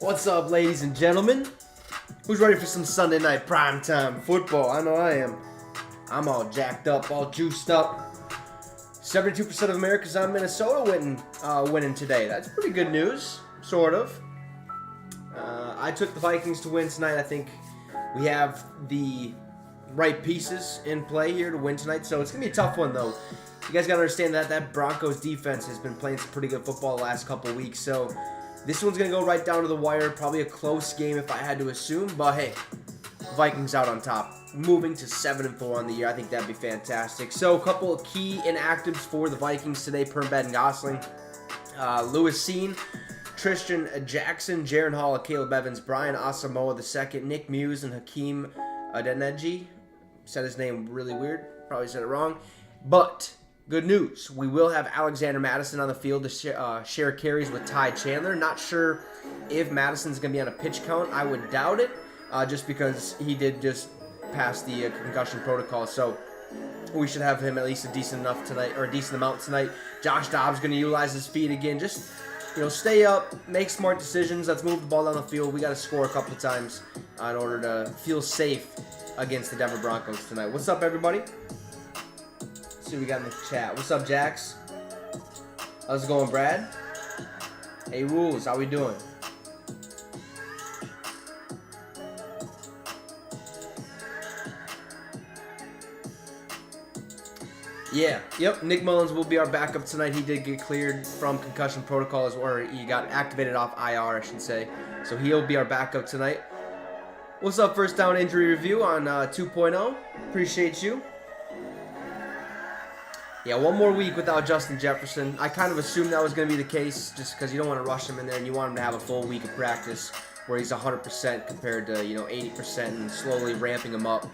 What's up, ladies and gentlemen? Who's ready for some Sunday night primetime football? I know I am. I'm all jacked up, all juiced up. 72% of America's on Minnesota winning today. That's pretty good news, sort of. I took the Vikings to win tonight. I think we have the right pieces in play here to win tonight, so it's going to be a tough one, though. You guys got to understand that Broncos defense has been playing some pretty good football the last couple of weeks, so this one's going to go right down to the wire. Probably a close game if I had to assume, but hey, Vikings out on top. Moving to 7-4 on the year. I think that'd be fantastic. So a couple of key inactives for the Vikings today. Permbad and Gosling. Lewis Seen, Tristan Jackson, Jaron Hall, Caleb Evans, Brian Asamoah II, Nick Muse, and Hakeem Adeniji. Said his name really weird. Probably said it wrong. But good news. We will have Alexander Madison on the field to share carries with Ty Chandler. Not sure if Madison's going to be on a pitch count. I would doubt it, just because he did just pass the concussion protocol. So we should have him at least a decent amount tonight. Josh Dobbs going to utilize his feet again. Just, stay up, make smart decisions. Let's move the ball down the field. We got to score a couple of times in order to feel safe against the Denver Broncos tonight. What's up, everybody? Let's see what we got in the chat. What's up, Jax? How's it going, Brad? Hey, Rules, how we doing? Yeah, yep, Nick Mullins will be our backup tonight. He did get cleared from concussion protocols, or he got activated off IR, I should say. So he'll be our backup tonight. What's up, First Down Injury Review on 2.0? Appreciate you. Yeah, one more week without Justin Jefferson. I kind of assumed that was going to be the case just because you don't want to rush him in there and you want him to have a full week of practice where he's 100% compared to, 80% and slowly ramping him up.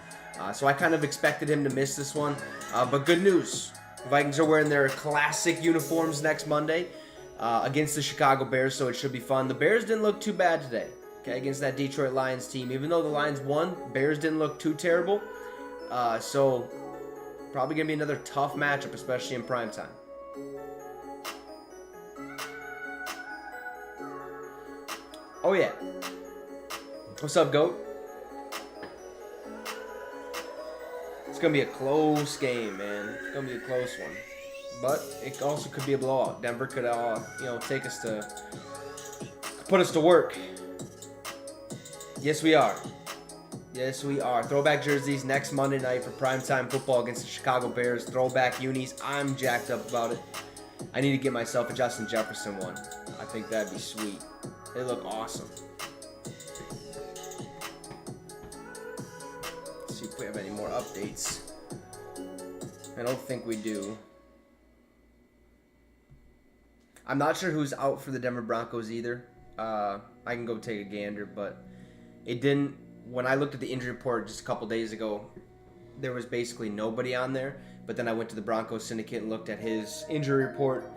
So I kind of expected him to miss this one. But good news. The Vikings are wearing their classic uniforms next Monday against the Chicago Bears, so it should be fun. The Bears didn't look too bad today, okay, against that Detroit Lions team. Even though the Lions won, Bears didn't look too terrible. So probably going to be another tough matchup, especially in primetime. Oh, yeah. What's up, GOAT? It's going to be a close game, man. It's going to be a close one. But it also could be a blowout. Denver could, put us to work. Yes, we are. Yes, we are. Throwback jerseys next Monday night for primetime football against the Chicago Bears. Throwback unis. I'm jacked up about it. I need to get myself a Justin Jefferson one. I think that'd be sweet. They look awesome. Let's see if we have any more updates. I don't think we do. I'm not sure who's out for the Denver Broncos either. I can go take a gander, but it didn't. When I looked at the injury report just a couple days ago, there was basically nobody on there. But then I went to the Broncos Syndicate and looked at his injury report,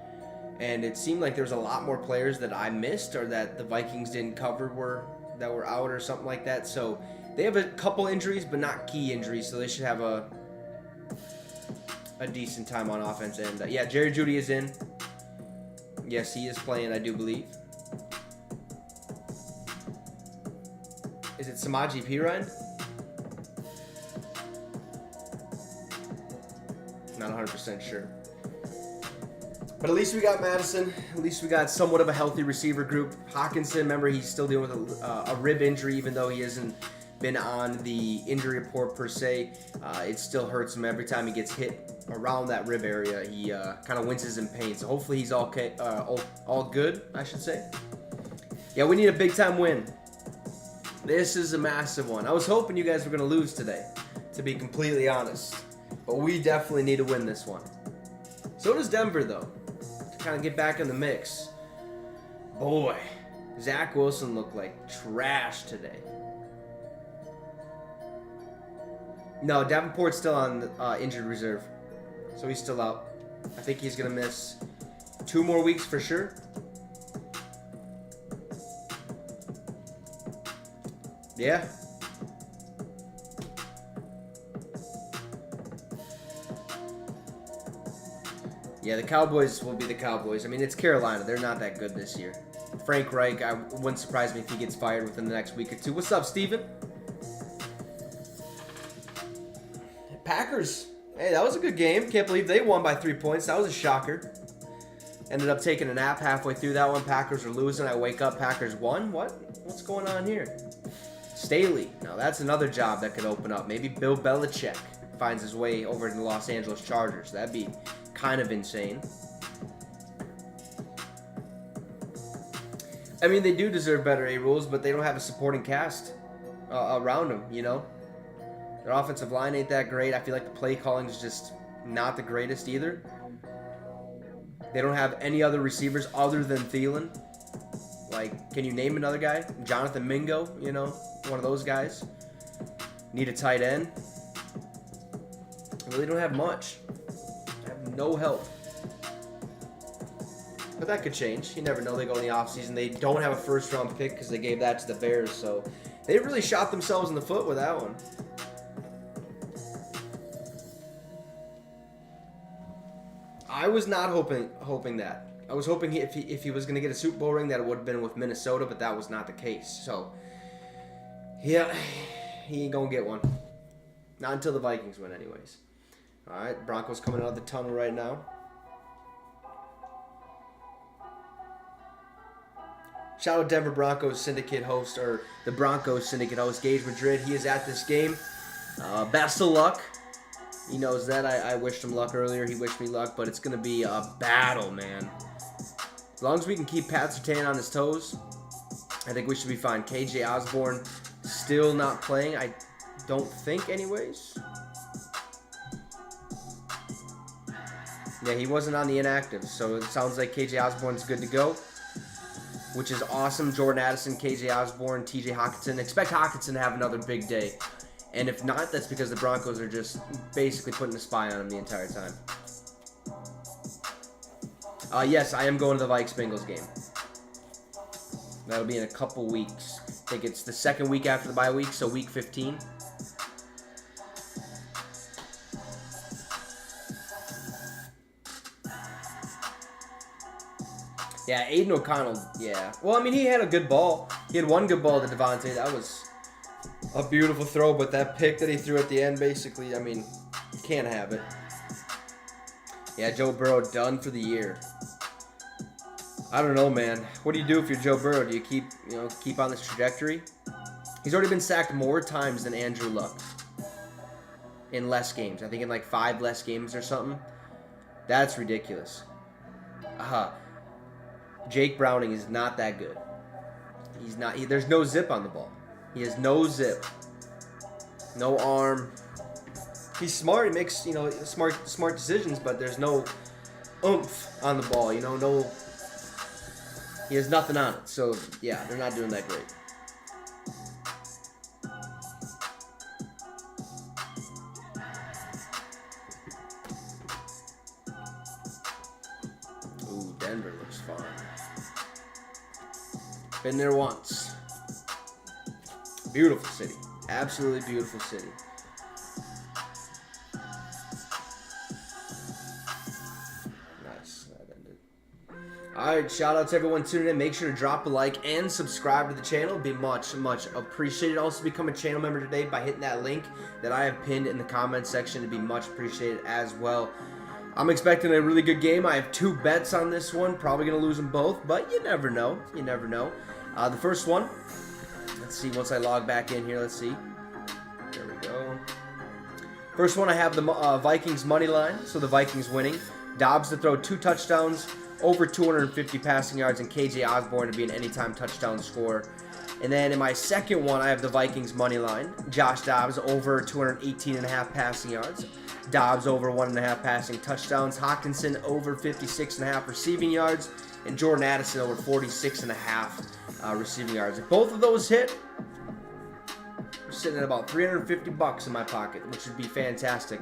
and it seemed like there was a lot more players that I missed or that the Vikings didn't cover that were out or something like that. So they have a couple injuries, but not key injuries, so they should have a decent time on offense. And yeah, Jerry Jeudy is in. Yes, he is playing, I do believe. Is it Samaje Perine? Not 100% sure. But at least we got Madison. At least we got somewhat of a healthy receiver group. Hawkinson, remember, he's still dealing with a rib injury, even though he hasn't been on the injury report per se. It still hurts him every time he gets hit around that rib area. He kind of winces in pain. So hopefully he's okay, all good, I should say. Yeah, we need a big-time win. This is a massive one. I was hoping you guys were going to lose today, to be completely honest. But we definitely need to win this one. So does Denver, though, to kind of get back in the mix. Boy, Zach Wilson looked like trash today. No, Davenport's still on injured reserve. So he's still out. I think he's going to miss 2 more weeks for sure. Yeah. Yeah, the Cowboys will be the Cowboys. I mean, it's Carolina. They're not that good this year. Frank Reich, I wouldn't surprise me if he gets fired within the next week or two. What's up, Steven? Packers. Hey, that was a good game. Can't believe they won by 3 points. That was a shocker. Ended up taking a nap halfway through that one. Packers were losing. I wake up, Packers won. What's going on here? Staley. Now, that's another job that could open up. Maybe Bill Belichick finds his way over to the Los Angeles Chargers. That'd be kind of insane. I mean, they do deserve better A-Rules, but they don't have a supporting cast around them, you know? Their offensive line ain't that great. I feel like the play calling is just not the greatest either. They don't have any other receivers other than Thielen. Like, can you name another guy? Jonathan Mingo, you know, one of those guys. Need a tight end. Really don't have much. I have no help. But that could change. You never know. They go in the offseason. They don't have a first-round pick because they gave that to the Bears. So they really shot themselves in the foot with that one. I was not hoping that. I was hoping if he was going to get a Super Bowl ring that it would have been with Minnesota, but that was not the case. So, yeah, he ain't going to get one. Not until the Vikings win anyways. All right, Broncos coming out of the tunnel right now. Shout out Denver Broncos Syndicate host, or the Broncos Syndicate host, Gage Madrid. He is at this game. Best of luck. He knows that. I wished him luck earlier. He wished me luck, but it's going to be a battle, man. As long as we can keep Pat Surtain on his toes, I think we should be fine. KJ Osborne still not playing, I don't think anyways. Yeah, he wasn't on the inactive, so it sounds like KJ Osborne's good to go, which is awesome. Jordan Addison, KJ Osborne, TJ Hockenson. Expect Hockenson to have another big day. And if not, that's because the Broncos are just basically putting a spy on him the entire time. Yes, I am going to the Vikes-Bengals game. That'll be in a couple weeks. I think it's the second week after the bye week, so week 15. Yeah, Aiden O'Connell, yeah. Well, I mean, he had a good ball. He had one good ball to Devontae. That was a beautiful throw, but that pick that he threw at the end, basically, I mean, you can't have it. Yeah, Joe Burrow done for the year. I don't know, man. What do you do if you're Joe Burrow? Do you keep on this trajectory? He's already been sacked more times than Andrew Luck in less games. I think in like 5 less games or something. That's ridiculous. Jake Browning is not that good. He's not. There's no zip on the ball. He has no zip, no arm. He's smart. He makes smart decisions, but there's no oomph on the ball. No. He has nothing on it. So yeah, they're not doing that great. Ooh, Denver looks fun. Been there once. Beautiful city. Absolutely beautiful city. Nice. That ended. Alright, shout out to everyone tuning in. Make sure to drop a like and subscribe to the channel. It'd be much, much appreciated. Also, become a channel member today by hitting that link that I have pinned in the comment section. It'd be much appreciated as well. I'm expecting a really good game. I have 2 bets on this one. Probably going to lose them both, but you never know. You never know. The first one, let's see, once I log back in here, let's see. There we go. First one, I have the Vikings money line, so the Vikings winning. Dobbs to throw 2 touchdowns, over 250 passing yards, and KJ Osborne to be an anytime touchdown scorer. And then in my second one, I have the Vikings money line. Josh Dobbs over 218.5 passing yards. Dobbs over 1.5 passing touchdowns. Hockenson over 56.5 receiving yards. And Jordan Addison over 46.5 receiving yards. If both of those hit, we're sitting at about $350 in my pocket, which would be fantastic.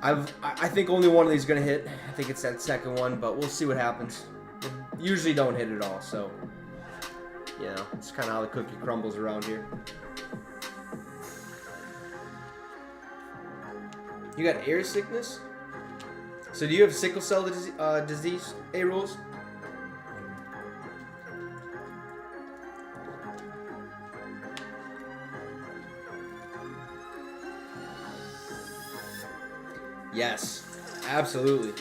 I think only one of these is going to hit. I think it's that second one, but we'll see what happens. They usually don't hit at all, so it's kind of how the cookie crumbles around here. You got air sickness? So do you have sickle cell disease, A-Rules? Yes, absolutely.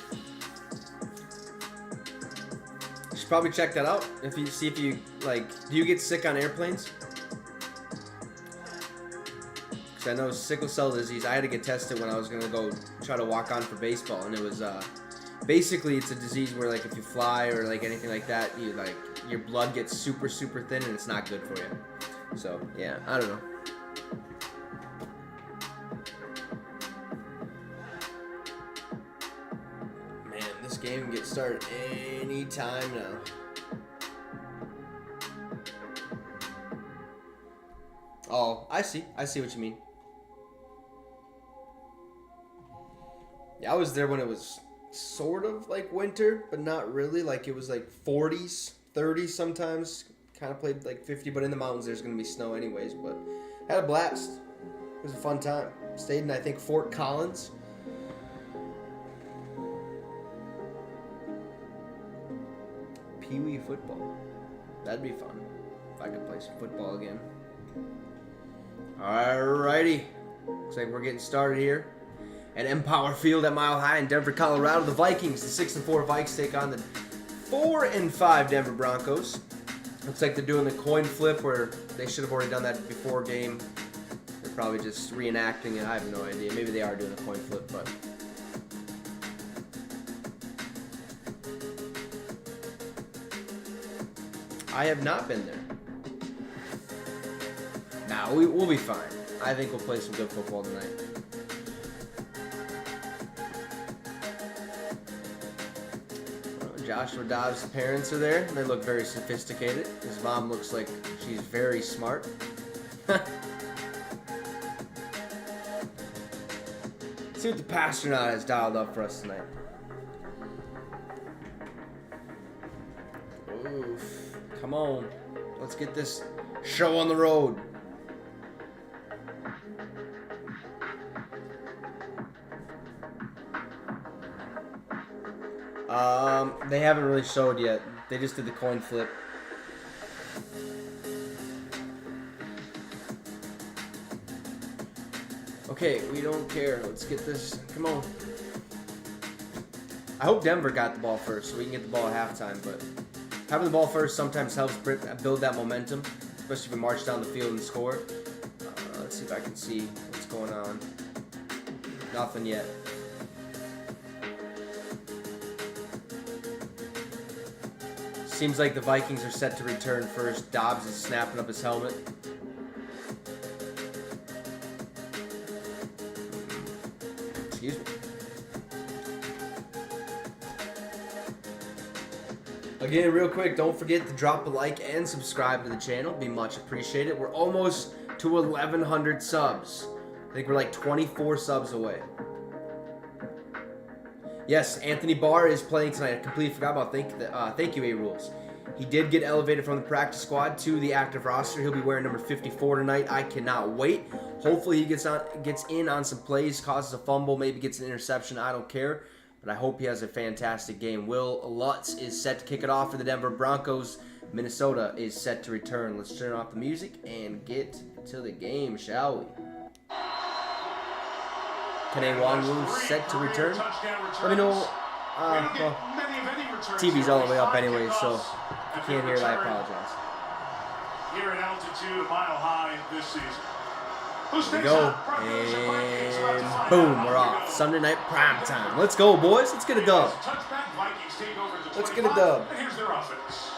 You should probably check that out. If you see if you like, do you get sick on airplanes? Because I know sickle cell disease. I had to get tested when I was gonna go try to walk on for baseball, and it was basically it's a disease where like if you fly or like anything like that, you like your blood gets super thin, and it's not good for you. So yeah, I don't know. This game can get started anytime now. Oh, I see what you mean. Yeah, I was there when it was sort of like winter, but not really. Like it was like 40s, 30s sometimes. Kind of played like 50, but in the mountains there's going to be snow anyways. But had a blast. It was a fun time. Stayed in, I think, Fort Collins. Pee-wee football. That'd be fun if I could play some football again. Alrighty. Looks like we're getting started here at Empower Field at Mile High in Denver, Colorado. The Vikings, the 6-4 Vikes, take on the 4-5 Denver Broncos. Looks like they're doing the coin flip where they should have already done that before game. They're probably just reenacting it. I have no idea. Maybe they are doing the coin flip, but I have not been there. Nah, we'll be fine. I think we'll play some good football tonight. Joshua Dobbs' parents are there. They look very sophisticated. His mom looks like she's very smart. See what the pastronaut has dialed up for us tonight. Oof. Come on. Let's get this show on the road. They haven't really showed yet. They just did the coin flip. Okay, we don't care. Let's get this. Come on. I hope Denver got the ball first so we can get the ball at halftime, but having the ball first sometimes helps build that momentum, especially if we march down the field and score. Let's see if I can see what's going on. Nothing yet. Seems like the Vikings are set to return first. Dobbs is snapping up his helmet. Excuse me. Again, real quick, don't forget to drop a like and subscribe to the channel. Be much appreciated. We're almost to 1,100 subs. I think we're like 24 subs away. Yes, Anthony Barr is playing tonight. I completely forgot about thank you, A-Rules. He did get elevated from the practice squad to the active roster. He'll be wearing number 54 tonight. I cannot wait. Hopefully he gets in on some plays, causes a fumble, maybe gets an interception. I don't care. But I hope he has a fantastic game. Will Lutz is set to kick it off for the Denver Broncos. Minnesota is set to return. Let's turn off the music and get to the game, shall we? Kenny Wanwu set to return. Let me know. Well, TV's all the way up anyway, so if you can't hear it, I apologize. Here at altitude, a mile high this season. Here we go. And boom, we're off. Sunday night prime time. Let's go, boys. Let's get a dub. Let's get a dub. Here's their offense.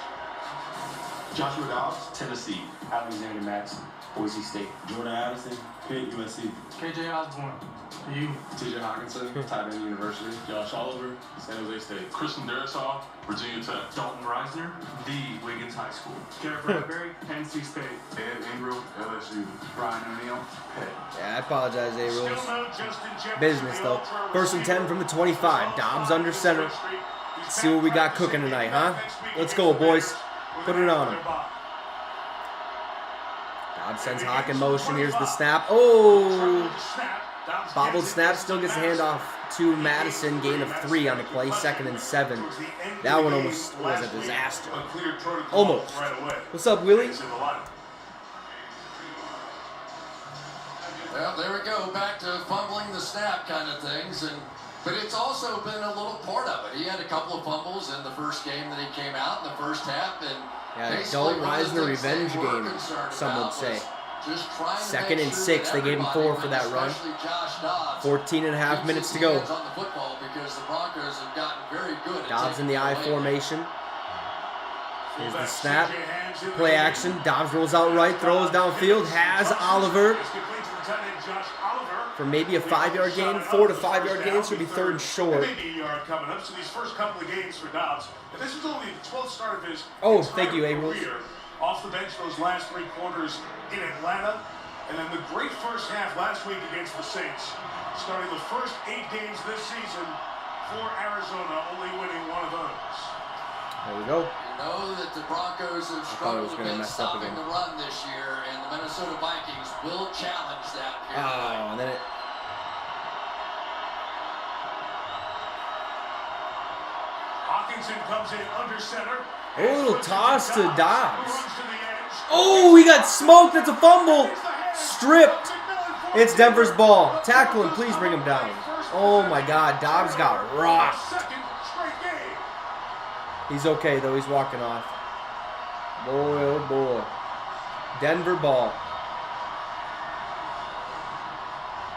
Joshua Dobbs, Tennessee. Alexander Max, Boise State. Jordan Addison, Pitt, USC. KJ Osborne, you. TJ Hawkinson, Tight End University. Josh Oliver, San Jose State. Kristen Derisaw, Virginia Tech. Dalton Reisner, the Wiggins High School. Garrett Bradbury, NC State. Ed Ingram, LSU. Brian O'Neill, Pitt. Yeah, I apologize, Still A-Rules. no Justin Jefferson. Business, though. First and 10 from the 25. Dobbs under center. Let's see what we got cooking tonight, huh? Let's go, boys. Put it on him. Dobbs sends Hawk in motion. Here's the snap. Oh! Bobbled snap. Still gets the handoff to Madison. Gain of 3 on the play. 2nd and 7. That one almost was a disaster. Almost. What's up, Willie? Well, there we go. Back to fumbling the snap kind of things. And But it's also been a little part of it. He had a couple of fumbles in the first game that he came out in the first half. And yeah, don't rise in the revenge game, some would say. Second and 6, they gave him 4 for that run. 14 and a half minutes to go. Dobbs in the I formation. Here's the snap. Play action. Dobbs rolls out right, throws downfield, has Oliver for maybe a 5-yard gain. 4 to 5-yard gain, so it'll be 3rd and short. Maybe a yard coming up. So these first couple of games for Dobbs, and this is only the 12th start of his thank you, Abrams. career. Off the bench those last 3 quarters in Atlanta, and then the great first half last week against the Saints. Starting the first 8 games this season for Arizona, only winning 1 of those. There we go. You know that the Broncos have struggled a bit stopping the run this year, and the Minnesota Vikings will challenge that here tonight. And then it. Hawkinson comes in under center. Oh, a little toss to Dobbs. Oh, he got smoked. That's a fumble. Stripped. It's Denver's ball. Tackle him. Please bring him down. Oh, my God. Dobbs got rocked. He's okay, though. He's walking off. Boy, oh, boy. Denver ball.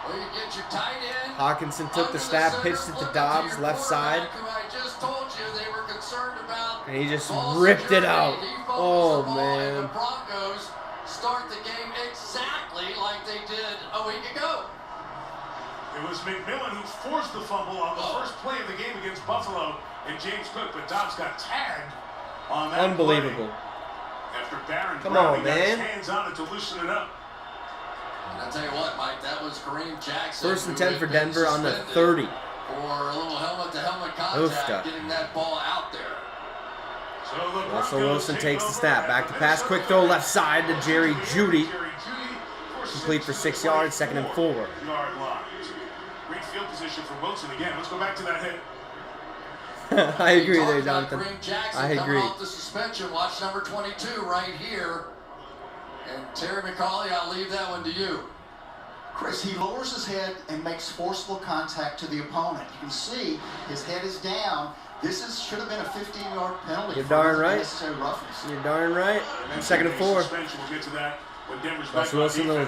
Well, you get your tight end. Hawkinson took the snap, pitched it to Dobbs, left side. And he just ripped it out. Oh, man. The Broncos start the game exactly like they did a week ago. It was McMillan who forced the fumble on the first play of the game against Buffalo and James Cook, but Dobbs got tagged on that Unbelievable. play. After Barron Come Browning on, got his man. hands on it to loosen it up. And I'll tell you what, Mike, that was Kareem Jackson. 1st and 10 for Denver on the 30. For a little helmet-to-helmet contact, Oofta. getting that ball out there. So Russell Wilson takes the snap. Back to pass. Quick throw left side to Jerry Jeudy. Complete for 6 yards. 2nd and 4. Yard line. Great field position for Wilson again. Let's go back to that hit. I agree there, Jonathan. I agree. Off the suspension. Watch number 22 right here. And Terry McCauley, I'll leave that one to you. Chris, he lowers his head and makes forcible contact to the opponent. You can see his head is down. This should have been a 15-yard penalty. You're darn right. Unnecessary roughness. You're darn right. 2nd and 4. We'll get to that. Russell Wilson will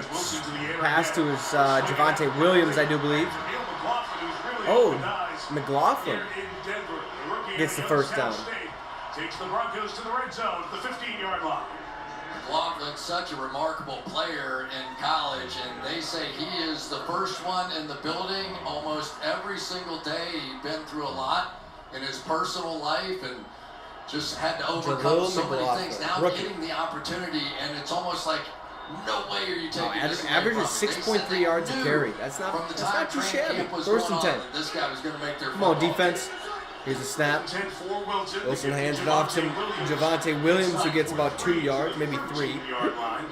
pass to his Javonte Williams, I do believe. Oh, McLaughlin gets the first down. Takes the Broncos to the red zone at the 15-yard line. McLaughlin's such a remarkable player in college, and they say he is the first one in the building almost every single day. He's been through a lot in his personal life and just had to overcome so many things. Now getting the opportunity, and it's almost like no way are you taking this away average from is him. 6.3 yards a carry. That's not too shabby. 1st and 10. This guy was going to make their Come on, defense. Here's a snap. Wilson hands it off to Javonte Williams, who gets about 2 yards, maybe 3.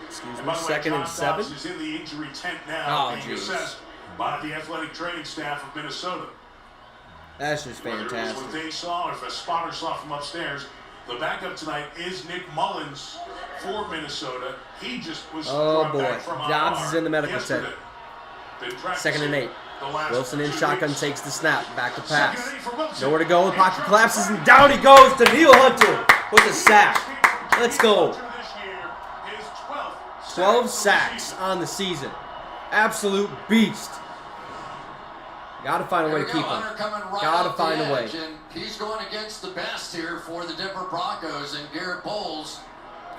Excuse me. 2nd and 7. He's in the injury tent now, Oh, being assessed by the athletic training staff of Minnesota. That's just Whether it was fantastic. what they saw or if a spotter saw from upstairs, the backup tonight is Nick Mullins for Minnesota. He just was brought back from Dobbs IR is in the medical tent. yesterday. Been 2nd and 8. the last Wilson in 2 shotgun weeks. takes the snap. Back to pass. 2nd and 8 for Wilson. Nowhere to go. The pocket collapses and down he goes. Daniil Hunter with a sack. Let's go. This year, his 12th 12 sacks on the season. Absolute beast. Gotta find a way to keep him. Gotta find a way. And he's going against the best here for the Denver Broncos, and Garrett Bowles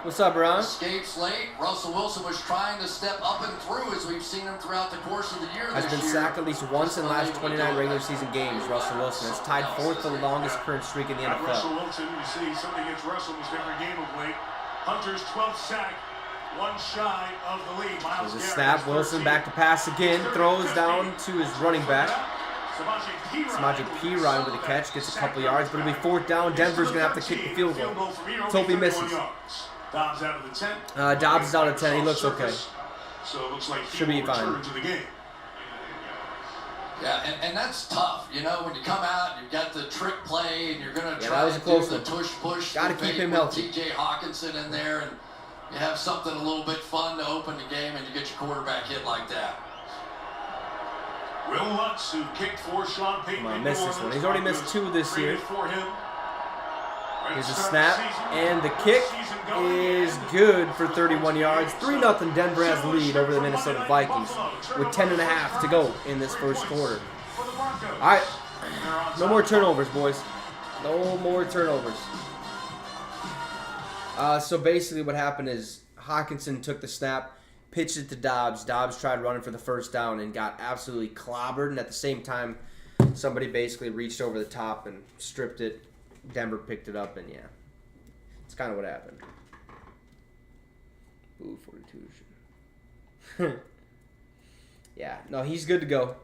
What's up, Ron? escapes late. Russell Wilson was trying to step up and through, as we've seen him throughout the course of the year. Has this been year. sacked at least once in the last 29 regular season games. Russell Wilson has tied 4th for the longest current streak in the Russell NFL. Wilson, you see somebody gets Russell almost every game of late. Hunter's 12th sack, one shy of the lead. Miles There's a Garrett, snap. Wilson back to pass again. Throws down to his running back. Samaje Perine with a catch. Gets a couple yards, but it'll be 4th down. Denver's going to have to kick the field goal. Let's hope he misses. Dobbs out of the 10. Dobbs is out of 10. He looks okay. So it looks like he Should be will return fine. to the game. Yeah, and that's tough. You know, when you come out, you've got the trick play, and you're going to Yeah, try that was a to close do the one. tush-push. Gotta the keep fake him with healthy. T.J. Hawkinson in there, and you have something a little bit fun to open the game, and you get your quarterback hit like that. Will Lutz, who kicked for Sean Payton. Come on, miss this one. He's already missed 2 this year. Here's a snap, and the kick is good for 31 yards. 3-0 Denver has the lead over the Minnesota Vikings with 10.5 to go in this first quarter. All right, no more turnovers, boys. No more turnovers. So basically what happened is Hawkinson took the snap, pitched it to Dobbs. Dobbs tried running for the first down and got absolutely clobbered. And at the same time, somebody basically reached over the top and stripped it. Denver picked it up, and yeah, it's kind of what happened. Ooh, 42. Yeah, no, he's good to go.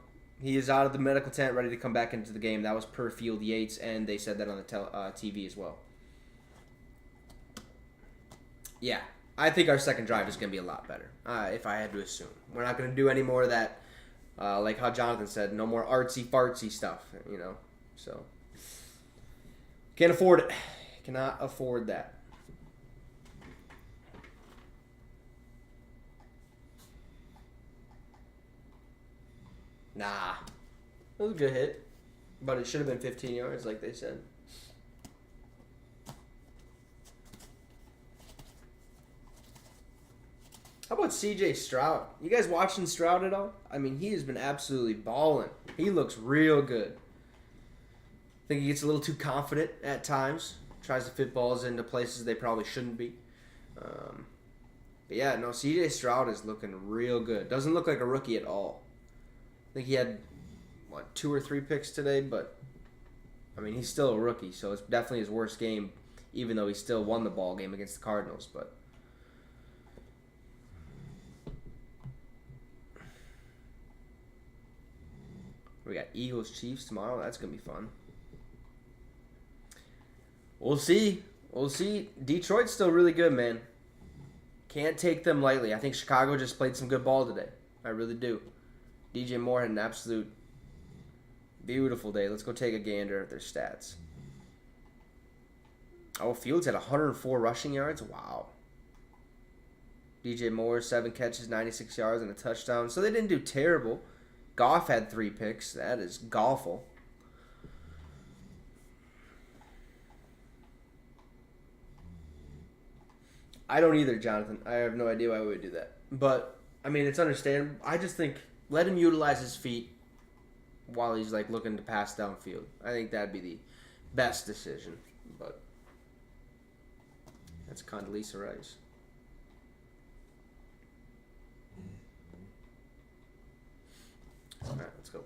He is out of the medical tent, ready to come back into the game. That was per Field Yates, and they said that on the TV as well. Yeah, I think our second drive is going to be a lot better, if I had to assume. We're not going to do any more of that, like how Jonathan said, no more artsy-fartsy stuff, you know, so... Can't afford it. Cannot afford that. Nah. That was a good hit. But it should have been 15 yards like they said. How about C.J. Stroud? You guys watching Stroud at all? I mean, he has been absolutely balling. He looks real good. I think he gets a little too confident at times. Tries to fit balls into places they probably shouldn't be. But yeah, no, C.J. Stroud is looking real good. Doesn't look like a rookie at all. I think he had, 2 or 3 picks today, but, I mean, he's still a rookie, so it's definitely his worst game, even though he still won the ball game against the Cardinals. But we got Eagles-Chiefs tomorrow. That's going to be fun. We'll see. We'll see. Detroit's still really good, man. Can't take them lightly. I think Chicago just played some good ball today. I really do. DJ Moore had an absolute beautiful day. Let's go take a gander at their stats. Oh, Fields had 104 rushing yards. Wow. DJ Moore, 7 catches, 96 yards, and a touchdown. So they didn't do terrible. Goff had 3 picks. That is golful. I don't either, Jonathan. I have no idea why we would do that. But, I mean, it's understandable. I just think let him utilize his feet while he's, looking to pass downfield. I think that'd be the best decision. But that's Condoleezza Rice. All right, let's go.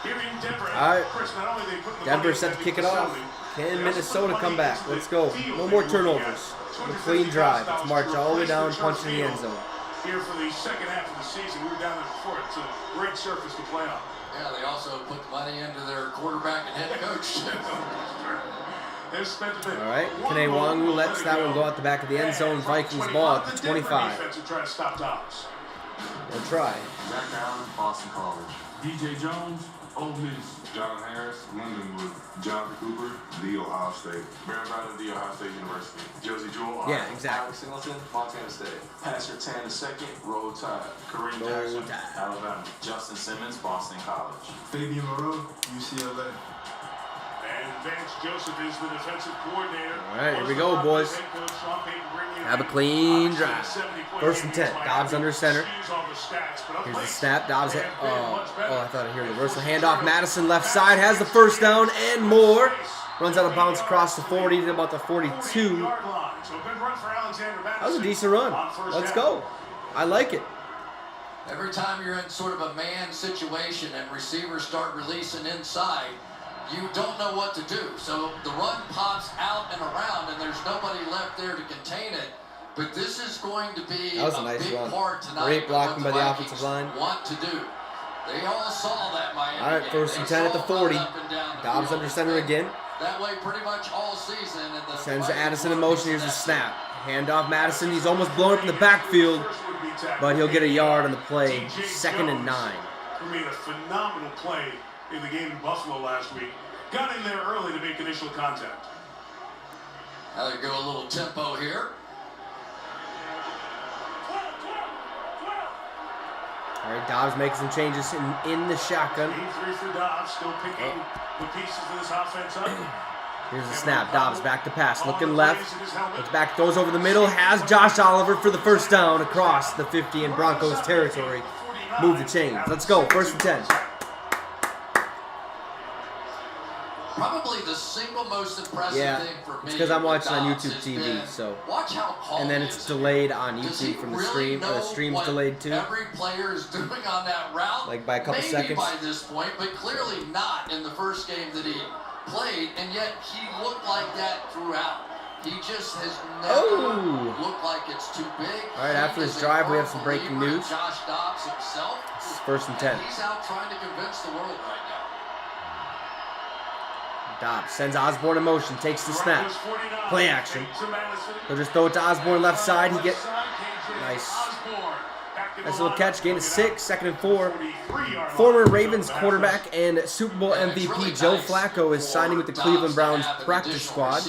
Here in Denver, All right. Chris, not only they put the Denver money set in to the kick it off. facility, Can they also Minnesota put come money back? into the Let's go. field No they more were turnovers. looking at. A clean drive. Let's march all the way down and $250,000 punch in the end zone. Here for the second half of the season. We were down there before. It's a great surface to play on. Yeah, they also put money into their quarterback and head coach. They've spent a bit. All right. Kene Wangu lets that one go out the back of the end zone. Vikings ball at the 25. Try to stop Dobbs. We'll try. Zach Allen, Boston College. DJ Jones, Ole Miss. John Harris, Lindenwood. Jonathan Cooper, The Ohio State. Baron Bradley, The Ohio State University. Josie Jewell, Yeah, exactly. Alex Singleton, Montana State. Pastor Tan II, Roll Tide. Kareem Roll Jackson, Tide. Alabama. Justin Simmons, Boston College. Fabian Moreau, UCLA. And Vance Joseph is the defensive coordinator. All right, here we go, boys. Have a clean drive. First and 10. Dobbs under center. Here's the snap. Dobbs hit. Oh, I thought I heard the reversal handoff. Madison left side has the first down and more. Runs out of bounds across the 40 to about the 42. That was a decent run. Let's go. I like it. Every time you're in sort of a man situation and receivers start releasing inside, you don't know what to do. So the run pops out and around, and there's nobody left there to contain it. But this is going to be That was a a nice big run. part tonight. Great of blocking what by the Vikings offensive line. Want to do. They all saw that Miami All right, game. first and They 10 at the saw 40. run up and down the Dobbs field. under center again. That way pretty much all season. And the Sends Vikings Addison in want motion. Here's that the snap. Handoff Madison. He's almost blown up in the backfield, but he'll get a yard on the play. 2nd and 9. Who made a phenomenal play in the game in Buffalo last week. Got in there early to make initial contact. Now they go a little tempo here. All right, right, Dobbs making some changes in the shotgun. 8-3 for Dobbs, still picking the pieces of this offense up. Here's the snap. Dobbs back to pass. Looking left. Looks back. Throws over the middle. Has Josh Oliver for the first down across the 50 in Broncos territory. Move the chains. Let's go. 1st and 10. Probably the single most impressive thing for me. It's because I'm watching on Dobbs YouTube TV. been, So. watch how calm And then he it's is. delayed on Does he YouTube from the really stream. know The stream's what delayed too. Every player is doing on that route. Like by a couple Maybe seconds. by this point, but clearly not in the first game that he played, and yet he looked like that throughout. He just has never looked like it's too big. All right, after this drive, we have some breaking news. Josh Dobbs himself. This is 1st and 10. And he's out trying to convince the world right now. Dobbs sends Osborne in motion. Takes the snap. Play action. He'll just throw it to Osborne left side. He gets nice. Nice little catch. Gain of 6. 2nd and 4. Former Ravens quarterback and Super Bowl MVP Joe Flacco is signing with the Cleveland Browns practice squad.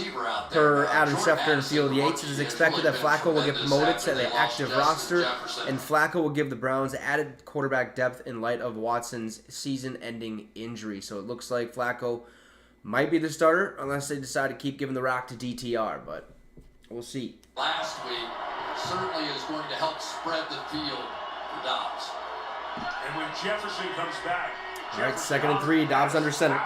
Per Adam Schefter and Field Yates, it is expected that Flacco will get promoted to the active roster, and Flacco will give the Browns added quarterback depth in light of Watson's season-ending injury. So it looks like Flacco might be the starter unless they decide to keep giving the rock to DTR, but we'll see. Last week certainly is going to help spread the field for Dobbs. And when Jefferson comes back. All right, 2nd and 3. Dobbs under center.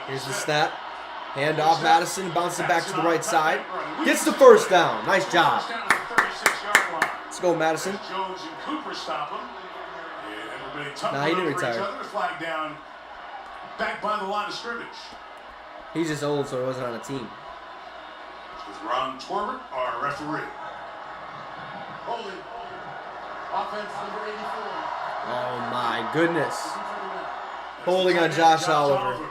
Here's the snap. Hand off Madison. Bounces it back to the right side. Gets the first down. Nice job. Let's go, Madison. Jones and Cooper stop him. And everybody Nah, he didn't retire. Flag down. Back by the line of scrimmage. He's just old, so he wasn't on a team. With Ron Torbert, our referee. Holding. Offense number 84. Oh my goodness. Holding on Josh Oliver.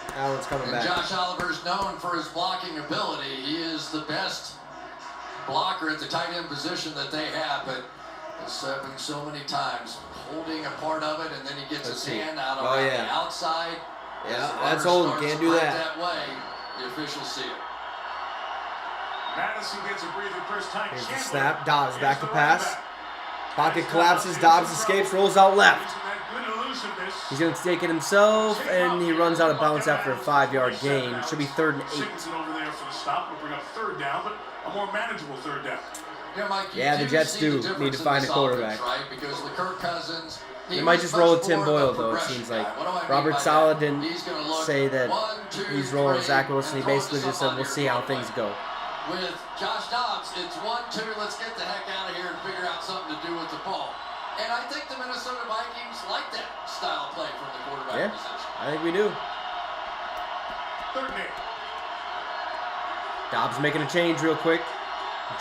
That one's coming back. Josh Oliver's known for his blocking ability. He is the best blocker at the tight end position that they have, but it's happened so many times. Holding a part of it, and then he gets his hand out around the outside. Yeah, that's holding. Can't do that. Way, the officials see it. Madison gets a breather first time. Here's the snap. Dobbs back to pass. Pocket collapses. Dobbs escapes. Rolls out left. He's going to take it himself, and he runs out of bounds after a 5-yard gain. Should be 3rd and 8. Over there for the stop. We'll bring up 3rd down, but a more manageable 3rd down. Yeah, Mike, the Jets do need to find a quarterback. Offense, right? Because the Kirk Cousins, They might just roll with Tim Boyle, though, it seems like. Robert Saleh didn't say that he's rolling with Zach Wilson. He basically just said, we'll see how things go. With Josh Dobbs, it's 1-2, let's get the heck out of here and figure out something to do with the ball. And I think the Minnesota Vikings like that style of play from the quarterback position. I think we do. 3rd and 8. Dobbs making a change real quick.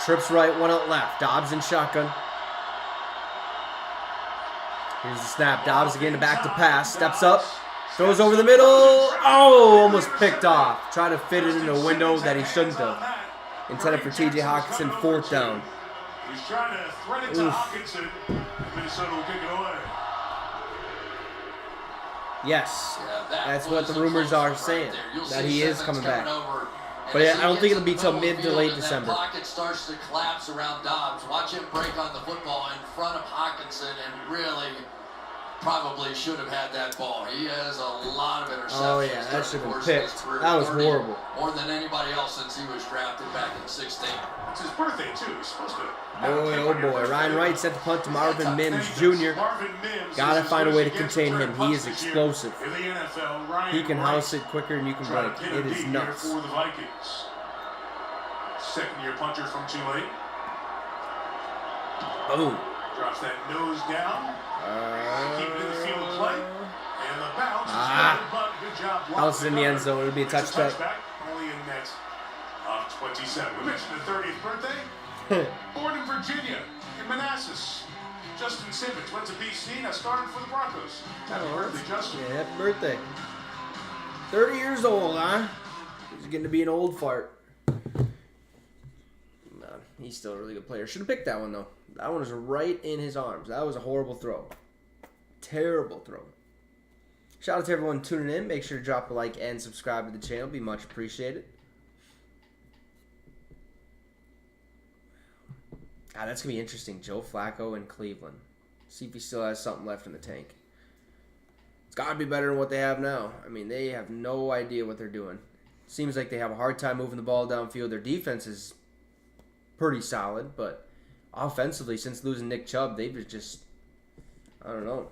Trips right, one out left. Dobbs in shotgun. Here's the snap. Dobbs again back to pass. Steps up. Throws over the middle. Oh, almost picked off. Trying to fit it in a window that he shouldn't have. Intended for T.J. Hawkinson, 4th down. He's trying to thread it to Hawkinson. Minnesota will kick it away. Yes. Yeah, That's what the rumors are saying. That he is coming back. But yeah, I don't think it'll be till mid to late December. The pocket starts to collapse around Dobbs. Watch him break on the football in front of Hawkinson and really probably should have had that ball. He has a lot of interceptions. Oh yeah, that should have been picked. That was horrible. More than anybody else since he was drafted back in 16. It's his birthday too. He's supposed to. Boy, oh boy. Ryan Wright sent the punt to Marvin Mims Jr. Gotta find a way to contain him. He is explosive. He can house it quicker than you can break. It is nuts. For the Vikings. 2nd-year puncher from Tulane. Boom. Drops that nose down. Keep it in the field of play. And the bounce. Good job. Bounces in the end zone. It'll be a touchback. Only in net of 27. We mentioned the 30th birthday. Born in Virginia, in Manassas. Justin Simmons went to BC, now starting for the Broncos. Happy birthday, Justin. Yeah, happy birthday. 30 years old, huh? He's getting to be an old fart. No, he's still a really good player. Should have picked that one, though. That one was right in his arms. That was a horrible throw. Terrible throw. Shout out to everyone tuning in. Make sure to drop a like and subscribe to the channel. Be much appreciated. God, that's going to be interesting. Joe Flacco in Cleveland. See if he still has something left in the tank. It's got to be better than what they have now. I mean, they have no idea what they're doing. Seems like they have a hard time moving the ball downfield. Their defense is pretty solid, but offensively, since losing Nick Chubb, they've just, I don't know.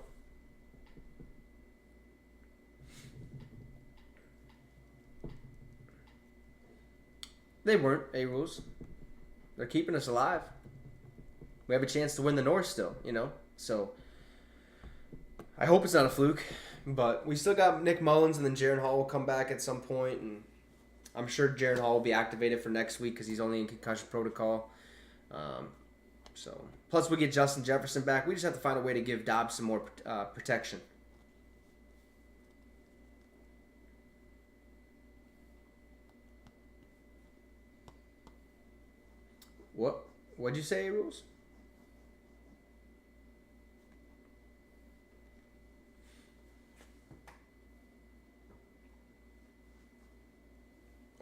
They weren't, A-Rules. They're keeping us alive. We have a chance to win the North still, you know? So, I hope it's not a fluke. But we still got Nick Mullins, and then Jaron Hall will come back at some point, and I'm sure Jaron Hall will be activated for next week because he's only in concussion protocol. Plus we get Justin Jefferson back. We just have to find a way to give Dobbs some more protection. What'd you say, Rules?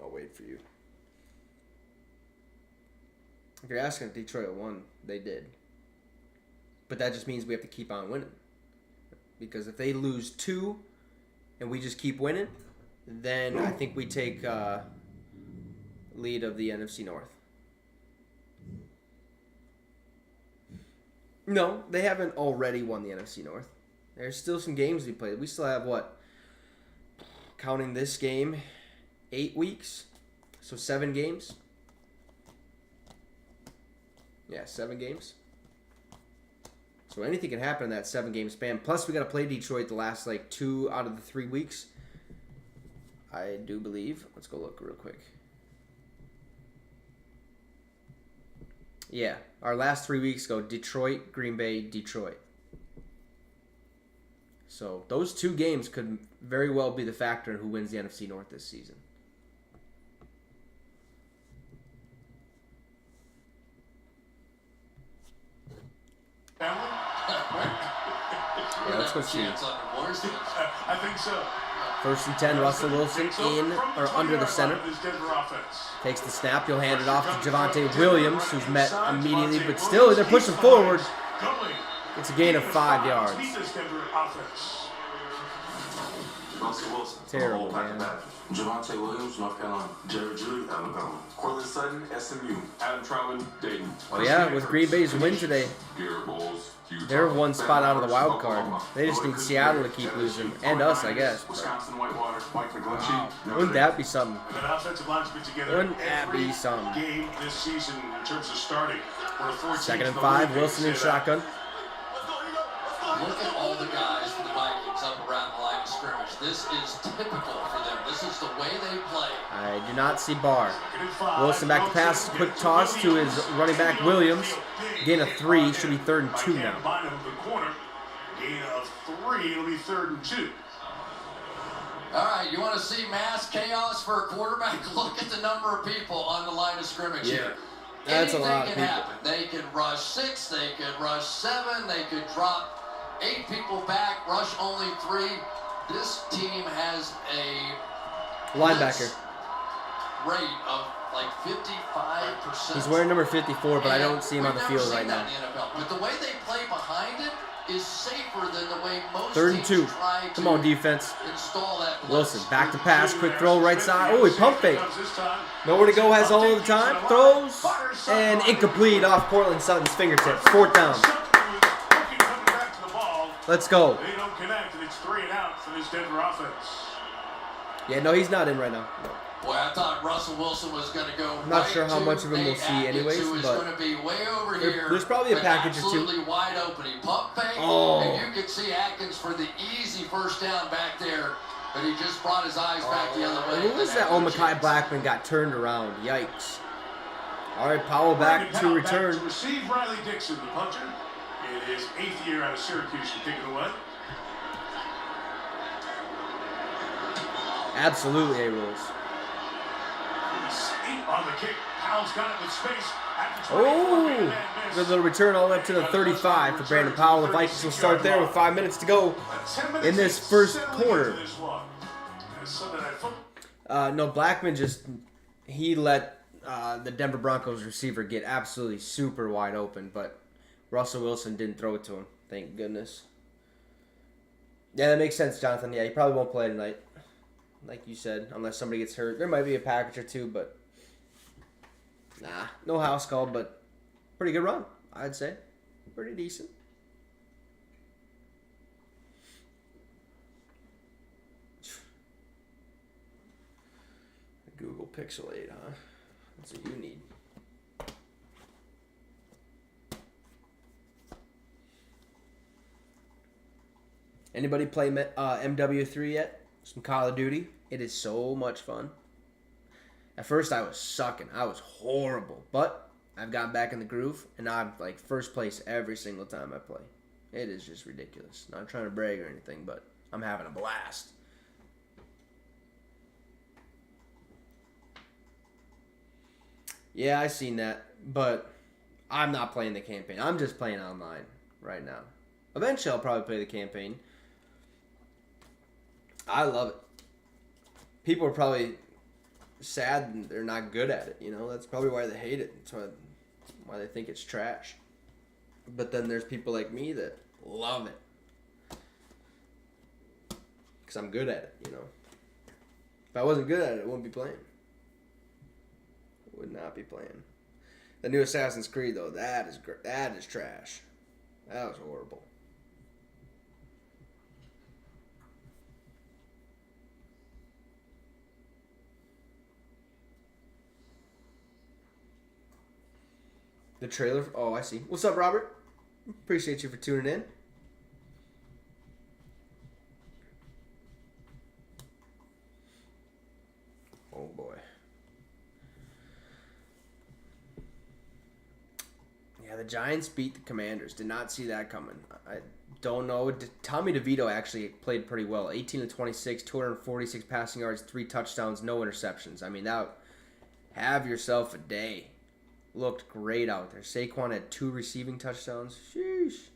I'll wait for you. If you're asking if Detroit won, they did. But that just means we have to keep on winning. Because if they lose 2 and we just keep winning, then I think we take lead of the NFC North. No, they haven't already won the NFC North. There's still some games we played. We still have, what? Counting this game, 8 weeks? So 7 games? Yeah, 7 games. So anything can happen in that 7-game span. Plus, we got to play Detroit the last, 2 out of the 3 weeks. I do believe. Let's go look real quick. Yeah, our last 3 weeks go Detroit, Green Bay, Detroit. So those 2 games could very well be the factor in who wins the NFC North this season. Yeah, let's go see. I think so. 1st and 10, Russell Wilson in or under the center. Takes the snap. He'll hand it off to Javonte Williams, who's met immediately, but still they're pushing forward. It's a gain of 5 yards. Russell Wilson, Terrible, man. Javonte Williams, North Carolina. Jerry Judy, Alabama. Cortland Sutton, SMU. Adam Troutman, Dayton. Oh yeah, with Green Bay's win today, they're 1 spot out of the wild card. They just need Seattle to keep losing, and us, I guess. Wisconsin, Whitewater, Mike McGlinchey. Wouldn't that be something? And that offensive line's been together Wouldn't that be every something? game this season in terms of starting. We're the 4 2nd teams and in the 5, league. Wilson in shotgun. Look at all the guys for the Vikings up around the line of scrimmage. This is typical for them. This is the way they play. I do not see Barr. Wilson back to pass, quick toss to his running back Williams. Gain of 3, should be 3rd and 2 now. Gain of 3, it'll be 3rd and 2. All right, you want to see mass chaos for a quarterback? Look at the number of people on the line of scrimmage here. That's Anything a lot of can people. happen. They could rush 6, they could rush 7, they could drop 8 people back, rush only 3. This team has a Linebacker. rate of like 55%. He's wearing number 54, but I don't see him on the field right now. But the way they play behind it is safer than the way most 3rd and 2. teams try Come on, defense. install that blitz. Wilson back to pass, quick throw right side. Oh, he pump fake. Nowhere to go, has all of the time. Throws and incomplete off Cortland Sutton's fingertips. 4th down. Let's go. They don't connect, and it's 3 and out for this Denver offense. Yeah, no, he's not in right now. No. Boy, I thought Russell Wilson was going to go I'm not sure how much of him we'll see anyways, but going to be way over here. there's probably a package or 2. Absolutely wide open. He pump fake, and you could see Atkins for the easy 1st down back there, but he just brought his eyes back the other way. Who was that? Oh, Mekhi Blackman got turned around. Yikes. All right, Powell back to return. To receive Riley Dixon, the punter, in his 8th year out of Syracuse, to kick it away. Absolutely, A-Rules. On the kick, Powell's got it with space. Oh, good little return all the way up to the 35 for Brandon Powell. The Vikings will start there with 5 minutes to go in this first quarter. No, Blackman he let the Denver Broncos receiver get absolutely super wide open, but Russell Wilson didn't throw it to him. Thank goodness. Yeah, that makes sense, Jonathan. Yeah, he probably won't play tonight, like you said, unless somebody gets hurt. There might be a package or two, but nah, no house call, but pretty good run, I'd say. Pretty decent. Google Pixel 8, huh? That's what you need. Anybody play MW3 yet? Some Call of Duty? It is so much fun. At first I was sucking. I was horrible. But I've gotten back in the groove, and now I'm like first place every single time I play. It is just ridiculous. Not trying to brag or anything, but I'm having a blast. Yeah, I seen that, but I'm not playing the campaign. I'm just playing online right now. Eventually, I'll probably play the campaign. I love it. People are probably sad and they're not good at it, you know? That's probably why they hate it. That's why they think it's trash. But then there's people like me that love it. Because I'm good at it, you know? If I wasn't good at it, I wouldn't be playing. Would not be playing. The new Assassin's Creed, though, that is trash. That was horrible. The trailer. Oh, I see. What's up, Robert? Appreciate you for tuning in. Oh boy. Yeah, the Giants beat the Commanders. Did not see that coming. I don't know. Tommy DeVito actually played pretty well. 18-26, 246 passing yards, 3 touchdowns, no interceptions. I mean, have yourself a day. Looked great out there. Saquon had 2 receiving touchdowns. Sheesh.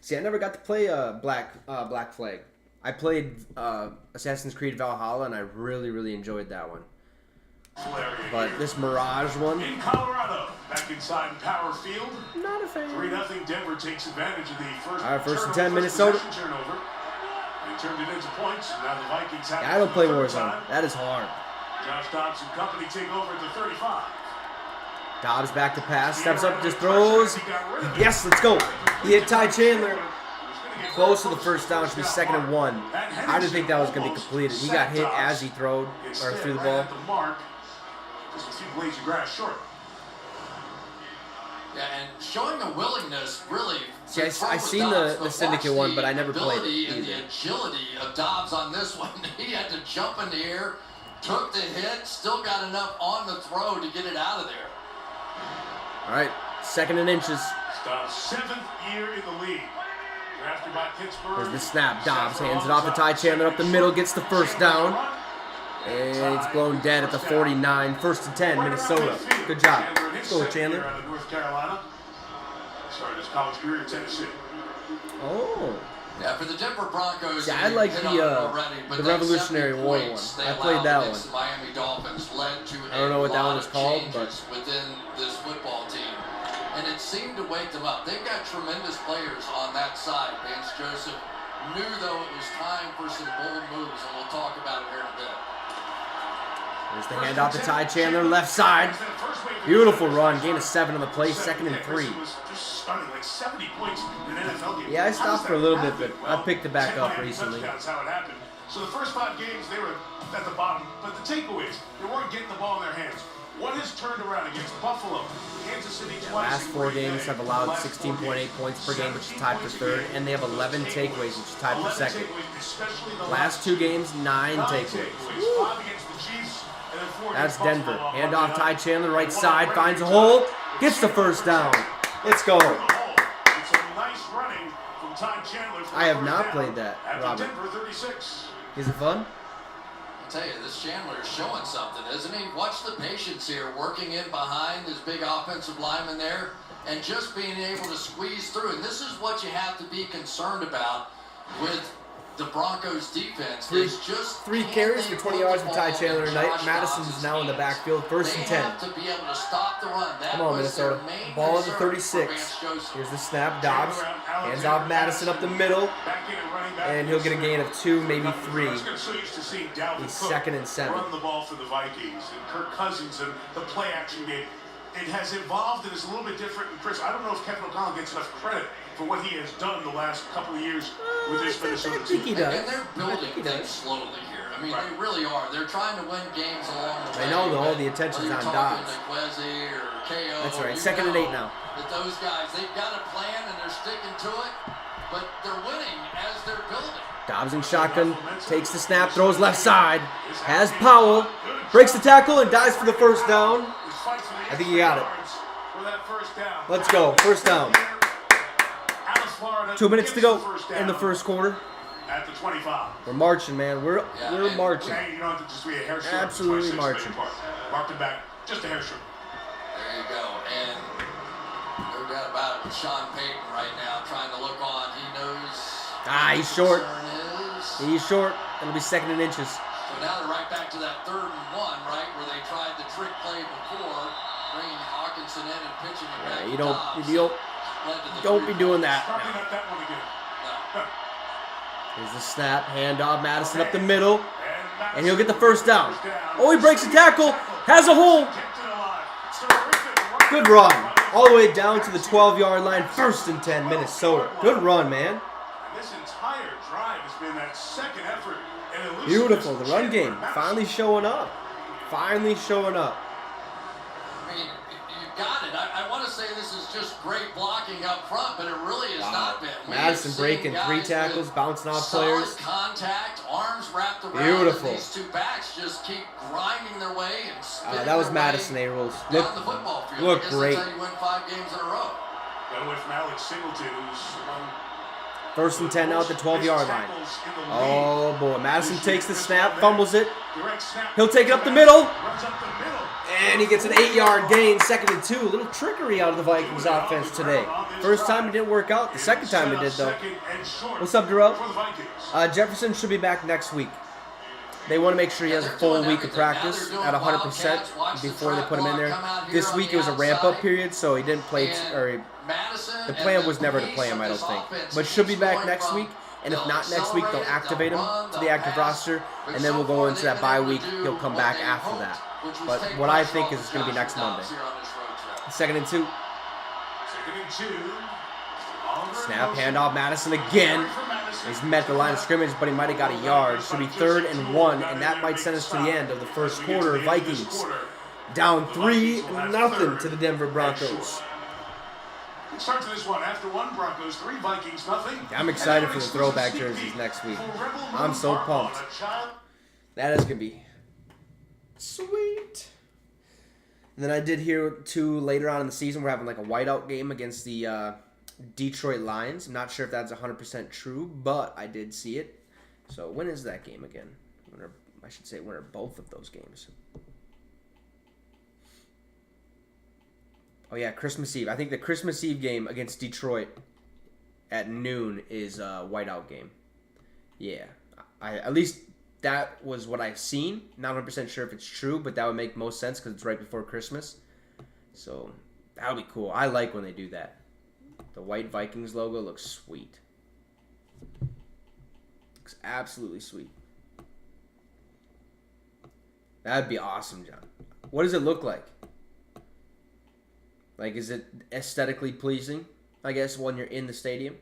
See, I never got to play Black Flag. I played Assassin's Creed Valhalla, and I really, really enjoyed that one. But this Mirage one, In Colorado, back inside Power Field. not a fan. 3-0 Denver takes advantage of the first. All right, first and 10, turnover, Minnesota. first possession turnover. They turned it into points. Now the Vikings have. Yeah, I don't play Warzone. Warzone. That is hard. Josh Dobbs and company take over at the 35. Dobbs back to pass, steps up, just throws. Yes, let's go. He hit Ty Chandler. Close to the first down, should be 2nd and 1. I didn't think that was going to be completed. He got hit as he threw the ball. Just a few blades of grass short. Yeah, and showing a willingness, really. See, I seen the Syndicate one, but I never played it either. And the agility of Dobbs on this one. He had to jump in the air, took the hit, still got enough on the throw to get it out of there. All right, 2nd and inches. Dobbs' 7th year in the league. Drafted by Pittsburgh. There's the snap. Dobbs hands it off to Ty Chandler up the middle, gets the first down. And it's blown dead at the 49. 1st and 10, Minnesota. Good job. Let's go with Chandler. North Carolina. Started his college career in Tennessee. Oh. Yeah, for the Denver Broncos. Yeah, I like the Revolutionary War one. I played that one. The Miami Dolphins led to I don't know what that one is called, but within this football team, and it seemed to wake them up. They've got tremendous players on that side. Vance Joseph knew though it was time for some bold moves, and we'll talk about it here in a bit. There's the handoff to Ty Chandler, left side. Beautiful run. Gain of 7 on the play, 2nd and 3. Yeah, I stopped for a little bit, but I picked it back up recently. That's how it happened. So the first 5 games, they were at the bottom. But the takeaways, they weren't getting the ball in their hands. What has turned around against Buffalo, Kansas City twice? Last 4 games have allowed 16.8 points per game, which is tied for 3rd, and they have 11 takeaways, which is tied for 2nd. Last 2 games, 9 takeaways. That's Denver. Hand off Ty Chandler, right side, finds a hole, gets the first down. Let's go. I have not played that, Robert. Is it fun? I tell you, this Chandler is showing something, isn't he? Watch the patience here, working in behind this big offensive lineman there, and just being able to squeeze through. And this is what you have to be concerned about with the Broncos defense Three- is just 3 can carries they for 20 put yards the for Ty ball Chandler in tonight. Josh Madison's Dobbs's now in the hands? backfield, first They and 10. have to be able to stop the run. That Come on, was their Minnesota. main Ball at the concern 36. for Vance Joseph. Here's the snap. Dobbs hands off Madison up the middle, Back in and running back. and he'll get a gain of 2, maybe 3. I was so used to seeing Dalvin He's Cook 2nd and 7. run the ball for the Vikings and Kirk Cousins and the play action game. It has evolved and is a little bit different. And Chris, I don't know if Kevin O'Connell gets enough credit for what he has done the last couple of years with this Minnesota I think he team. does. And they're building he does. things slowly here. I mean, they really are. They're trying to win games along the way. I know, all but the attention's whether on you're talking Dobbs. to Kwesi or KO, That's right. you 2nd and 8 know now. That those guys, they've got a plan and they're sticking to it, but they're winning as they're building. Dobbs in shotgun, takes the snap, throws left side, has Powell, breaks the tackle, and dives for the first down. I think he got it. Let's go. First down. 2 minutes to go in the first quarter. At the 25. We're marching, man. We're marching. Okay, you don't have to just be a hair short. Absolutely 26 marching. Marked it back. Just a hair short. There you go. And no doubt about it with Sean Payton right now trying to look on. He knows. He's short. Concern is. He's short. It'll be 2nd and inches. So now they're right back to that 3rd and 1, right, where they tried the trick play before, bringing Hawkinson in and pitching it back. You to don't, Dobbs. you Led to the don't be doing that. Probably not that one again. Here's the snap. Handoff. Madison up the middle. And And he'll get the first down. Oh, he breaks the tackle. Has a hole. Good run. All the way down to the 12-yard line. 1st and 10, Minnesota. Good run, man. This entire drive has been that second effort. And it looks Beautiful. The like run game Chandler finally showing up. Finally showing up. I mean, you got it. I want to say this is just great blocking up front, but it really has not been. We have Madison seen breaking 3 guys tackles, with bouncing off solid players. contact, arms wrapped around. Beautiful. And these 2 backs just keep grinding their way and spinning That was their Madison way A-Rules. down the football field. Look I guess great. That's how you win 5 games in a row. Got away from Alex Singleton, who's 1st and 10 now at the 12-yard line. Oh, boy. Madison takes the snap, fumbles it. He'll take it up the middle. Runs up the middle. And he gets an 8-yard gain, 2nd and 2. A little trickery out of the Vikings offense today. First time it didn't work out. The second time it did, though. What's up, Darrell? Jefferson should be back next week. They want to make sure he has a full week of practice at 100% before they put him in there. This week it was a ramp-up period, so he didn't play. The plan was never to play him, I don't think. But should be back next week. And if not next week, they'll activate him to the active roster, and then we'll go into that bye week. He'll come back after that. But what I think is it's going to be next Monday. 2nd and 2. 2nd and 2. Snap, handoff, Madison again. He's met the line of scrimmage, but he might have got a yard. Should be 3rd and 1, and that might send us to the end of the first quarter. Vikings down 3-0 to the Denver Broncos. Start to this one. After 1 Broncos, 3 Vikings, nothing. I'm excited for the throwback jerseys next week. I'm so pumped. That is going to be sweet. And then I did hear, too, later on in the season, we're having like a whiteout game against the Detroit Lions. I'm not sure if that's 100% true, but I did see it. So when is that game again? When are both of those games? Oh, yeah, Christmas Eve. I think the Christmas Eve game against Detroit at noon is a whiteout game. Yeah. At least that was what I've seen. Not 100% sure if it's true, but that would make most sense because it's right before Christmas. So that would be cool. I like when they do that. The white Vikings logo looks sweet. Looks absolutely sweet. That'd be awesome, John. What does it look like? Like, is it aesthetically pleasing, I guess, when you're in the stadium?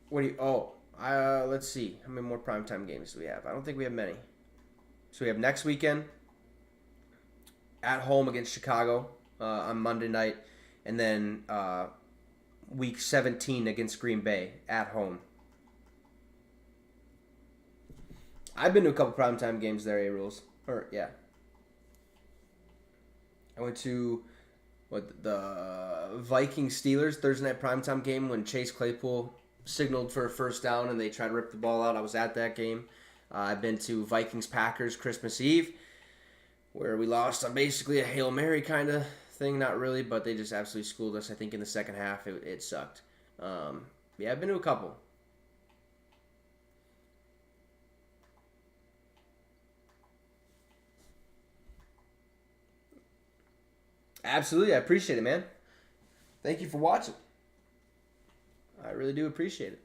What do you... let's see. How many more primetime games do we have? I don't think we have many. So we have next weekend at home against Chicago on Monday night. And then week 17 against Green Bay at home. I've been to a couple primetime games there, A-Rules. Yeah. I went to the Vikings-Steelers Thursday night primetime game when Chase Claypool signaled for a first down and they tried to rip the ball out. I was at that game. I've been to Vikings-Packers Christmas Eve where we lost on basically a Hail Mary kind of thing, not really, but they just absolutely schooled us. I think in the second half, it sucked. Yeah, I've been to a couple. Absolutely, I appreciate it, man. Thank you for watching. I really do appreciate it.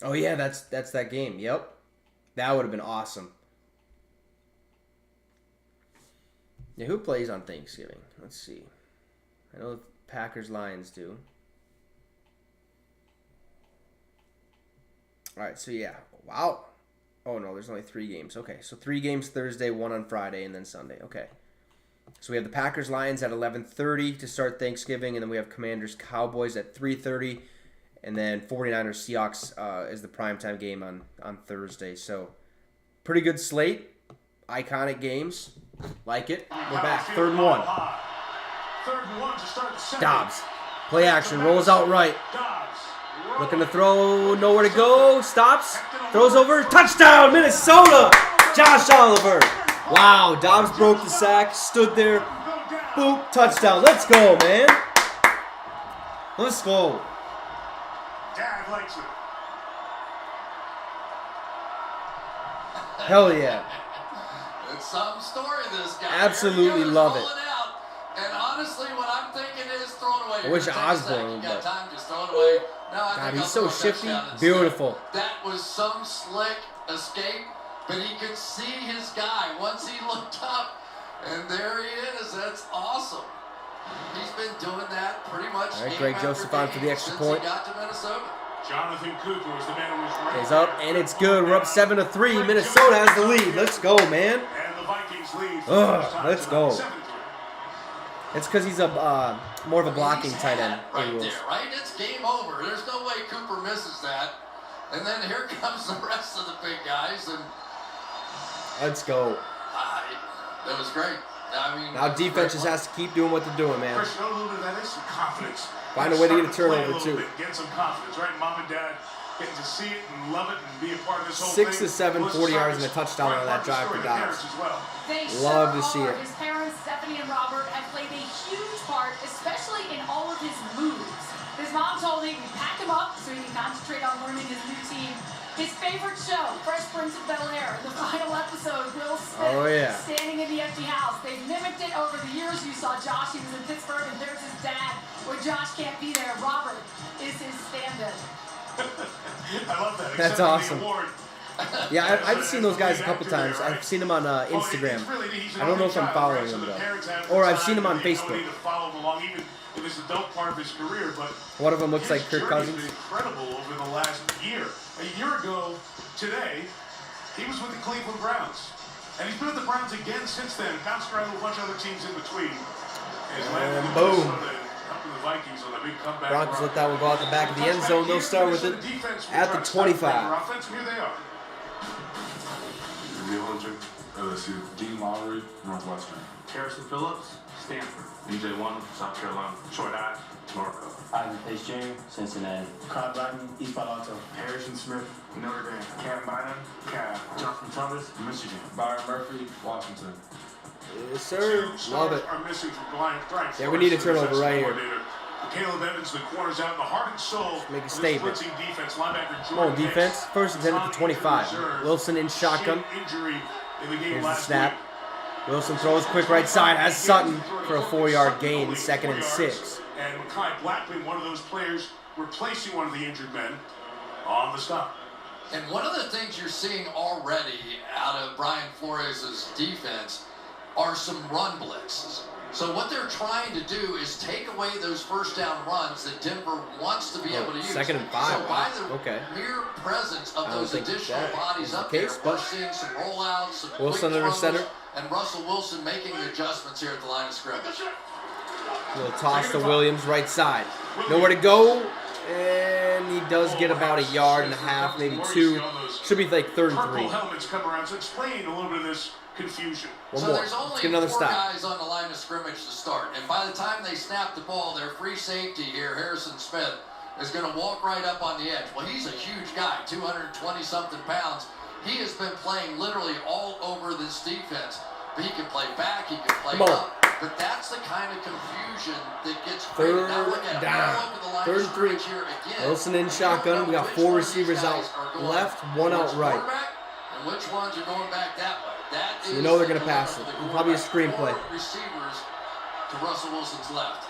Oh yeah, that's that game. Yep, that would have been awesome. Yeah, who plays on Thanksgiving? Let's see. I know the Packers-Lions do. All right, so yeah. Wow. Oh, no, there's only 3 games. Okay, so 3 games Thursday, 1 on Friday, and then Sunday. Okay. So we have the Packers-Lions at 11:30 to start Thanksgiving, and then we have Commanders-Cowboys at 3:30, and then 49ers-Seahawks is the primetime game on Thursday. So pretty good slate. Iconic games. Like it. We're back. 3rd and 1. 3rd and 1 to start the second. Dobbs. Play action. Rolls out right. Looking to throw. Nowhere to go. Stops. Throws over. Touchdown, Minnesota. Josh Oliver. Wow. Dobbs broke the sack. Stood there. Boop. Touchdown. Let's go, man. Let's go. Dad likes it. Hell yeah. It's some story, this guy. Absolutely love it. Out. And honestly, what I'm thinking is throw it away. I wish Osborne, You got but time, just throw it away. No, I God, think he's I'll so throw a shifty. touchdown instead. Beautiful. That was some slick escape, but he could see his guy once he looked up, and there he is. That's awesome. He's been doing that pretty much. All right, Greg Joseph on for the extra point. He got to Minnesota. Jonathan Cooper was the man who was right. Is up, and it's good. We're up 7-3. Minnesota has the lead. Let's go, man. And the Vikings lead. Let's go. 7-3. It's because he's a more of a blocking tight end. Right in rules. there, right? It's game over. There's no way Cooper misses that. And then here comes the rest of the big guys, and Let's go. that was great. I mean, Now defense just has to keep doing what they're doing, man. Chris, you know a little bit of that is some confidence. Find a way to get a Start play turnover, little too. bit, get some confidence, right? Mom and Dad getting to see it and love it and be a part of this whole 6 thing. to 7, Well, 40 it's yards and a touchdown on that drive for Dobbs. As well. They Love to sure see are. it. His parents, Stephanie and Robert, have played a huge part, especially in all of his moves. His mom told him we pack him up so he can concentrate on learning his new team. His favorite show, Fresh Prince of Bel-Air. In the final episode, Will Smith standing in the empty house. They've mimicked it over the years. You saw Josh, he was in Pittsburgh, and there's his dad. When Josh can't be there, Robert is his stand-in. I love that. That's Accepting awesome. the award. Yeah, I've seen those guys a couple times. I've seen them on Instagram. I don't know if I'm following them, though. Or I've seen them on Facebook. In this adult part of his career, but One of them looks like his Kirk journey's Cousins. been incredible over the last year. A year ago today, he was with the Cleveland Browns, and he's been with the Browns again since then. Bounced around with a bunch of other teams in between. He's landed in boom. Minnesota, helping the Vikings on a big comeback. Broncos run. let that one go out the back of the end zone. They'll start with it at the 25. Offense, here they are. Neil Hunter, LSU. Dean Lowry, Northwestern. Harrison Phillips, Stanford. DJ One, South Carolina. Troy Dye, Norco. Ivan Pace Jr., Cincinnati. Kyle Biden, East Palo Alto. Harrison Smith, Notre Dame. Cam Bynum, Cal. Jonathan Thomas, Michigan. Byron Murphy, Washington. Yes, sir. Love it. Are missing from Brian Yeah, we need a turnover right here. Caleb Evans, the corner's out in the heart and soul. Make a of this statement. blitzing defense. Linebacker Come on, Jordan defense. Hicks First and 10 at the 25. reserve. Wilson in shotgun. Shin injury in the game Here's the last snap. week. Wilson throws quick right side. Has Sutton for a 4-yard gain. 2nd and 6. And Mekhi Blackman, one of those players, replacing one of the injured men on the stop. And one of the things you're seeing already out of Brian Flores' defense are some run blitzes. So what they're trying to do is take away those first down runs that Denver wants to be able to use. 2nd and 5. So by the Okay. mere presence of I don't those think additional that bodies is the up case, there, but we're seeing some rollouts, some Wilson quick under throws, center. and Russell Wilson making the adjustments here at the line of scrimmage. Little toss to Williams, right side. Nowhere to go. And he does get about 1.5 yards, maybe 2. Should be like 3rd and 3. Purple helmets come around, so explain a little bit of this confusion. One So more. there's Let's only get another 4 stop. guys on the line of scrimmage to start. And by the time they snap the ball, their free safety here, Harrison Smith, is going to walk right up on the edge. Well, he's a huge guy, 220-something pounds. He has been playing literally all over this defense. He can play back, he can play Come on. up. But that's the kind of confusion that gets Third created. Now look at it, down. all over the line Third of and 3. scrimmage here again. Wilson in You shotgun. don't We know got which 4 one of these receivers out guys are going left, 1 out towards right. quarterback, and which ones are going back that way. That So you is know they're the gonna pass dilemma it. for the Probably a quarterback. screenplay. 4 receivers to Russell Wilson's left.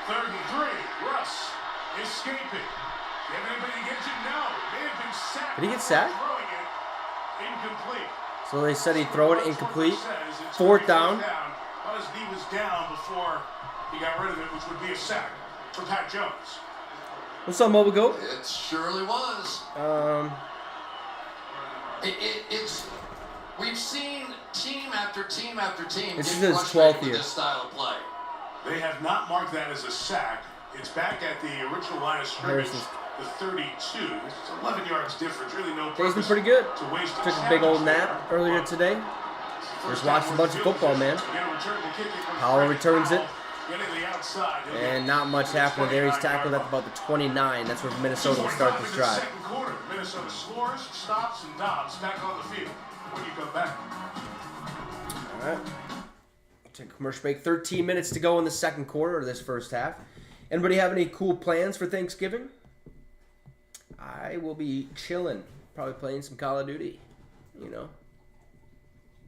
3rd and 3. Russ escaping. Do you have anybody to get to? No. May have been sacked. Did he get sacked? Throwing it incomplete. So they said he'd throw it incomplete. Says it's 4th gonna be down. Well, his knee was down before he got rid of it, which would be a sack for Pat Jones. What's up, Mobile Goat? It surely was. It's we've seen team after team after team This get is his frustrated 12th with year. this style of play. They have not marked that as a sack. It's back at the original line of scrimmage, Harrison's- the 32. It's 11 yards difference. Really no Day's been purpose pretty good. to waste a Took a big old challenge nap there. earlier today. First Just watched down a bunch was of field football, man. position. Again, return the kick. It comes Powell Brady returns it. Getting the outside. He'll And get not much to the happened there. He's 29 tackled yard at about the 29. That's where Minnesota will start this 2:45 into the drive. second quarter. Minnesota scores, stops, and Dobbs back on the field when you come back. All right. Take a commercial break. 13 minutes to go in the second quarter of this first half. Anybody have any cool plans for Thanksgiving? I will be chilling. Probably playing some Call of Duty. You know.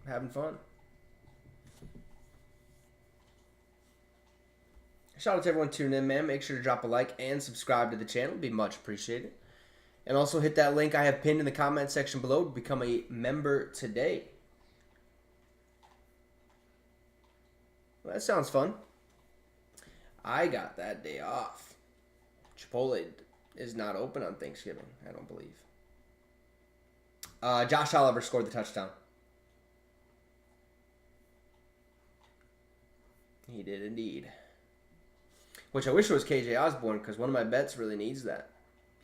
Having fun. Shout out to everyone tuning in, man. Make sure to drop a like and subscribe to the channel. It'd be much appreciated. And also hit that link I have pinned in the comment section below to become a member today. Well, that sounds fun. I got that day off. Chipotle is not open on Thanksgiving, I don't believe. Josh Oliver scored the touchdown. He did indeed. Which I wish it was KJ Osborne, because one of my bets really needs that.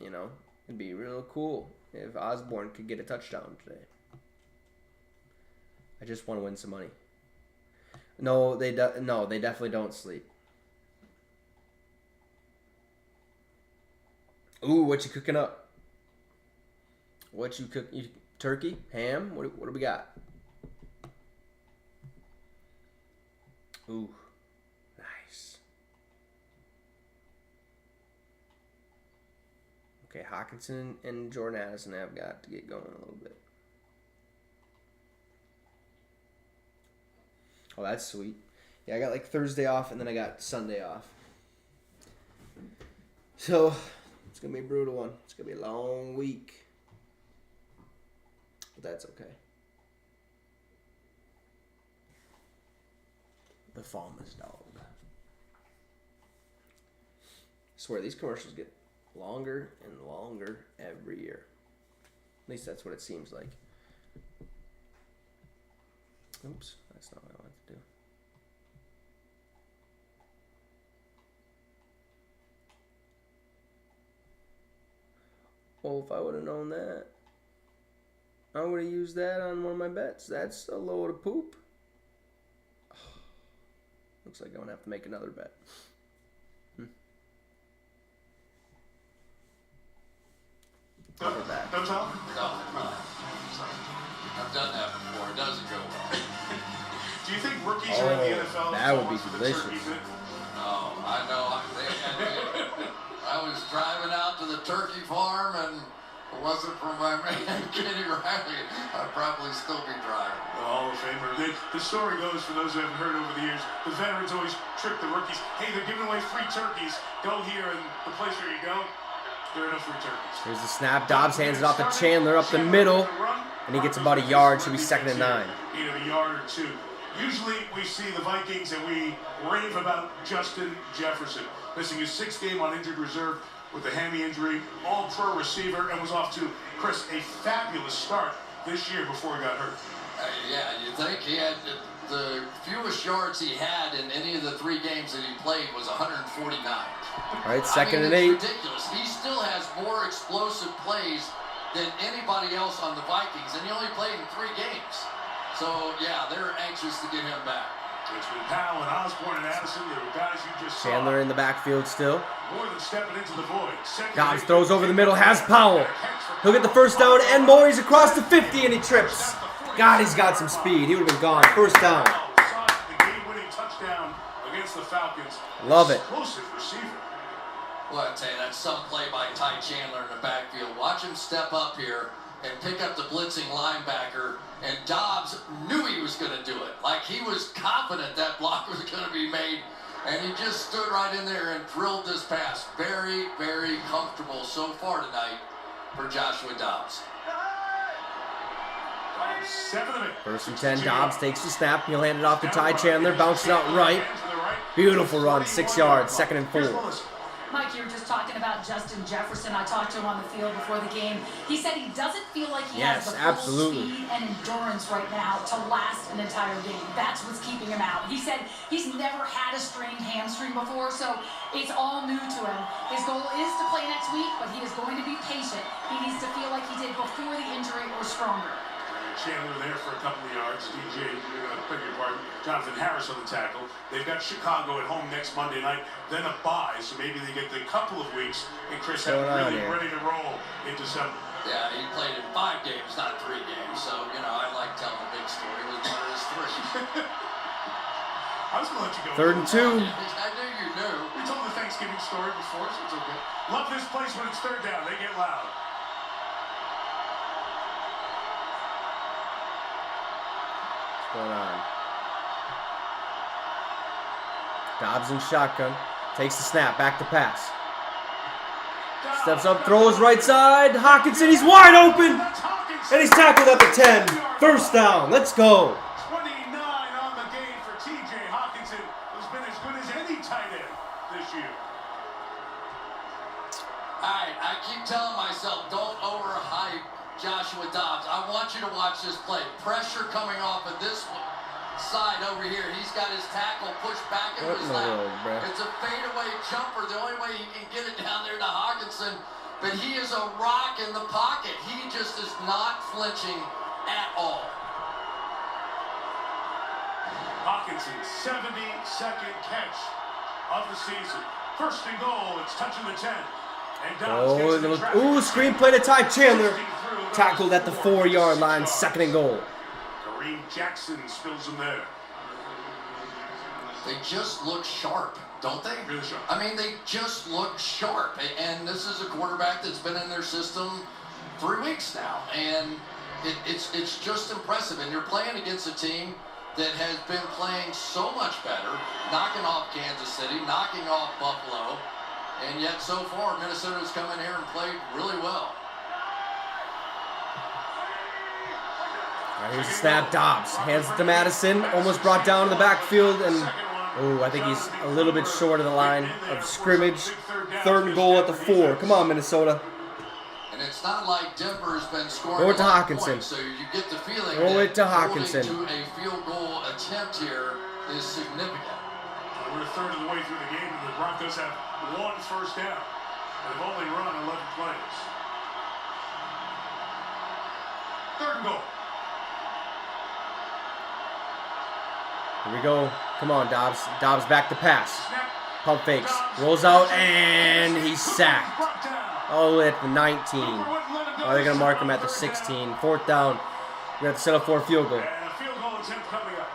You know, it'd be real cool if Osborne could get a touchdown today. I just want to win some money. No, they definitely don't sleep. Ooh, what you cooking up? What you cook? Turkey? Ham? What do we got? Ooh, nice. Okay, Hawkinson and Jordan Addison have got to get going a little bit. Oh, that's sweet. Yeah, I got like Thursday off and then I got Sunday off. So, it's going to be a brutal one. It's going to be a long week. But that's okay. The Farmer's Dog. I swear, these commercials get longer and longer every year. At least that's what it seems like. Oops, that's not what I wanted to do. Well, if I would have known that, I would have used that on one of my bets. That's a load of poop. Looks like I'm going to have to make another bet. Don't tell? No. Sorry. I've done that before. It doesn't go well. Do you think rookies are in the NFL? That would be for the delicious. turkey bit? No, I know. I was driving out to the turkey farm, and if it wasn't for my man Kenny Riley, I'd probably still be driving. The Hall of Famer. The story goes, for those who haven't heard over the years, the veterans always trick the rookies. Hey, they're giving away free turkeys. Go here, and the place where you go, there are no free turkeys. Here's the snap. Dobbs hands it off to Chandler up the middle. And he gets about a yard. Should be 2nd and 9. Either a yard or two. Usually we see the Vikings and we rave about Justin Jefferson. Missing his 6th game on injured reserve with a hammy injury. All-pro receiver and was off to, Chris, a fabulous start this year before he got hurt. Yeah, you think he had the fewest yards he had in any of the 3 games that he played was 149. All right, 2nd and 8. It's ridiculous. He still has more explosive plays than anybody else on the Vikings, and he only played in 3 games. So, yeah, they're anxious to get him back. Between Powell and Osborne and Addison, the guys you just saw. Chandler in the backfield still. More than stepping into the void. Dobbs throws over the middle, has Powell. He'll get the first down, and more. He's across the 50, and he trips. God, he's got some speed. He would have been gone. First down. Saw the game-winning touchdown against the Falcons. Love it. Explosive receiver. Well, I tell you, that's some play by Ty Chandler in the backfield. Watch him step up here and pick up the blitzing linebacker. And Dobbs knew he was going to do it. Like, he was confident that block was going to be made. And he just stood right in there and drilled this pass. Very, very comfortable so far tonight for Joshua Dobbs. 7 of it. First and 10, Dobbs takes the snap. He'll hand it off to Ty Chandler. Bounces out right. Beautiful run, 6 yards, 2nd and 4. Mike, you were just talking about Justin Jefferson. I talked to him on the field before the game. He said he doesn't feel like he has the full speed and endurance right now to last an entire game. That's what's keeping him out. He said he's never had a strained hamstring before, so it's all new to him. His goal is to play next week, but he is going to be patient. He needs to feel like he did before the injury or stronger. Chandler there for a couple of yards. DJ, beg your pardon, Jonathan Harris on the tackle. They've got Chicago at home next Monday night, then a bye, so maybe they get the couple of weeks, and Chris have really ready to roll in December. Yeah, he played in 5 games, not 3 games, so, you know, I like telling the big story. It was one of his 3. I was going to let you go. 3rd and 2. I knew you knew. We told the Thanksgiving story before, so it's okay. Love this place when it's 3rd down. They get loud. What's going on? Dobbs in shotgun. Takes the snap. Back to pass. Steps up, throws right side. Hockenson, he's wide open. And he's tackled at the 10. First down. Let's go. 29 on the game for TJ Hockenson, who's been as good as any tight end this year. Alright, I keep telling myself, don't overhype Joshua Dobbs. I want you to watch this play. Pressure coming off of this side over here. He's got his tackle pushed back into his lap. It's a fadeaway jumper. The only way he can get it down there to Hockenson. But he is a rock in the pocket. He just is not flinching at all. Hockenson, 72nd catch of the season. First and goal, it's touching the 10. Ooh, screenplay to Ty Chandler. Tackled at the 4-yard line, 2nd and goal. Kareem Jackson spills him there. They just look sharp, don't they? Really sharp. I mean, they just look sharp. And this is a quarterback that's been in their system 3 weeks now. And it's just impressive. And you're playing against a team that has been playing so much better, knocking off Kansas City, knocking off Buffalo. And yet, so far, Minnesota's come in here and played really well. All right, here's the snap. Dobbs hands it to Madison. Almost brought down to the backfield. And, I think he's a little bit short of the line of scrimmage. 3rd and goal at the 4. Come on, Minnesota. And it's not like Denver's been scoring Throw it to a lot of Hockenson. points, so you get the feeling Throw it to that Hockenson. holding to a field goal attempt here is significant. We're a third of the way through the game, and the Broncos have 1 first down. They've only run 11 plays. 3rd and goal. Here we go. Come on, Dobbs. Dobbs back to pass. Pump fakes. Rolls out, and he's sacked. Oh, at the 19. Oh, they're going to mark him at the 16. 4th down. We have to settle for a field goal. And a field goal attempt coming up.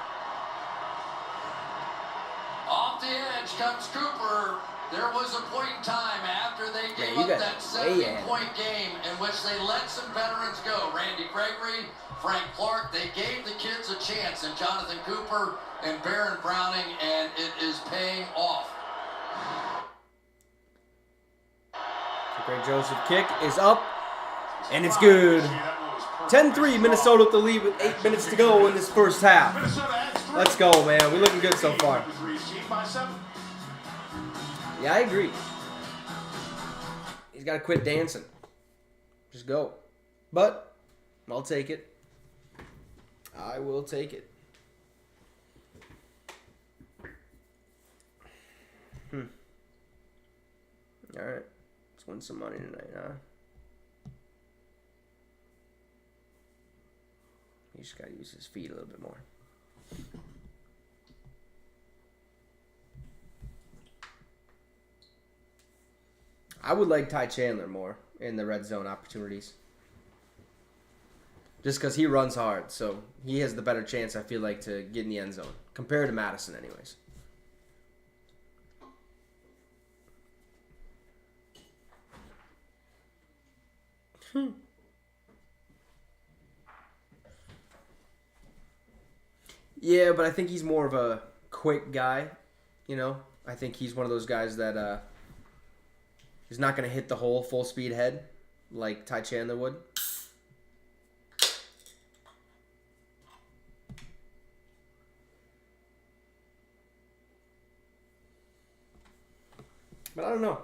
Off the edge comes Cooper. There was a point in time after they gave up that 70-point game in which they let some veterans go. Randy Gregory, Frank Clark, they gave the kids a chance, and Jonathan Cooper and Baron Browning, and it is paying off. The Greg Joseph kick is up, and it's good. 10-3, Minnesota with the lead with 8 minutes to go in this first half. Let's go, man. We're looking good so far. Yeah, I agree. He's got to quit dancing. Just go. But I'll take it. I will take it. All right. Let's win some money tonight, huh? He just got to use his feet a little bit more. I would like Ty Chandler more in the red zone opportunities. just because he runs hard. So he has the better chance, I feel like, to get in the end zone compared to Madison, anyways. Yeah, but I think he's more of a quick guy, you know. I think he's one of those guys that he's not going to hit the hole full speed head like Ty Chandler would. But I don't know.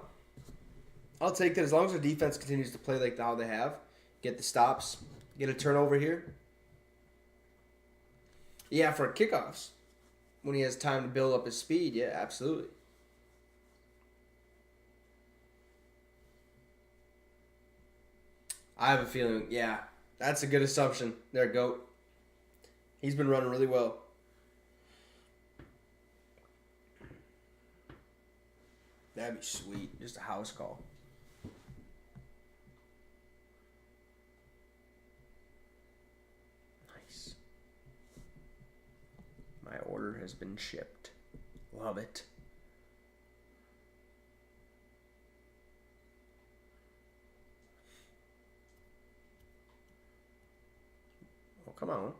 I'll take that as long as the defense continues to play like how they have. Get the stops. Get a turnover here. Yeah, for kickoffs. When he has time to build up his speed, yeah, absolutely. I have a feeling, yeah, that's a good assumption there, GOAT. He's been running really well. That'd be sweet. Just a house call. Nice. My order has been shipped. Love it. Oh, come on.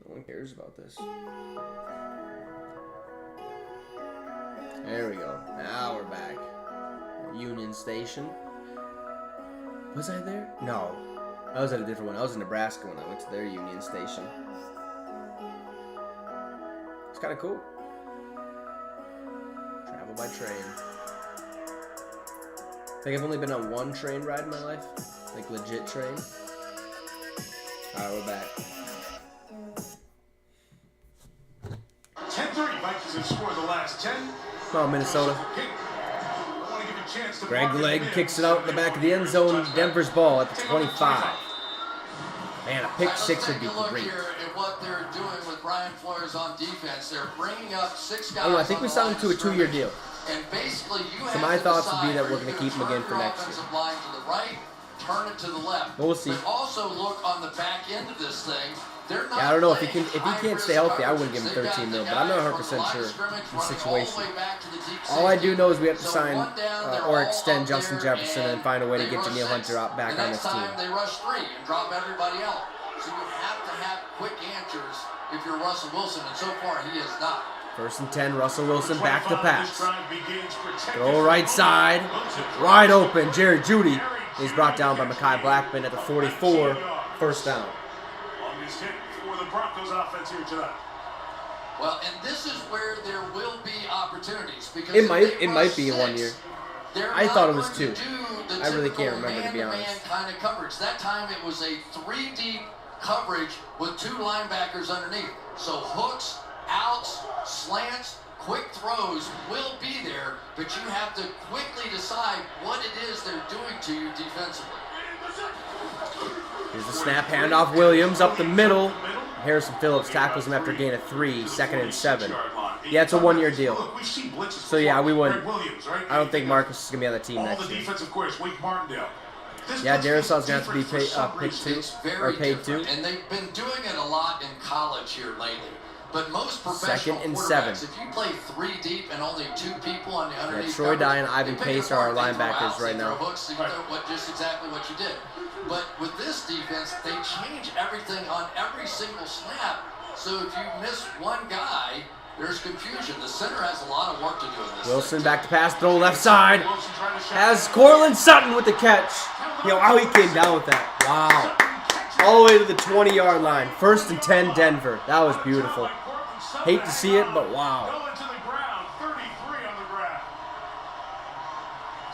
No one cares about this. There we go. Now we're back. Union Station. Was I there? No. I was at a different one. I was in Nebraska when I went to their Union Station. It's kind of cool. Travel by train. I think I've only been on one train ride in my life. Like legit train. Alright, we're back. 10-3, Vikings have scored the last 10. Come on, Minnesota. Greg Leg kicks it out in the back of the end zone. Denver's ball at the 25. Man, a pick six would be great. Here at what they're doing with Brian Flores on defense. They're bringing up 6 guys. I don't know, I think we signed him to a 2-year deal. And basically, so my thoughts would be that we're going to keep him again for next year. Line to the right, turn it to the left. We'll see. But also look on the back end of this thing. They're not I don't know if he can't stay healthy. I wouldn't give him 13 mil, but I'm not 100% sure the situation. All I do know is we have to sign or extend Justin Jefferson and find a way to get Danielle Hunter out back on this team. They rush 3 and drop everybody out. So you have to have quick answers if you're Russell Wilson, and so far he is not. 1st and 10, Russell Wilson back to pass. Throw right side, wide open. Jerry Jeudy is brought down by Mekhi Blackman at the 44. 1st down. Longest hit for the Broncos offense here tonight. Well, and this is where there will be opportunities because it might be 1 year. I thought it was 2. I really can't remember, to be honest. Kind of coverage. That time it was a 3-deep coverage with 2 linebackers underneath. So hooks, outs, slants, quick throws will be there, but you have to quickly decide what it is they're doing to you defensively. Here's the snap, handoff. Williams up the middle. Harrison Phillips tackles him after a gain of 3, 2nd and 7. Yeah, it's a 1-year deal. So yeah, we wouldn't. I don't think Marcus is gonna be on the team next year. Yeah, Darisaw's gonna have to be picked 2 or paid 2. And they've been doing it a lot in college here lately. But most professional 2nd and quarterbacks, 7. if you play 3 deep and only 2 people on the underneath, Troy Dye and Ivan Pace are our linebackers right now. Hooks, just exactly what you did. But with this defense, they change everything on every single snap. So if you miss one guy, there's confusion. The center has a lot of work to do in this. Wilson back to pass, throw left side. Has Cortland Sutton with the catch. You know how he came down with that. Wow. All the way to the 20-yard line. 1st and 10, Denver. That was beautiful. Hate to see it, but wow.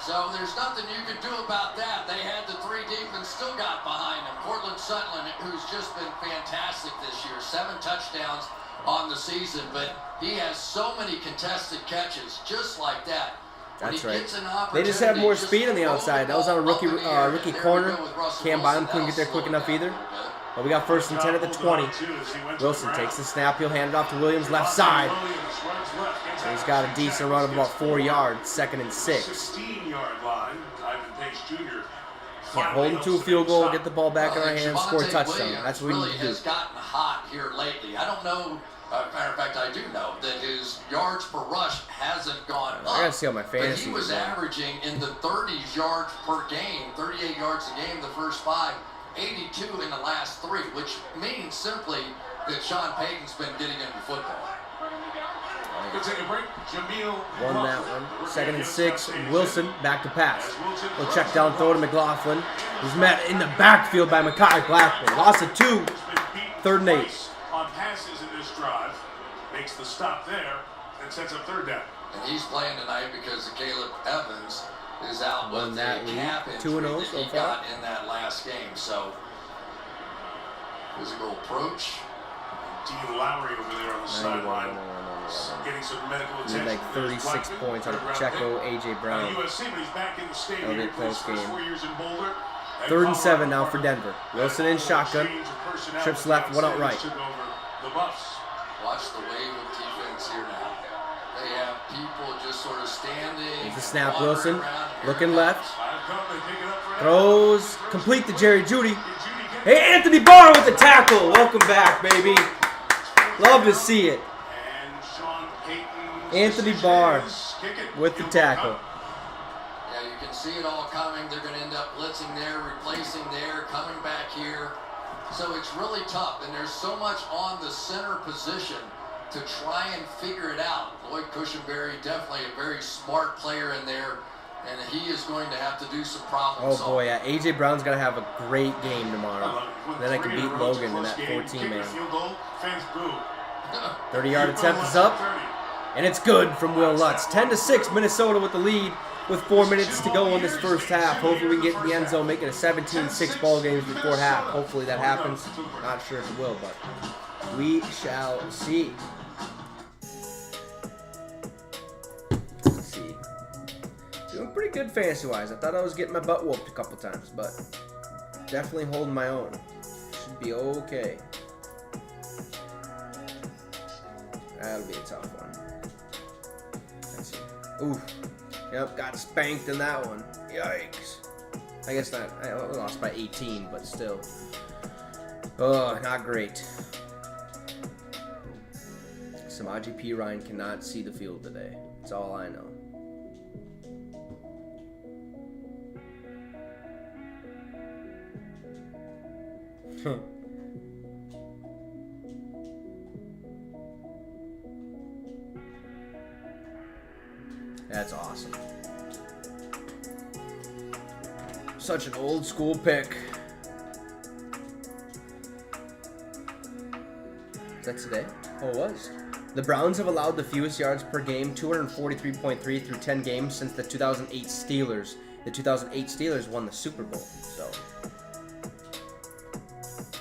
So there's nothing you can do about that. They had the 3 deep and still got behind him. Cortland Sutton, who's just been fantastic this year. 7 touchdowns on the season, but he has so many contested catches just like that. That's right. They just have more speed on the outside. That was on a rookie corner. Cam Bynum couldn't get there quick enough either. But we got 1st and 10 at the 20. Wilson takes the snap. He'll hand it off to Williams left side. And he's got a decent run of about 4 yards. 2nd and 6. 16-yard line. Ivan Pace Jr. Yeah, hold him to a field goal, get the ball back in our hands, score a touchdown. Williams That's what we really need to do. has gotten hot here lately. I don't know. Matter of fact, I do know that his yards per rush hasn't gone up. I gotta see how my fantasy But he was is going. averaging in the 30s yards per game, 38 yards a game the first 5, 82 in the last 3, which means simply that Sean Payton's been getting into football. We'll take a break. Jameel Won that one. 2nd and 6. Wilson back to pass. He'll check down, throw to McLaughlin. He's met in the backfield by Mekhi Blackman. Loss of 2. 3rd and 8. On passes in this drive, makes the stop there and sets up 3rd down. And he's playing tonight because Caleb Evans is out Won with that a lead. calf 2-0 injury that so he far. got in that last game. So, physical approach. Dean Lowry over there on the sideline, getting some medical He attention. had like 36 points out of Pacheco, A.J. Brown. USC, but he's back in the state That'll be here a for his close first game. 4 years in Boulder. 3rd and 7 now for Denver. Wilson in shotgun. Trips left, one out right. Took over the Buffs. Watch the wave of defense here now. They have people just sort of standing. Here's the snap, wandering Wilson. around. Here Looking it left. They pick it up for Throws. Complete to Jerry Jeudy. Hey, Anthony Barr with the tackle. Welcome back, baby. Love to see it. And Sean Payton's Anthony decision Barr is kick it. with the Field goal tackle. count. Yeah, you can see it all coming. They're going to end up blitzing there, replacing there, coming back here. So it's really tough, and there's so much on the center position to try and figure it out. Lloyd Cushenberry, definitely a very smart player in there, and he is going to have to do some problem Oh solving. boy, yeah. A.J. Brown's got to have a great game tomorrow. Then I can beat Logan in that 14 man. 30-yard attempt is up, and it's good from Will Lutz. 10-6, Minnesota with the lead with 4 minutes to go in this first half. Hopefully we can get in the end zone, make it a 17-6 ball game before half. Hopefully that happens. Not sure if it will, but we shall see. Let's see. Doing pretty good fantasy-wise. I thought I was getting my butt whooped a couple times, but definitely holding my own. Should be okay. That'll be a tough one. Let's see. Ooh. Yep, got spanked in that one. Yikes. I guess not. I lost by 18, but still. Oh, not great. Samaje Perine cannot see the field today. That's all I know. That's awesome. Such an old school pick. Is that today? Oh, it was. The Browns have allowed the fewest yards per game, 243.3 through 10 games since the 2008 Steelers. The 2008 Steelers won the Super Bowl, so.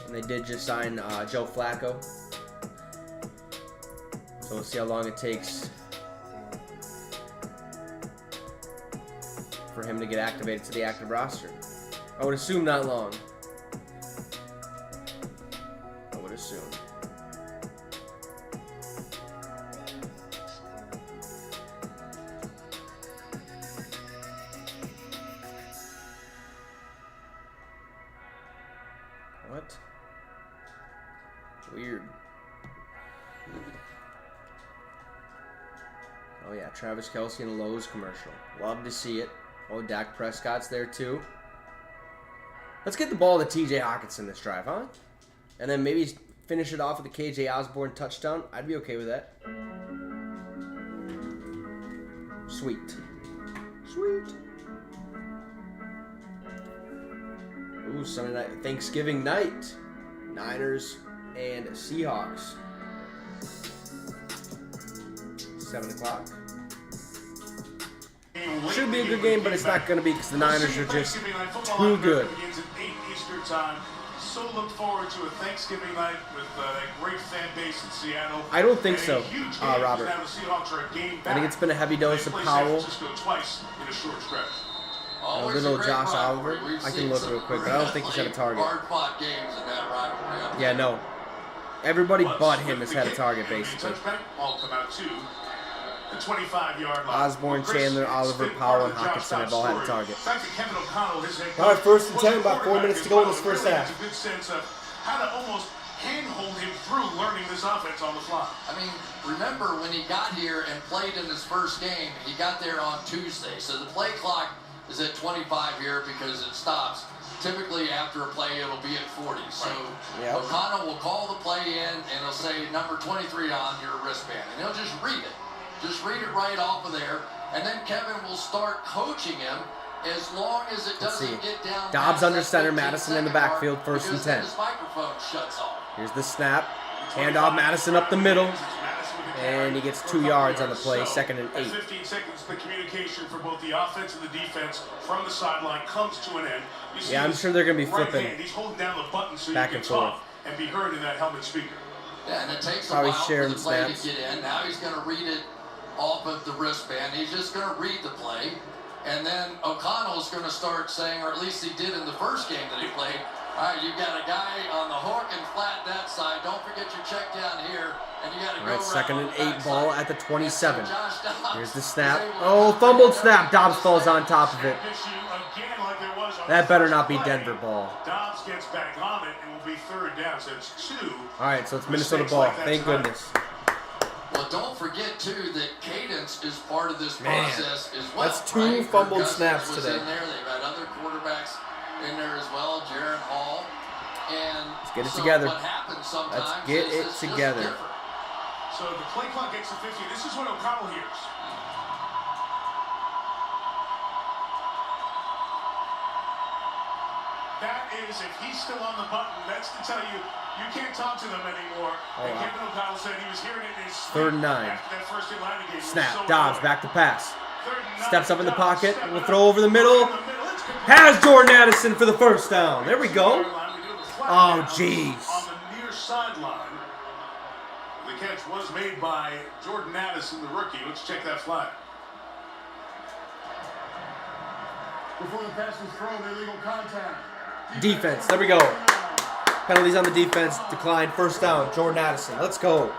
And they did just sign Joe Flacco. So we'll see how long it takes for him to get activated to the active roster. I would assume not long. I would assume. What? Weird. Oh yeah, Travis Kelce in a Lowe's commercial. Love to see it. Oh, Dak Prescott's there too. Let's get the ball to TJ Hawkinson this drive, huh? And then maybe finish it off with a KJ Osborne touchdown. I'd be okay with that. Sweet. Sweet. Ooh, Sunday night, Thanksgiving night. Niners and Seahawks. 7 o'clock. Should be a good game, but it's not going to be because the Niners are just too good. Begins at 8 Eastern time. So look forward to a Thanksgiving night with a great fan base in Seattle. I don't think And a so, huge game Robert. because now the Seahawks are a game I think back. it's been a heavy dose They of play San Powell. Francisco twice in a short stretch. Always little a great Josh rivalry. Oliver. We've I can seen look some real quick, but I don't think he's had a really target. hard-fought games in that rivalry. Yeah, no. Everybody Lutz but with him has the had a kick, target, and the basically. touchback ball come out to the 25-yard line. Osborne, Chandler, Oliver, Powell, and Hawkinson have all had a target. In fact, Kevin O'Connell, his head All right, coach, 1st and was 10, a about 4 minutes to go in this first quarterback half. as well. He really has a good sense of how to almost handhold him through learning this offense on the fly. I mean, remember when he got here and played in his first game, he got there on Tuesday. So the play clock is at 25 here because it stops. Typically after a play, it'll be at 40. So Yep. O'Connell will call the play in and he'll say number 23 on your wristband. And he'll just read it. Just read it right off of there. And then Kevin will start coaching him as long as it Let's see. doesn't get down. Dobbs past under that center, 15 Madison in the second mark, backfield, 1st and because then 10. his microphone shuts off. Here's the snap. Handoff, Madison up the middle. And he gets 2 yards on the play, 2nd and 8. 15 seconds, the communication for both the offense and the defense from the sideline comes to an end. You see Yeah, I'm his sure they're going to be right flipping. hand, he's holding down the button so back you and can forth. talk and be heard in that helmet speaker. Yeah, and it takes Probably a while for sharing the play snaps. to get in. Now he's going to read it off of the wristband. He's just going to read the play. And then O'Connell's going to start saying, or at least he did in the first game that he played, all right, you got a guy on the hook and flat that side. Don't forget your check down here. And you got to All go right, around 2nd on and the 8 backside. ball at the 27. And so Josh Dobbs Here's the is snap. able to Oh, knock fumbled it snap. down. Dobbs falls on top of it. Issue again like there was on That the better first not be play. Denver ball. Dobbs gets back on it and will be 3rd down. So it's 2. All right, so it's Minnesota mistakes ball. like that Thank tonight. goodness. Well, don't forget, too, that cadence is part of this Man, process as well. that's 2 right? fumbled Kirk Cousins snaps was today. in there. They've had other quarterbacks in there as well, Jaron Hall. And Let's get it so together. what happens sometimes Let's get is it it's just together. different. So the play clock gets to 50. This is what O'Connell hears. That is, if he's still on the button, that's to tell you, you can't talk to them anymore. Oh, And wow. Kevin O'Connell said he was hearing it in his sleep 3rd and 9. after that first Atlanta game. He was Snap. so Dobbs annoyed. back to pass. 3rd and 9, Steps up in the Dobbs pocket. stepping We'll up. throw over the middle. In the middle, it's complete. Has Jordan Addison for the 1st down. There we go. Oh, jeez. On the near sideline, the catch was made by Jordan Addison, the rookie. Let's check that flag. Before the pass was thrown, illegal contact. Defense. There we go. Penalties on the defense. Decline. 1st down. Jordan Addison. Let's go.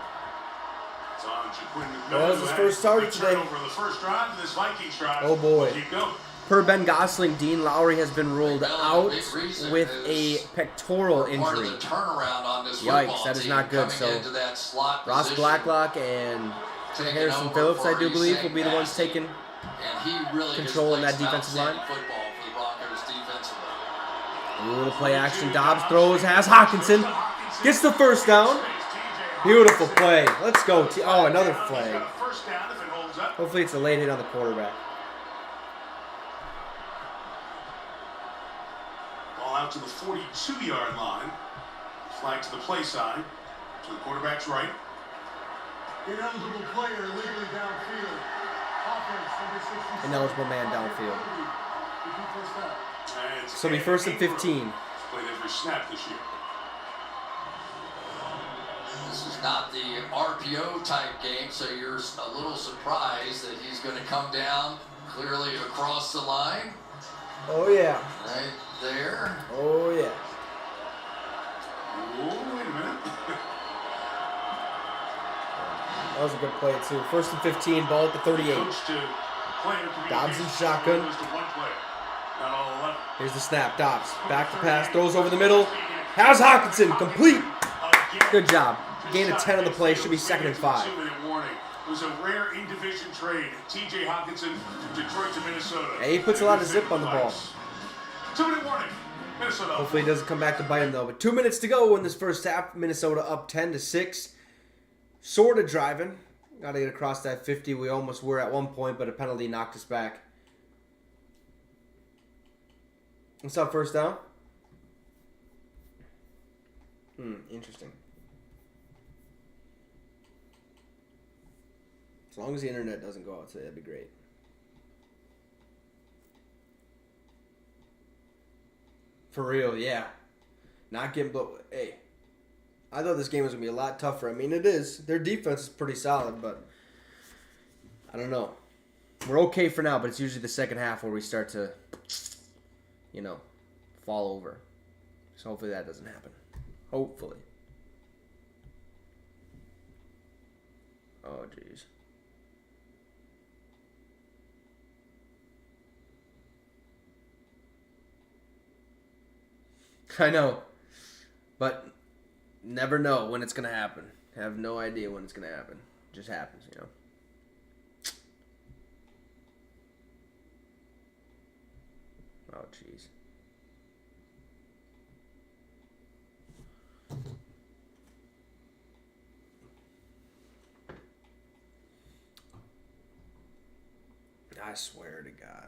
It's on Jaquin McMillan, Well, that was his who first had target a today. turnover in the first drive, and this Vikings drive Oh, boy. will keep going. Per Ben Gosling, Dean Lowry has been ruled out Big reason with is a pectoral Part of injury. the turnaround on this Yikes, football that is team not good. coming So, into that slot Ross position, Blacklock and taking Harrison over Phillips, for I do believe, Usain will be the ones Massey. taking. And he really control in has that played defensive some line. outstanding football for the Broncos defensively. Ooh, the play action. Dobbs throws, has Hawkinson. Gets the 1st down. Beautiful play. Let's go. Oh, another flag. First down if it holds up. Hopefully it's a late hit on the quarterback. Ball out to the 42-yard line. Flag to the play side. To the quarterback's right. Ineligible player illegally downfield. Offense, number 67. Ineligible man downfield. Repeat first down. And it's So it'll be 1st and Ingram. 15. He's played every snap this year. This is not the RPO type game, so you're a little surprised that he's going to come down clearly across the line. Oh, yeah. Right there. Oh, yeah. Oh, wait a minute. That was a good play, too. 1st and 15, ball at the 38. Coach to player Dobbs in communications. shotgun. Goes to one player. Not all 11. Here's the snap. Dobbs. Back to pass. Throws over the middle. Has Hawkinson. Complete. Again. Good job. Gain of 10 on the play. Should be 2nd and 5. 2-minute warning. It was a rare in-division trade. T.J. Hawkinson from Detroit to Minnesota. Yeah, he puts a lot of zip on the ball. 2-minute warning. Minnesota. Hopefully it doesn't come back to bite him, though. But 2 minutes to go in this first half. Minnesota up 10-6. Sort of driving. Got to get across that 50. We almost were at one point, but a penalty knocked us back. What's up, 1st down? Interesting. As long as the internet doesn't go out today, that'd be great. For real, yeah. Not getting blown. Hey, I thought this game was going to be a lot tougher. I mean, it is. Their defense is pretty solid, but I don't know. We're okay for now, but it's usually the second half where we start to, fall over. So hopefully that doesn't happen. Hopefully. Oh, jeez. I know. But never know when it's going to happen. Have no idea when it's going to happen. It just happens, Oh, jeez. I swear to God.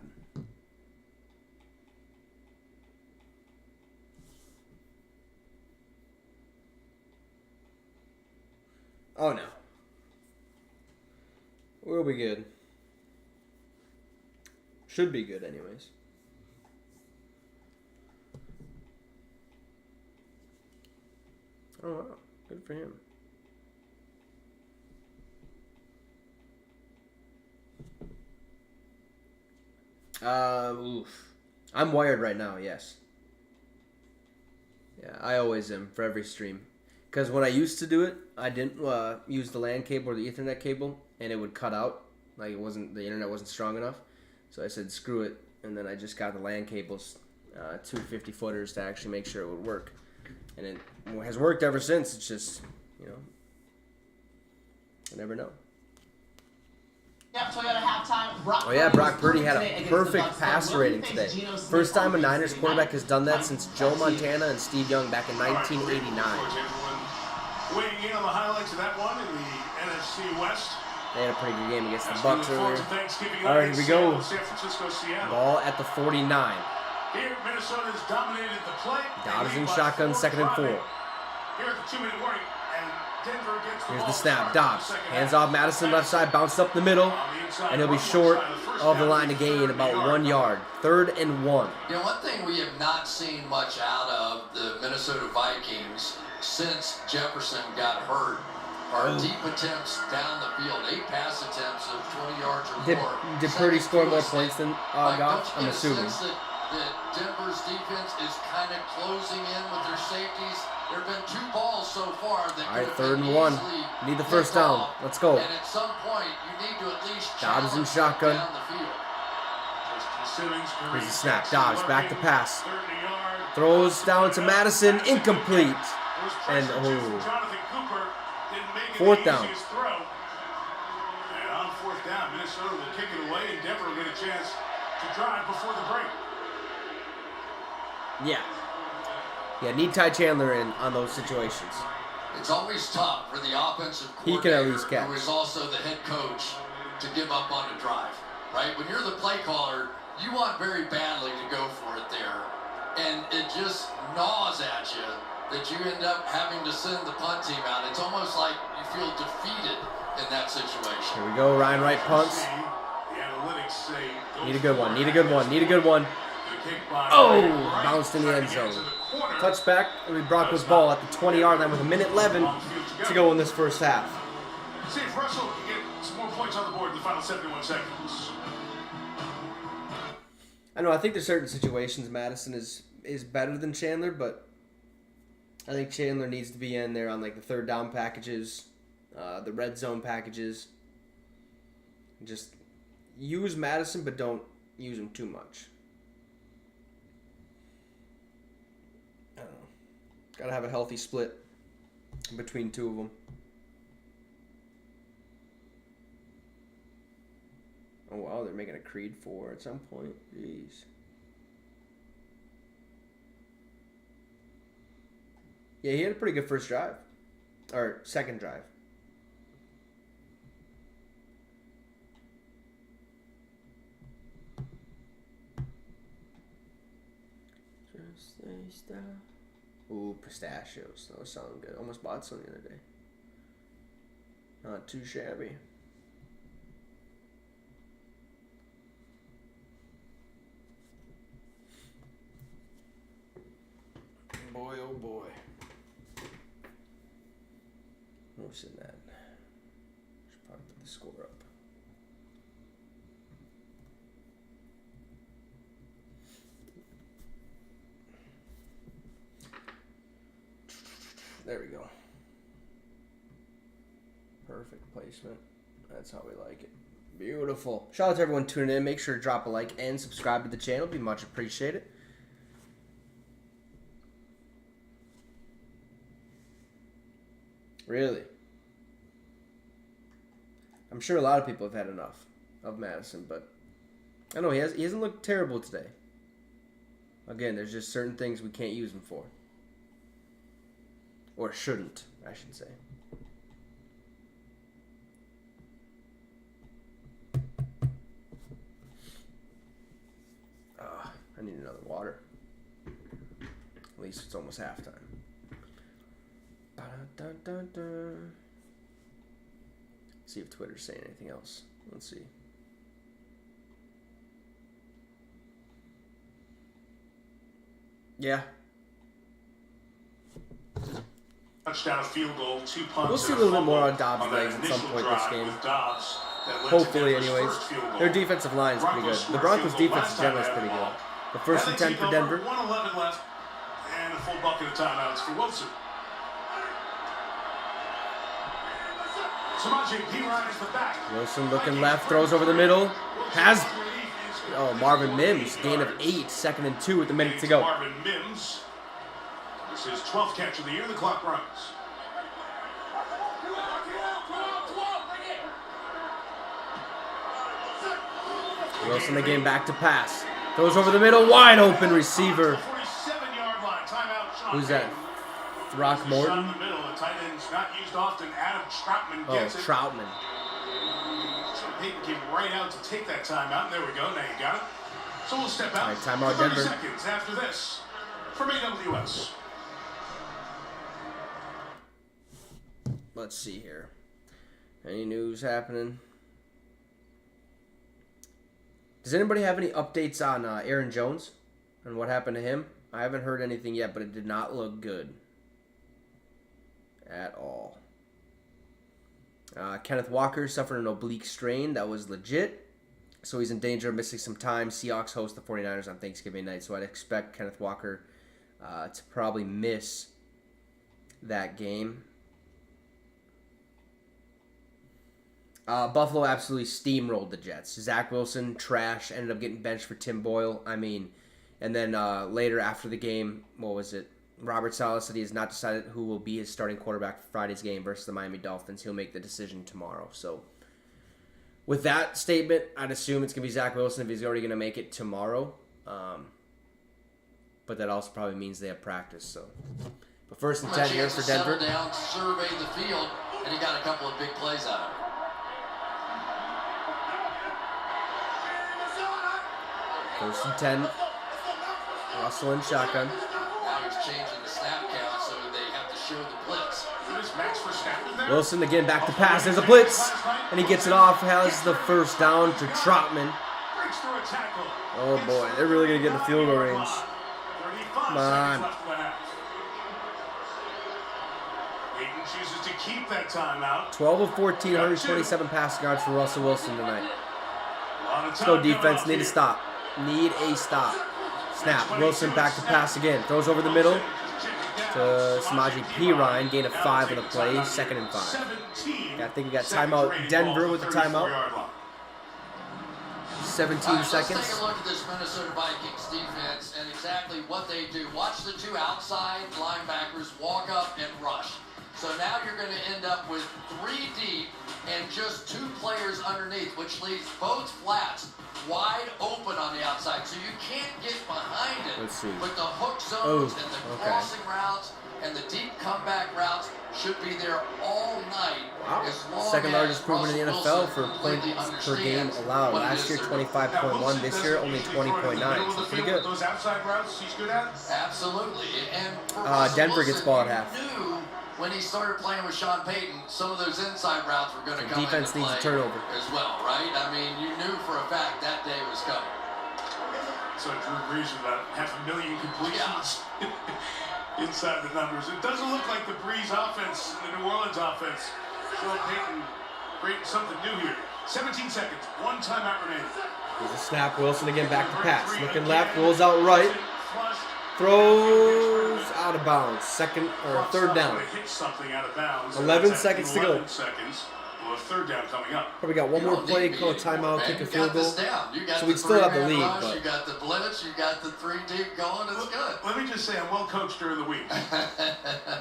Oh, no. We'll be good. Should be good, anyways. Oh, wow. Good for him. Oof. I'm wired right now, yes. Yeah, I always am for every stream. Because when I used to do it, I didn't use the LAN cable or the Ethernet cable, and it would cut out. Like the internet wasn't strong enough. So I said, screw it. And then I just got the LAN cables, 250 footers to actually make sure it would work. And it has worked ever since. It's just, you never know. Oh yeah, Brock Purdy had a perfect passer rating today. First time a Niners quarterback has done that since Joe Montana and Steve Young back in 1989. Weighing in on the highlights of that one in the NFC West. They had a pretty good game against the Bucks earlier. All right, here we go. Ball at the 49. Here, Minnesota's dominated the play. Dobbs in shotgun, 2nd and 4. Here at the 2-minute warning, and Denver gets the Here's ball. the snap. Dobbs hands off Madison left side, bounced up the middle, and he'll be short of the line to gain about 1 yard. 3rd and 1. One thing we have not seen much out of the Minnesota Vikings since Jefferson got hurt are deep attempts down the field. 8 pass attempts of 20 yards or more. Did Purdy score more points than Goff? I'm assuming. That Denver's defense is kind of closing in with their safeties. There have been 2 balls so far that all right, 3rd and 1. Need the first down. Let's go. And at some point, you need to at least Dobbs in shotgun. down the field. Here's the snap. Dobbs back to pass. Throws down to Madison. Incomplete. And 4th down. And on 4th down, Minnesota will kick it away, and Denver will get a chance to drive before the break. Yeah, need Ty Chandler in on those situations. It's always tough for the offensive He coordinator, can at least catch. who is also the head coach, to give up on a drive, right? When you're the play caller, you want very badly to go for it there, and it just gnaws at you that you end up having to send the punt team out. It's almost like you feel defeated in that situation. Here we go, Ryan Wright punts. The analytics say Need a good one, need a good one, need a good one. Oh, bounced in the end zone. Touchback, it'll be Broncos ball at the 20-yard line with 1:11 to go in this first half. See if Russell can get some more points on the board in the final 71 seconds. I know, I think there's certain situations Madison is better than Chandler, but I think Chandler needs to be in there on like the 3rd down packages, the red zone packages. Just use Madison, but don't use him too much. I don't know. Gotta have a healthy split between 2 of them. Oh wow, they're making a Creed 4 at some point. Jeez. Yeah, he had a pretty good first drive. Or second drive. Ooh, pistachios. Those sound good. Almost bought some the other day. Not too shabby. Boy, oh boy. What's in that? Should probably put the score up. There we go. Perfect placement. That's how we like it. Beautiful. Shout out to everyone tuning in. Make sure to drop a like and subscribe to the channel. It'd be much appreciated. Really? I'm sure a lot of people have had enough of Madison, but I know he hasn't looked terrible today. Again, there's just certain things we can't use him for. Or shouldn't, I should say. I need another water. At least it's almost halftime. See if Twitter's saying anything else. Let's see. Yeah. Touchdown, field goal, 2 punts. We'll see a little bit more on Dobbs' legs at some point this game. Hopefully, anyways. Their defensive line is pretty good. The Broncos' defense in general is pretty good. The 1st and 10 for Denver. 1:11 left, and a full bucket of timeouts for Wilson. Wilson looking left, throws over the middle. Has Marvin Mims, gain of 8, 2nd and 2 with a minute to go. Marvin Mims. This is 12th catch of the year. The clock runs. Wilson again back to pass. Throws over the middle, wide open receiver. Who's that? Throckmorton? Oh, Troutman. So Peyton came right out to take that timeout, and there we go. Now you got it. So we'll step out. All right, timeout 30 Denver. seconds after this from AWS. Let's see here. Any news happening? Does anybody have any updates on Aaron Jones and what happened to him? I haven't heard anything yet, but it did not look good at all. Kenneth Walker suffered an oblique strain that was legit, so he's in danger of missing some time. Seahawks host the 49ers on Thanksgiving night, so I'd expect Kenneth Walker to probably miss that game. Buffalo absolutely steamrolled the Jets. Zach Wilson, trash, ended up getting benched for Tim Boyle. I mean, and then later after the game, what was it? Robert Saleh said he has not decided who will be his starting quarterback for Friday's game versus the Miami Dolphins. He'll make the decision tomorrow. So with that statement, I'd assume it's going to be Zach Wilson if he's already going to make it tomorrow. But that also probably means they have practice. So, but 1st and 10 here for Denver. Settle down, survey the field, and he got a couple of big plays out of it. 1st and 10. Russell in shotgun. Now he's changing the snap count, so they have to show the blitz. Wilson again back to pass. There's a blitz, and he gets it off. Has the first down to Troutman. Oh boy, they're really gonna get in the field goal range. Come on. Peyton chooses to keep that timeout. 12 of 14, 127 passing yards for Russell Wilson tonight. Let's go defense. Need a stop. Need a stop. Snap. Wilson back to pass again. Throws over the middle to Samaje Perine. Gain of 5 on the play. 2nd and 5. I think we got timeout Denver with the timeout. 17 seconds. Let's take a look at this Minnesota Vikings defense and exactly what they do. Watch the 2 outside linebackers walk up and rush. So now you're going to end up with 3 deep and just 2 players underneath, which leaves both flats wide open on the outside. So you can't get behind it. Let's see. But the hook zones and the crossing routes and the deep comeback routes should be there all night. Wow. As long 2nd largest as improvement in the Russell NFL Wilson for points per game understands allowed. what it Last is year, to- 25.1. This year, only 20.9. So pretty good. Those outside routes he's good at. Absolutely. And for Russell Denver gets Wilson, ball at you half. knew when he started playing with Sean Payton, some of those inside routes were going to come defense into needs play a turnover. as well, right? I mean, you knew for a fact that day was coming. So Drew Brees with about 500,000 completions inside the numbers. It doesn't look like the Brees offense, the New Orleans offense. Sean Payton creating something new here. 17 seconds, 1 timeout remaining. Here's a snap. Wilson again back to pass. Looking left, rolls out right. Throws goes out of bounds. Second or third down. Hit something out of bounds. 11 seconds to go. 11 seconds. We'll have third down coming up. Probably got one more play, call a timeout, kick a field goal. So we'd still have the lead. But You got the blitz, you got the 3 deep going. It's good. Let me just say, I'm well coached during the week.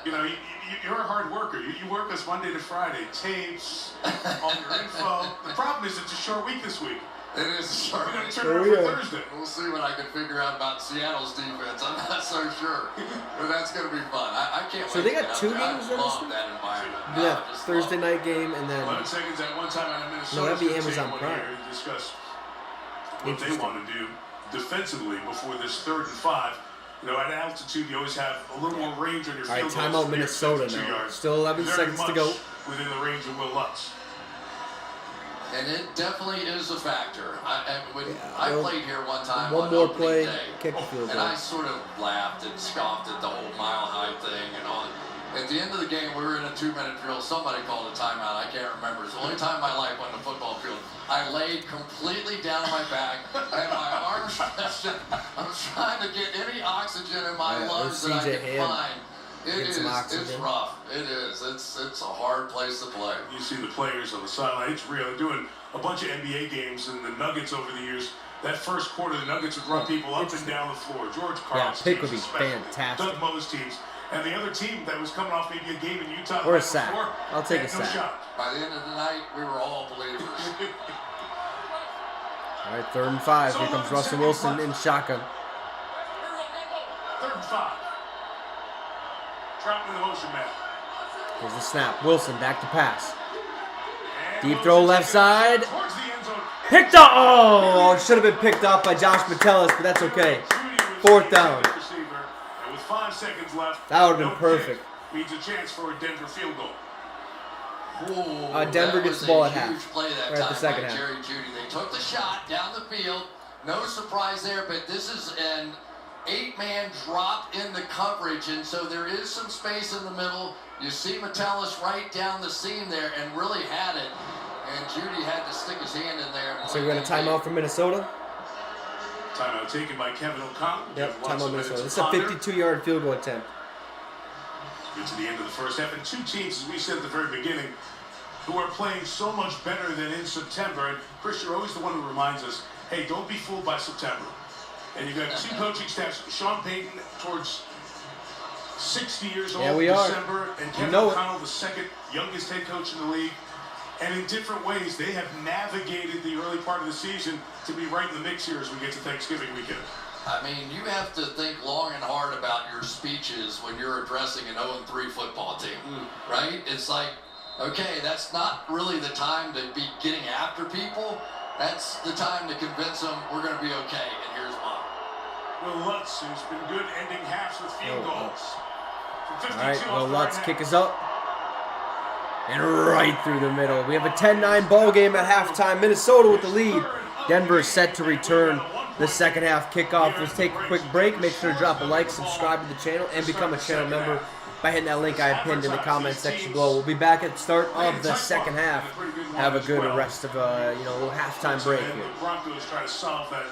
You're a hard worker. You work us Monday to Friday, tapes, all your info. The problem is it's a short week this week. It is short. We're going to turn it over Thursday. We'll see what I can figure out about Seattle's defense. I'm not so sure, but that's going to be fun. I can't wait. So they got 2 games I then? love that environment. Yeah, Thursday night game and then 11 seconds at one time on Minnesota. that'd be Amazon Prime. To discuss what they want to do defensively before this 3rd and 5. At altitude, you always have a little more range on your field goals. All right, timeout Minnesota now. Yards. Still 11 seconds to go. Within the range of Will Lutz. And it definitely is a factor. I played here one time. One on more opening play, day, kick the field and goal. I sort of laughed and scoffed at the whole mile high thing and all. At the end of the game, we were in a 2-minute drill. Somebody called a timeout. I can't remember. It's the only time in my life on the football field. I laid completely down on my back. I had my arms stretched. I'm trying to get any oxygen in my lungs that I can find. It's rough. It is. It's a hard place to play. You see the players on the sideline. It's real. They're doing a bunch of NBA games, and the Nuggets over the years. That first quarter, the Nuggets would run people up and down the floor. George Karl's pick would teams be especially. fantastic. Doug Moe's teams. And the other team that was coming off maybe a game in Utah. Or a sack. I'll take a sack. By the end of the night, we were all believers. All right, 3rd and 5. Here comes Russell Wilson in shotgun. 3rd and 5. Trout in the motion man. Here's the snap. Wilson back to pass. Deep throw left side. Picked up. Oh, it should have been picked up by Josh Metellus, but that's okay. 4th down. With 5 seconds left. That would have been perfect. Means a chance for a Denver field goal. Denver gets the ball at half. Huge play that Or at the time second by half. Jerry Jeudy. They took the shot down the field. No surprise there, but this is an 8-man drop in the coverage, and so there is some space in the middle. You see Metellus right down the seam there and really had it, and Jeudy had to stick his hand in there. So we're going to timeout for Minnesota? Timeout taken by Kevin O'Connell. Yep, timeout Minnesota. This is a 52-yard field goal attempt. Get to the end of the first half, and 2 teams, as we said at the very beginning, who are playing so much better than in September. And Chris, you're always the one who reminds us, hey, don't be fooled by September. And you've got 2 coaching staffs, Sean Payton towards 60 years old in December, and Kevin O'Connell, the 2nd youngest head coach in the league. And in different ways, they have navigated the early part of the season to be right in the mix here as we get to Thanksgiving weekend. I mean, you have to think long and hard about your speeches when you're addressing an 0-3 football team, right? It's like, okay, that's not really the time to be getting after people. That's the time to convince them we're going to be okay, and here's why. Will Lutz, who's been good ending halves with field goals. All right, Will Lutz kick us up. And right through the middle. We have a 10-9 ball game at halftime. Minnesota with the lead. Denver is set to return the second half kickoff. Let's take a quick break. Make sure to drop a like, subscribe to the channel, and become a channel member by hitting that link I have pinned in the comment section below. We'll be back at the start of the second half. Have a good rest of little halftime break here. The Broncos try to solve that.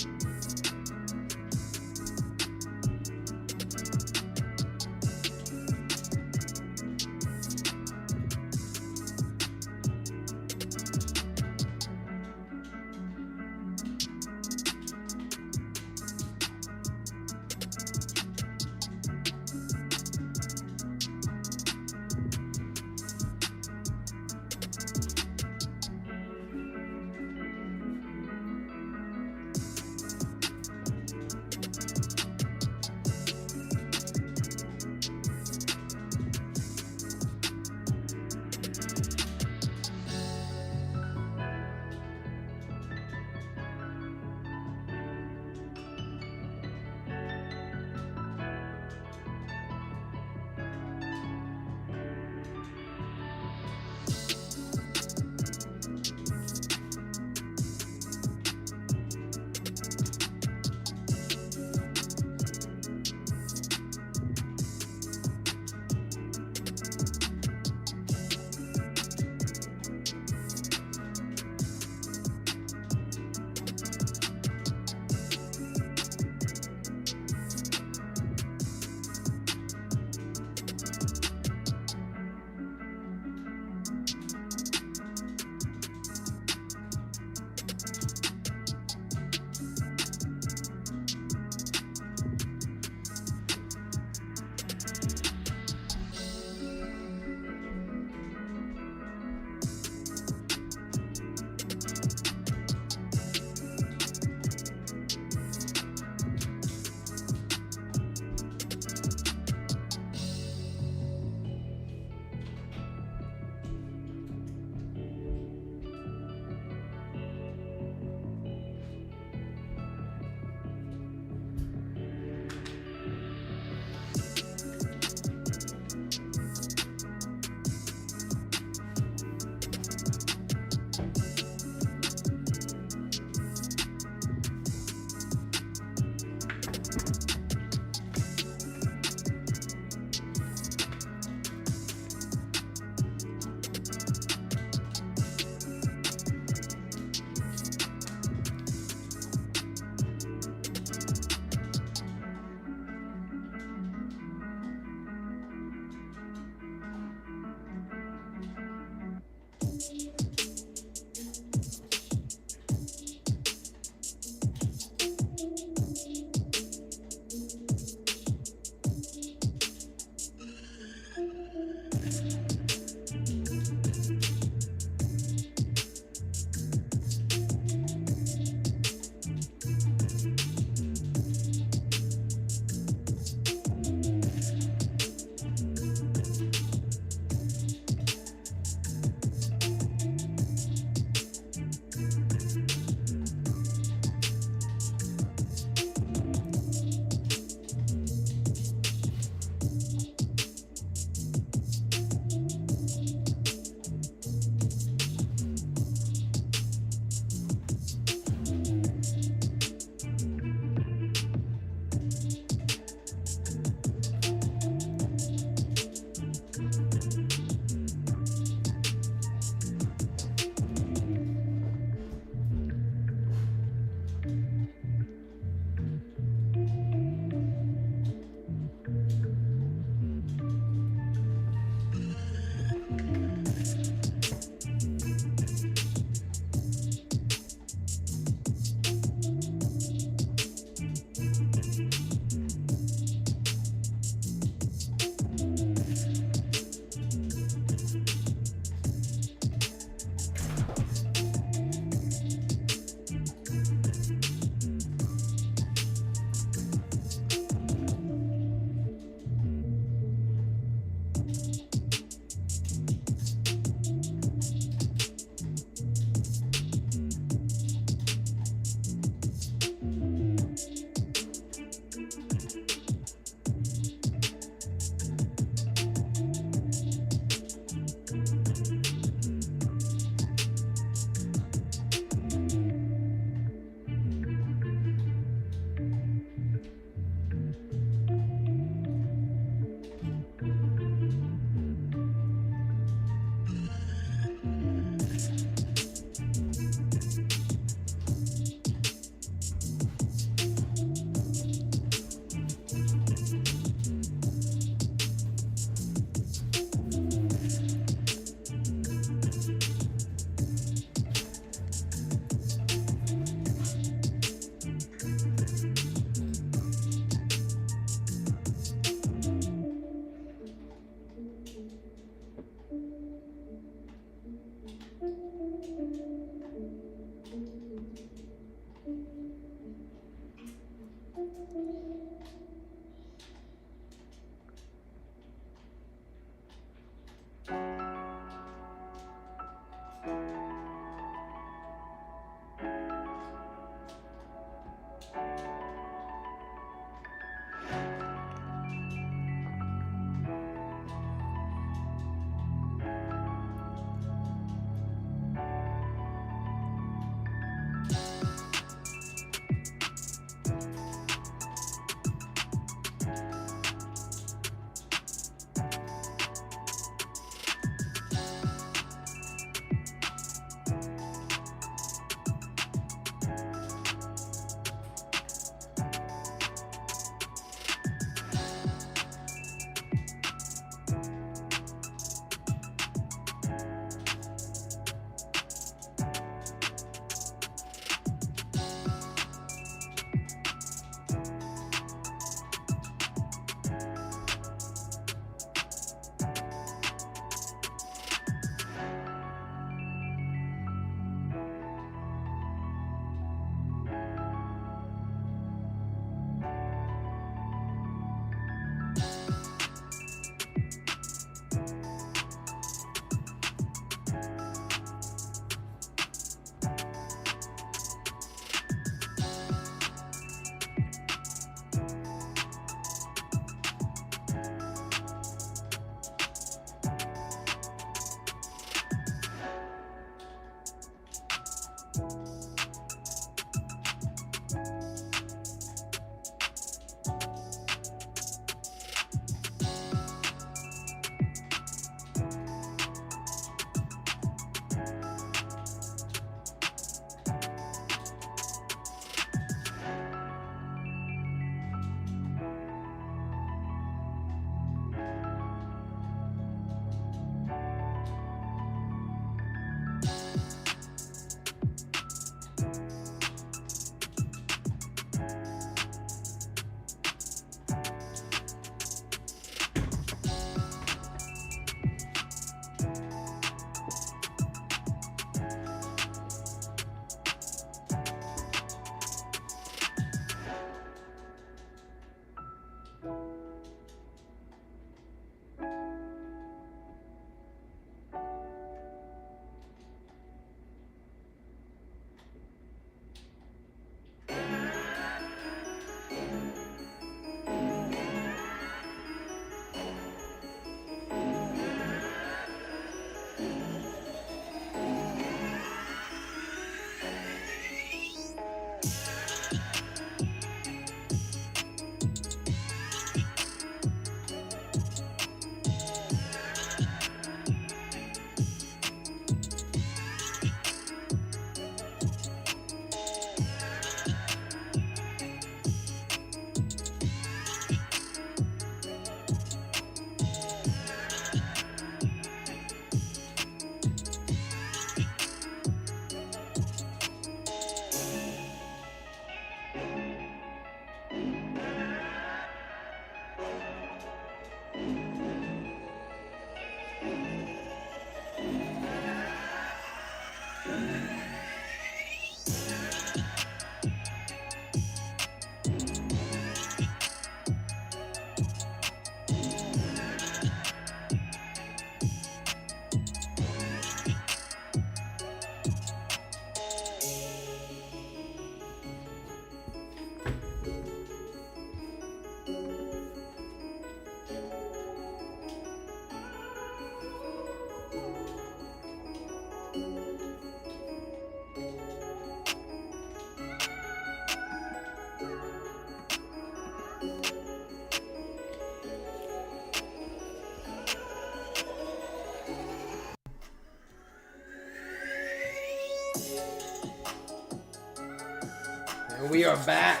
we are back.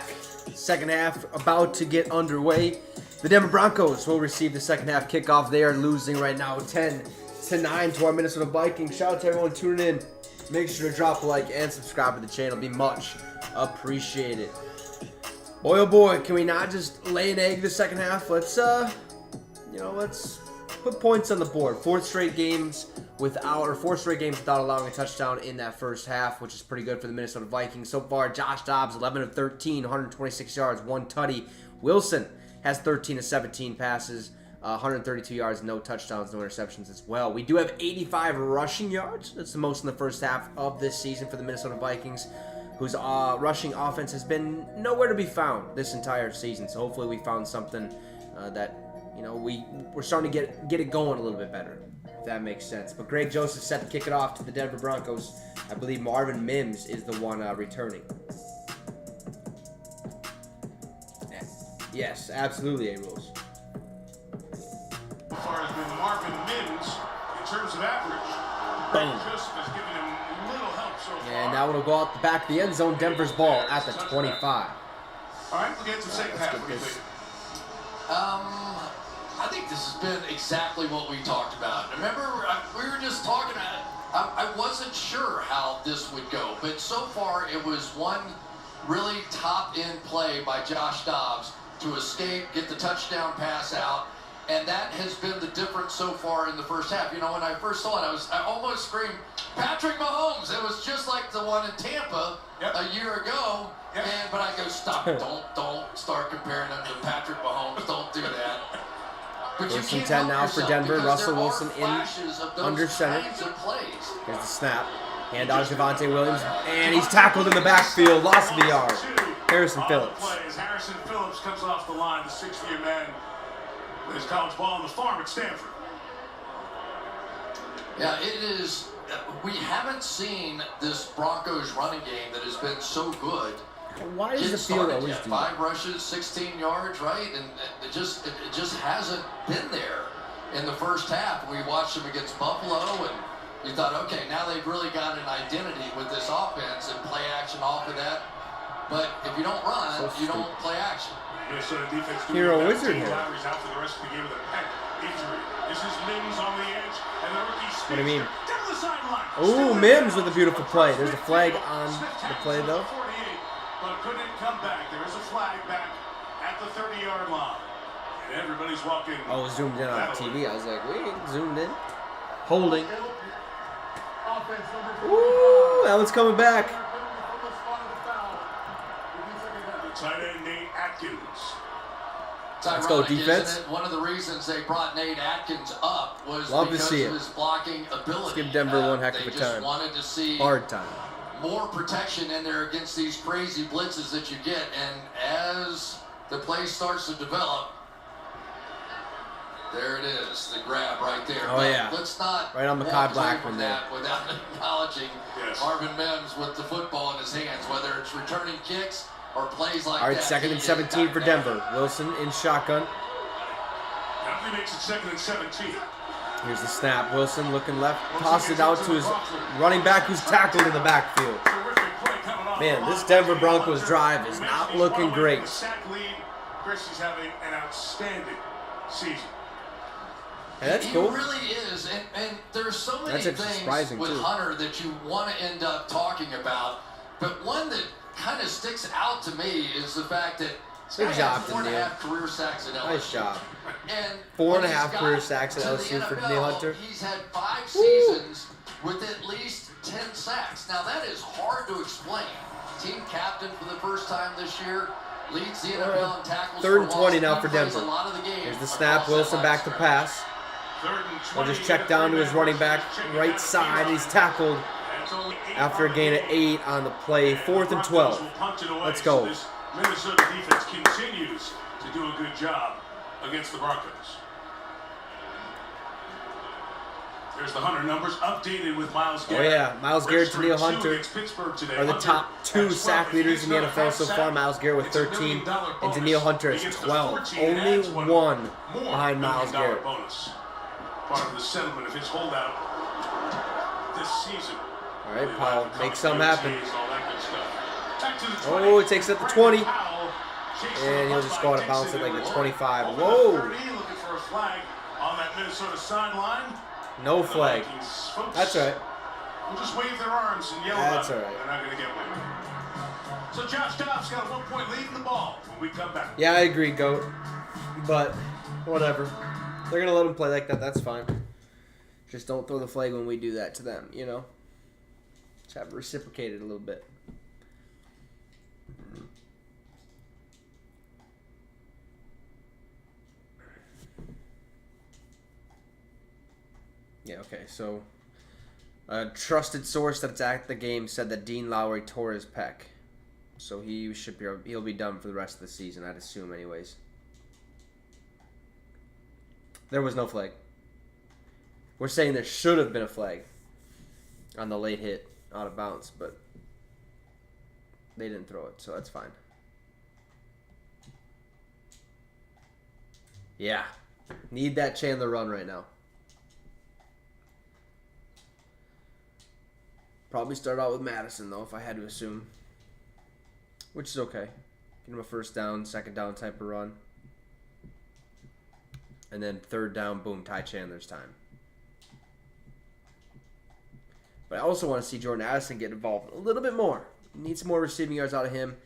Second half about to get underway. The Denver Broncos will receive the second half kickoff. They are losing right now 10-9 to our Minnesota Vikings. Shout out to everyone tuning in. Make sure to drop a like and subscribe to the channel. It'd be much appreciated. Boy, oh boy, can we not just lay an egg the second half? Let's put points on the board. Four straight games without allowing a touchdown in that first half, which is pretty good for the Minnesota Vikings. So far, Josh Dobbs, 11 of 13, 126 yards, 1 tutty. Wilson has 13 of 17 passes, 132 yards, no touchdowns, no interceptions as well. We do have 85 rushing yards. That's the most in the first half of this season for the Minnesota Vikings, whose rushing offense has been nowhere to be found this entire season. So hopefully we found something that, we're starting to get it going a little bit better, if that makes sense. But Greg Joseph set to kick it off to the Denver Broncos. I believe Marvin Mims is the one returning. Yes, absolutely, A-Rules. So far has been Marvin Mims in terms of average. Boom. Joseph has given him little help so far. And now it'll go out the back of the end zone. Denver's ball at the 25. All right, we'll get to the second half. What do you think? I think this has been exactly what we talked about. Remember, we were just talking about it. I wasn't sure how this would go, but so far it was one really top-end play by Josh Dobbs to escape, get the touchdown pass out, and that has been the difference so far in the first half. When I first saw it, I almost screamed, Patrick Mahomes! It was just like the one in Tampa a year ago, but I go, stop it, don't start comparing him to Patrick Mahomes, don't do that. But First and 10 now for Denver. Russell Wilson in under center. Here's the snap. Hand out to Javonte Williams. And he's tackled in the backfield. Lost the yard. Harrison Phillips. Harrison Phillips comes off the line, the 6th-year man. There's college ball on the farm at Stanford. Yeah, it is. We haven't seen this Broncos running game that has been so good. Why does the field always do that? 5 rushes, 16 yards, right? And it just hasn't been there in the first half. We watched them against Buffalo, and we thought, okay, now they've really got an identity with this offense and play action off of that. But if you don't run, you don't play action. Minnesota defense Hero Wizard here. He's out for the rest of the game with a pec injury. This is Mims on the edge, and the rookie What do you mean? down the sideline. Ooh, Mims with a beautiful play. There's a flag on the play, though. But couldn't come back. There is a flag back at the 30-yard line. And everybody's walking. Oh, zoomed in on TV. I was like, wait, zoomed in. Holding. Ooh, that one's coming back. Tight end Nate Atkins. Let's go, defense. One of the reasons they brought Nate Atkins up was Love to because see of it. his blocking ability. Let's give Denver one heck of a They just time. wanted to see Hard time. more protection in there against these crazy blitzes that you get. And as the play starts to develop, there it is, the grab right there. Oh, but yeah. Let's not right on walk Mekhi away Blackman from there. that without acknowledging Marvin Mims with the football in his hands, whether it's returning kicks or plays like that. All right, 2nd and 17 for Denver. Wilson in shotgun. Definitely makes it 2nd and 17. Here's the snap. Wilson looking left. Tosses it out to his running back who's tackled in the backfield. Man, this Denver Broncos drive is not looking great. Chris is having an outstanding season. Hey, that's He cool. really is, and there's so many That's actually things surprising, with too. Hunter that you want to end up talking about, but one that kind of sticks out to me is the fact that he's Good job, had 4.5 Daniil. career sacks at LSU. Nice job. And 4.5 when he's career gotten sacks at to the LSU for NFL, Daniil Hunter. He's had 5 seasons with at least 10 sacks. Now that is hard to explain. Team captain for the first time this year. Leads the NFL in tackles 3rd and for 20 loss. now He for plays Denver. a lot of the games Here's the snap. across that Wilson line back to of pass. 3rd and 20. He'll just check down to his running back right side. He's tackled after a gain of 8 on the play. 4th and 12. Let's go. This Minnesota defense continues to do a good job against the Broncos. There's the Hunter numbers updated with Myles Garrett. Oh, yeah. Myles Garrett to Daniil Hunter are the top 2 sack leaders in the NFL so far. Myles Garrett with 13 and Daniil Hunter has 12. Only one behind Myles Garrett. Bonus. Part of the settlement of his holdout this season. All right, Powell, make something happen. All that good stuff. back to the 20. Oh, it takes it to 20. Powell chasing And the he'll puck just by go out of Dixon bounds at like to the the 25. Over Whoa. the 30, looking for a flag on that Minnesota sideline. No The flag. Vikings, folks, That's all right. will just wave their arms and yell That's about all right. it. They're not going to get one. So Josh Dobbs got a 1-point lead in the ball when we come back. Yeah, I agree, GOAT. But whatever. They're going to let them play like that. That's fine. Just don't throw the flag when we do that to them, you know? Just have it reciprocated a little bit. Yeah, okay, so a trusted source that's at the game said that Dean Lowry tore his pec. So he'll be done for the rest of the season, I'd assume anyways. There was no flag. We're saying there should have been a flag on the late hit out of bounds, but they didn't throw it, so that's fine. Yeah. Need that Chandler run right now. Probably start out with Madison, though, if I had to assume. Which is okay. Get him a first down, second down type of run. And then third down, boom, Ty Chandler's time. But I also want to see Jordan Addison get involved a little bit more. Need some more receiving yards out of him,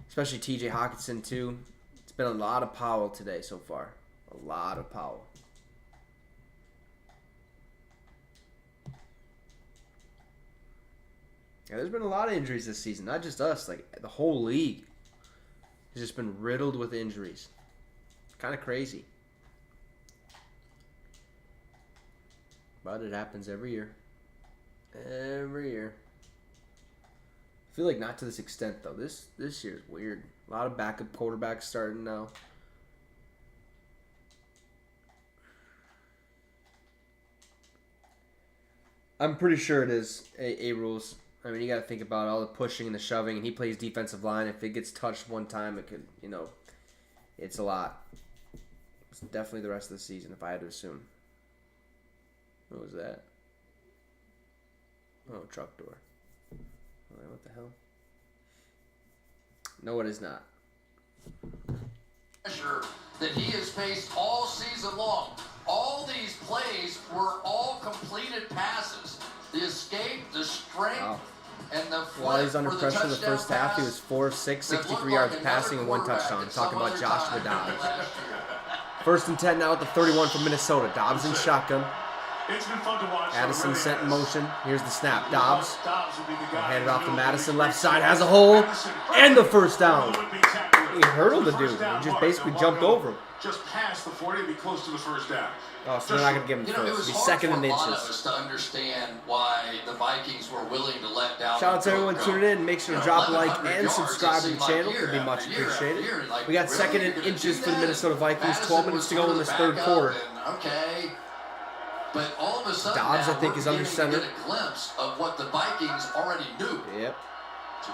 especially TJ Hawkinson, too. It's been a lot of Powell today so far. A lot of Powell. Yeah, there's been a lot of injuries this season. Not just us. Like, the whole league has just been riddled with injuries. Kind of crazy. But it happens every year. Every year. I feel like not to this extent, though. This year's weird. A lot of backup quarterbacks starting now. I'm pretty sure it is A rules. I mean, you got to think about all the pushing and the shoving, and he plays defensive line. If it gets touched one time, it could, it's a lot. It's definitely the rest of the season, if I had to assume. What was that? Oh, truck door. What the hell? No, it is not. Pressure that he has faced all season long. All these plays were all completed passes. The escape, the strength, and the flip. While he's under for pressure the the first half, he was 4 of 6, 63 yards passing and 1 touchdown. I'm talking about Joshua Dobbs. First and 10 now at the 31 from Minnesota. Dobbs in shotgun. It's been fun to watch. Addison sent in motion. Here's the snap. Dobbs. Hand it off to Madison. Left side has a hole. And the first down. He hurdled the dude. He just basically jumped over him. Just past the 40 to be close to the first down. Oh, so they're not going to give him It first. was He's hard second for in a lot of inches. us to understand why the Vikings were willing to let down. Shout out to everyone tuning in. Make sure to drop a like and subscribe to the channel. It would be much appreciated. We got second in inches for the Minnesota Vikings. 12 minutes to go in this third quarter. Okay. But all of a sudden, Dobbs, I think, is under center. Get a glimpse of what the Vikings already knew. Yep.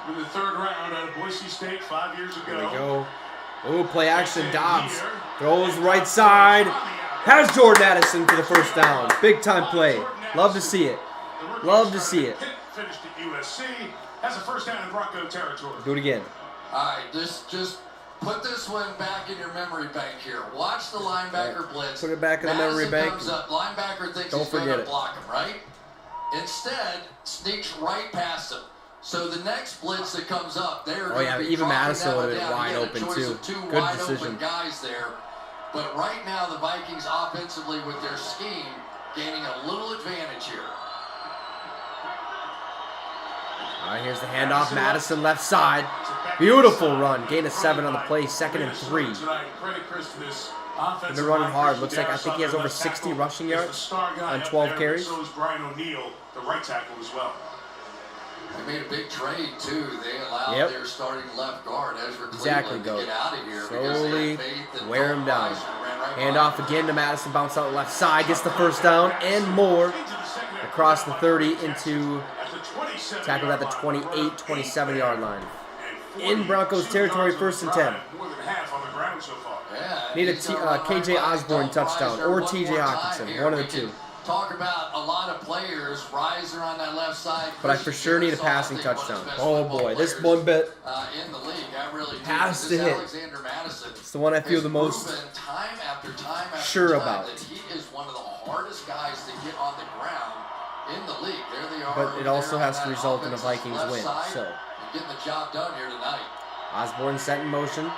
In the third round out of Boise State 5 years ago. There we go. Oh, play action. Dobbs throws right side. Has Jordan Addison for the first down. Big time play. Love to see it. Love to see it. Finished at USC. Has a first down in Bronco territory. Do it again. All right, just put this one back in your memory bank here. Watch the linebacker blitz. Put it back in the memory bank. Comes up. Linebacker thinks Don't he's going forget to it. block him, right? Instead, sneaks right past him. So the next blitz that comes up, they're Oh, yeah, be even dropping Madison that would have one been down. wide He had a open, choice too. of two Good wide decision. open guys there. But right now, the Vikings offensively with their scheme gaining a little advantage here. All right, here's the handoff. Madison left side. Beautiful run. Gain of 7 on the play. Second and 3. They're running hard. Looks like I think he has over 60 rushing yards on 12 carries. So is Brian O'Neill, the right tackle as well. They made a big trade, too. They allowed their starting left guard, Ezra Cleveland, to get out of here. Slowly wear him down. Hand off again to Madison. Bounce out left side. Gets the first down and more. Across the 30 into tackled at the 28, 27-yard line. In Broncos territory, first and 10. More than half on the ground so far. Need a KJ Osborne touchdown or TJ Hawkinson. One of the two. talk about a lot of players rising on that left side. But I for sure need a passing touchdown. Oh boy, this one bit in the league, I really has to hit. Alexander Madison. It's the one I feel the most time after time sure about. That he is one of the hardest guys to get on the ground in the league. There they are. But it also has to result in a Vikings win. So and getting the job done here tonight. Osborne set in motion.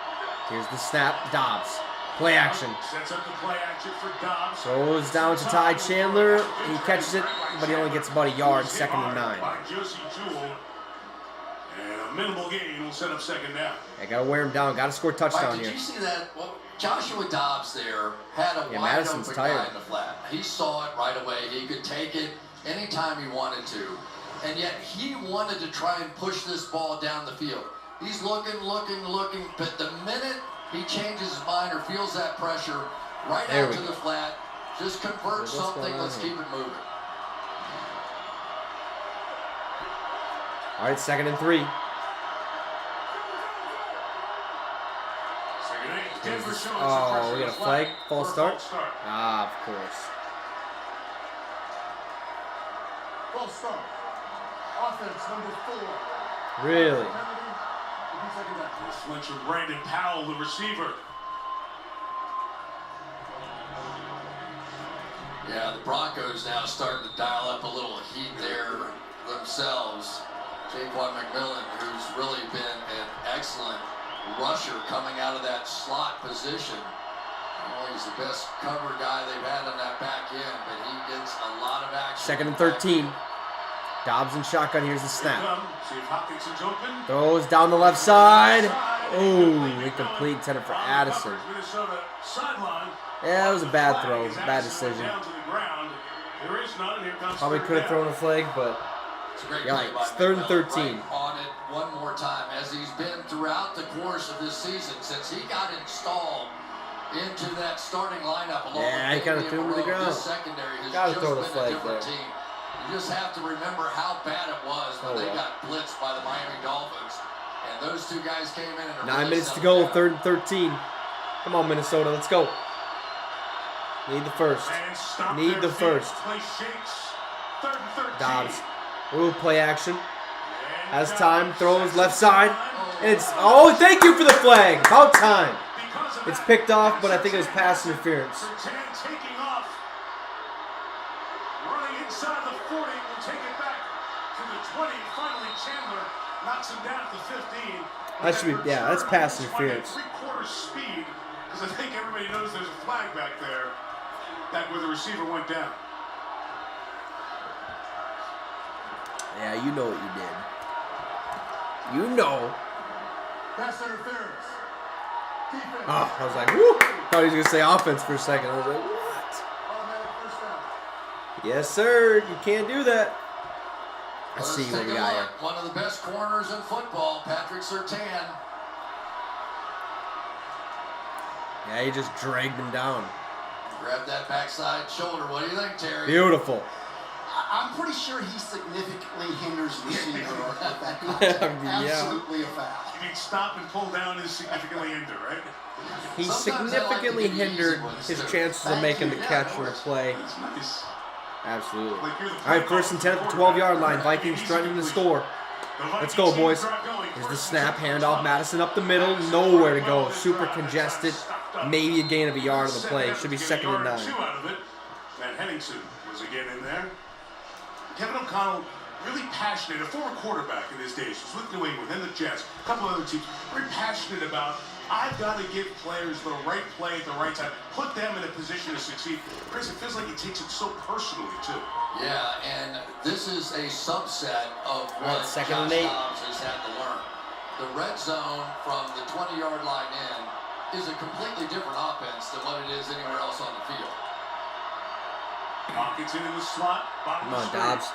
Here's the snap. Dobbs. Play action. Sets up the play action for Dobbs. Throws down to Ty Chandler. He catches it, but he only gets about a yard, 2nd and 9. By Josie Jewell. And a minimal gain will set up 2nd down. I gotta wear him down. Gotta score a touchdown Did here. you see that? Well, Joshua Dobbs there had a wide Madison's open tired. guy in the flat. He saw it right away. He could take it anytime he wanted to. And yet he wanted to try and push this ball down the field. He's looking, but the minute he changes his mind or feels that pressure right out to the flat, just convert something, let's keep it moving. All right, 2nd and 3. 2nd and 8. Denver shows Oh, we got a flag. False start. Ah, of course. False start. Offense number 4. Really? The flinch with Brandon Powell, the receiver. Yeah, the Broncos now starting to dial up a little heat there themselves. Jaquan McMillan, who's really been an excellent rusher coming out of that slot position. Well, he's the best cover guy they've had on that back end, but he gets a lot of action. 2nd and 13. Dobbs in shotgun. Here's the snap. See if Hopkinson's open. Throws down the left side. Ooh, incomplete, intended for Addison. Minnesota sideline. Yeah, that was a bad throw. Bad decision. Down to the ground. There is none. Here comes Probably could have thrown a flag, but It's a great yeah, play by it's 3rd and McMillan. 13. Right on it one more time, as he's been throughout the course of this season since he got installed into that starting lineup. Along Yeah, he with kind of Damian threw him to the Moreau. ground. This secondary has Gotta just throw the been flag a different there. team. You just have to remember how bad it was when they got blitzed by the Miami Dolphins, and those two guys came in and 9 minutes to go. 3rd and 13. Come on, Minnesota, let's go. Need the first. Need the first. Play shakes. 3rd and 13. Dobbs. Ooh, play action. Has time. Throws left side. And it's, oh, thank you for the flag. About time. It's picked off, but I think it was pass interference. Sertan taking off. Running inside the 40. Will take it back to the 20. Finally, Chandler knocks him down at the 15. That should be, yeah, that's pass interference. 3/4 speed, because I think everybody knows there's a flag back there. Back where the receiver went down. Yeah, you know what you did. You know. Pass interference. Defense. Oh, I was like, whoo. Thought he was going to say offense for a second. I was like, what? Automatic first down. Yes, sir. You can't do that. Let's see Let's what take we a got here. look. One of the best corners in football, Patrick Surtain. Yeah, he just dragged him down. Grab that backside shoulder. What do you think, Terry? Beautiful. I'm pretty sure he significantly hinders the receiver with that Yeah. Absolutely a foul. You mean stop and pull down is significantly hinder, right? He Sometimes I like to significantly give you hindered easy ones, his too. chances of making the catch or the play. That's nice. Absolutely. Like you're the All right, 1st and 10 at the 12-yard line. Vikings threatening to score. Let's go, boys. Here's the snap, handoff. Madison up the middle. Nowhere to go. Super congested. Maybe a gain of a yard on the play. Should be 2nd and 9. Two out of it. Matt Henningsen was again in there. Kevin O'Connell, really passionate, a former quarterback in his days, was with New England and the Jets, a couple other teams, very passionate about, I've got to give players the right play at the right time, put them in a position to succeed. Chris, it feels like he takes it so personally, too. Yeah, and this is a subset of what Josh 2nd and 8. Dobbs has had to learn. The red zone from the 20-yard line in is a completely different offense than what it is anywhere else on the field. Hopkinson in the slot, bottom Come of on, the screen. Dobbs.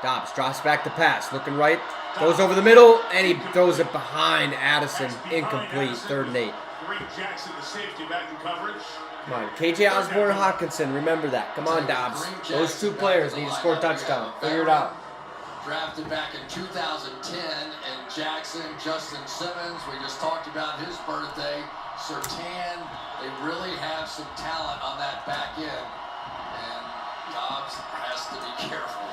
Dobbs drops back to pass. Looking right. Goes over the middle, and he throws it behind Addison. Incomplete. 3rd and 8. Green Jackson, the safety, back in coverage. Come on. KJ Osborne and Hawkinson. Remember that. Come on, Dobbs. Those two players need to score a touchdown. Figure it out. Drafted back in 2010, and Jackson, Justin Simmons, we just talked about his birthday. Surtain, they really have some talent on that back end. And Dobbs has to be careful.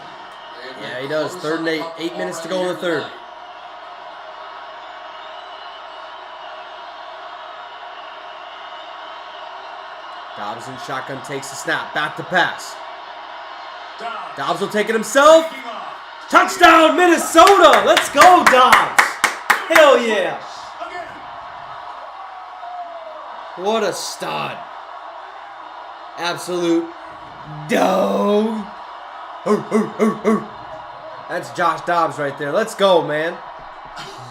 Yeah, he does. 3rd and 8. 8 minutes to go in the 3rd. Dobbs in shotgun takes the snap. Back to pass. Dobbs will take it himself. Touchdown, Minnesota! Let's go, Dobbs! Hell yeah! What a stud. Absolute dog. That's Josh Dobbs right there. Let's go, man.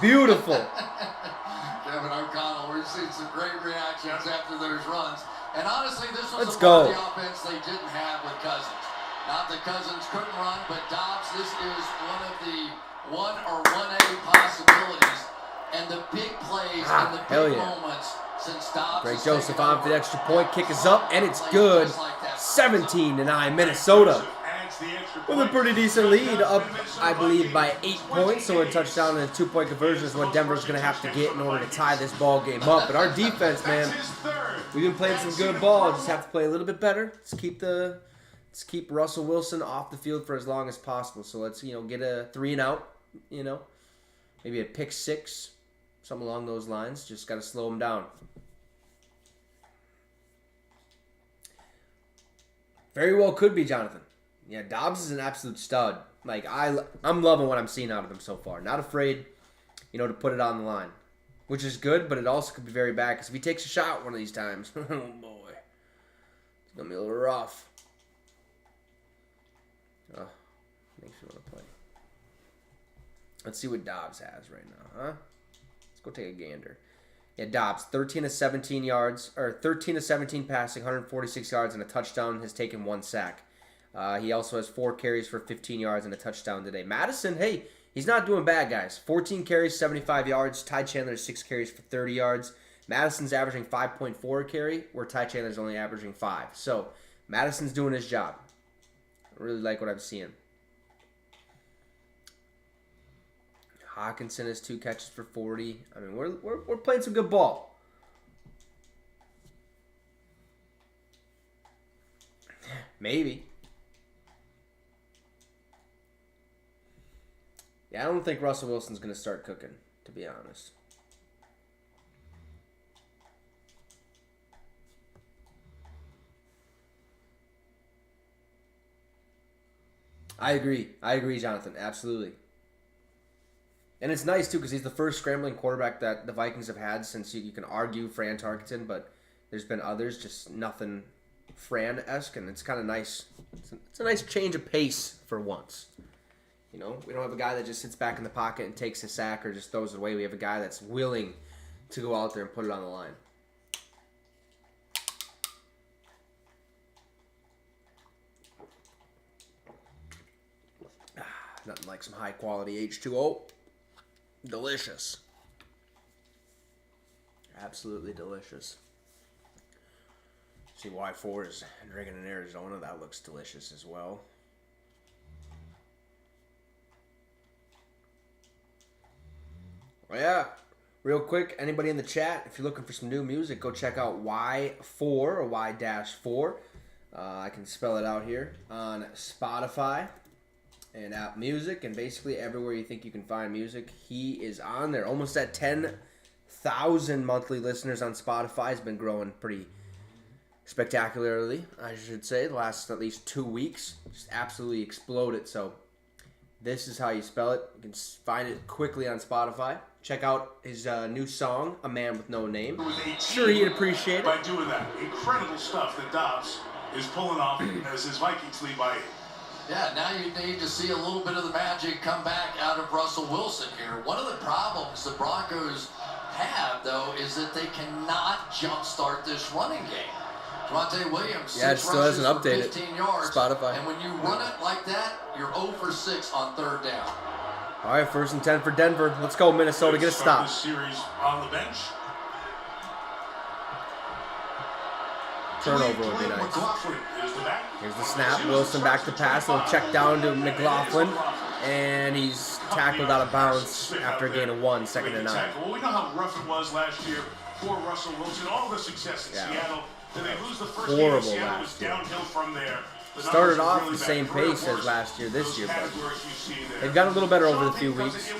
Beautiful. Kevin O'Connell, we've seen some great reactions after those runs. And honestly, this was go. The offense they didn't have with Cousins. Not that Cousins couldn't run, but Dobbs, this is one of the 1 or 1A possibilities. And the big plays and the big moments since Dobbs. Greg Joseph on for the extra point. Kick is up, and it's good. 17-9 Minnesota. With a pretty decent lead, up, I believe, by 8 points. So a touchdown and a 2-point conversion is what Denver's going to have to get in order to tie this ball game up. But our defense, man, we've been playing some good ball. Just have to play a little bit better. Let's keep Russell Wilson off the field for as long as possible. So let's, get a 3 and out, maybe a pick 6, something along those lines. Just got to slow him down. Very well could be, Jonathan. Yeah, Dobbs is an absolute stud. Like, I'm loving what I'm seeing out of him so far. Not afraid, to put it on the line. Which is good, but it also could be very bad. Because if he takes a shot one of these times, oh boy. It's going to be a little rough. Oh, makes me want to play. Let's see what Dobbs has right now, huh? Let's go take a gander. Yeah, Dobbs, 13 of 17 yards, or 13 of 17 passing, 146 yards and a touchdown, has taken 1 sack. He also has 4 carries for 15 yards and a touchdown today. Madison, hey, he's not doing bad, guys. 14 carries, 75 yards. Ty Chandler has 6 carries for 30 yards. Madison's averaging 5.4 a carry, where Ty Chandler's only averaging 5. So, Madison's doing his job. I really like what I'm seeing. Hawkinson has 2 catches for 40. I mean, we're playing some good ball. Maybe. Yeah, I don't think Russell Wilson's going to start cooking, to be honest. I agree, Jonathan. Absolutely. And it's nice, too, because he's the first scrambling quarterback that the Vikings have had since you can argue Fran Tarkenton, but there's been others, just nothing Fran-esque, and it's kind of nice. It's a nice change of pace for once. We don't have a guy that just sits back in the pocket and takes a sack or just throws it away. We have a guy that's willing to go out there and put it on the line. Nothing like some high-quality H2O. Delicious. Absolutely delicious. See, Y4 is drinking in Arizona. That looks delicious as well. Well, yeah. Real quick, anybody in the chat, if you're looking for some new music, go check out Y4 or Y-4. I can spell it out here on Spotify and App Music, and basically everywhere you think you can find music, he is on there. Almost at 10,000 monthly listeners on Spotify. Has been growing pretty spectacularly, I should say, the last at least 2 weeks. Just absolutely exploded. So this is how you spell it. You can find it quickly on Spotify. Check out his new song, A Man With No Name. Sure he'd appreciate it. By doing that, incredible stuff that Dobbs is pulling off as his Vikings lead by 8. Yeah, now you need to see a little bit of the magic come back out of Russell Wilson here. One of the problems the Broncos have, though, is that they cannot jumpstart this running game. Javonte Williams, 6 rushes for 15 yards. Spotify. And when you run it like that, you're 0 for 6 on 3rd down. All right, 1st and 10 for Denver. Let's go, Minnesota. Get a stop. This series on the bench. Turnover would be nice. Here's the snap. Wilson back to pass. Little check down to McLaughlin. And he's tackled out of bounds after a gain of 1, 2nd and 9. Well, we know how rough it was last year for Russell Wilson. All the success in Seattle. Then they lose the first game in Seattle. It was downhill from there. Started off the same pace as last year, this year, but they've got a little better over the few weeks.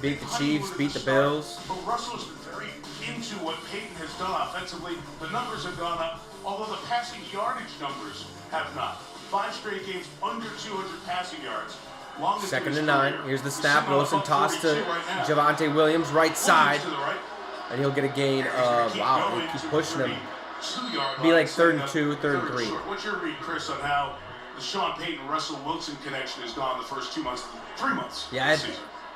Beat the Chiefs, beat the Bills. But Russell's been very into what Peyton has done offensively. The numbers have gone up, although the passing yardage numbers have not. 5 straight games under 200 passing yards. 2nd and 9. Here's the snap. Wilson toss to Javonte Williams, right side. And he'll get a gain of, wow, they keep pushing him. Be like 3rd and 2, 3rd and 3. What's your read, Chris, on how the Sean Payton-Russell Wilson connection has gone the first 2 months, 3 months? Yeah,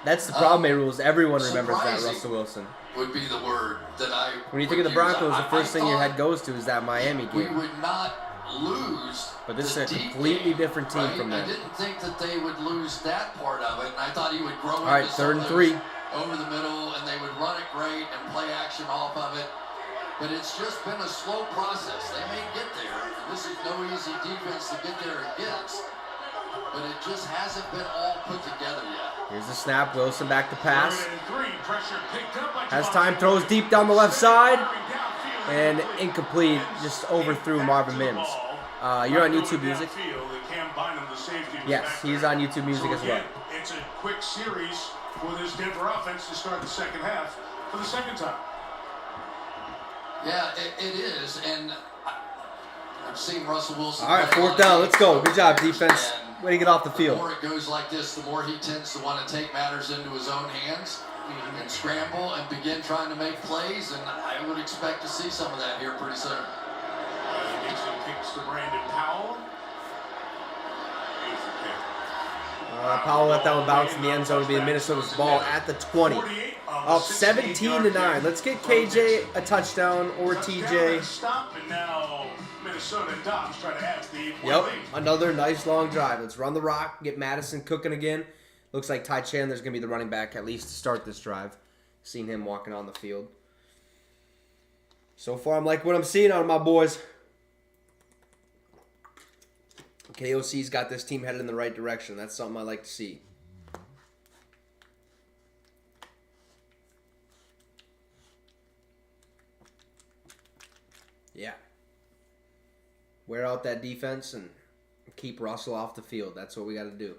that's the problem, Rules. Everyone remembers that Russell Wilson. Would be the word that I. When you think of the Broncos, the first thing your head goes to is that Miami We game. would not lose. But this is a completely different team from I them. didn't think that they would lose that part of it, and I thought he would grow. All right, 3rd and 3. Over the middle, and they would run it great and play action off of it. But it's just been a slow process. They may get there. This is no easy defense to get there against. But it just hasn't been all put together yet. Here's the snap. Wilson back to pass. Has time, throws deep down the left side. And incomplete, just overthrew Marvin Mims. You're on YouTube Music? Yes, he's on YouTube Music as well. It's a quick series for this Denver offense to start the second half for the second time. Yeah, it is, and I've seen Russell Wilson. All right, 4th down. Let's go. Good job, defense. Way to get off the field. The more it goes like this, the more he tends to want to take matters into his own hands and scramble and begin trying to make plays, and I would expect to see some of that here pretty soon. Nixon kicks to Brandon Powell. Powell let that one bounce in the end zone. It'll be Minnesota's ball at the 20. Up 17-9. Let's get KJ a touchdown or TJ. Yep, another nice long drive. Let's run the rock, get Madison cooking again. Looks like Ty Chandler's going to be the running back at least to start this drive. Seen him walking on the field. So far, I'm like what I'm seeing out of my boys. KOC's got this team headed in the right direction. That's something I like to see. Yeah. Wear out that defense and keep Russell off the field. That's what we got to do.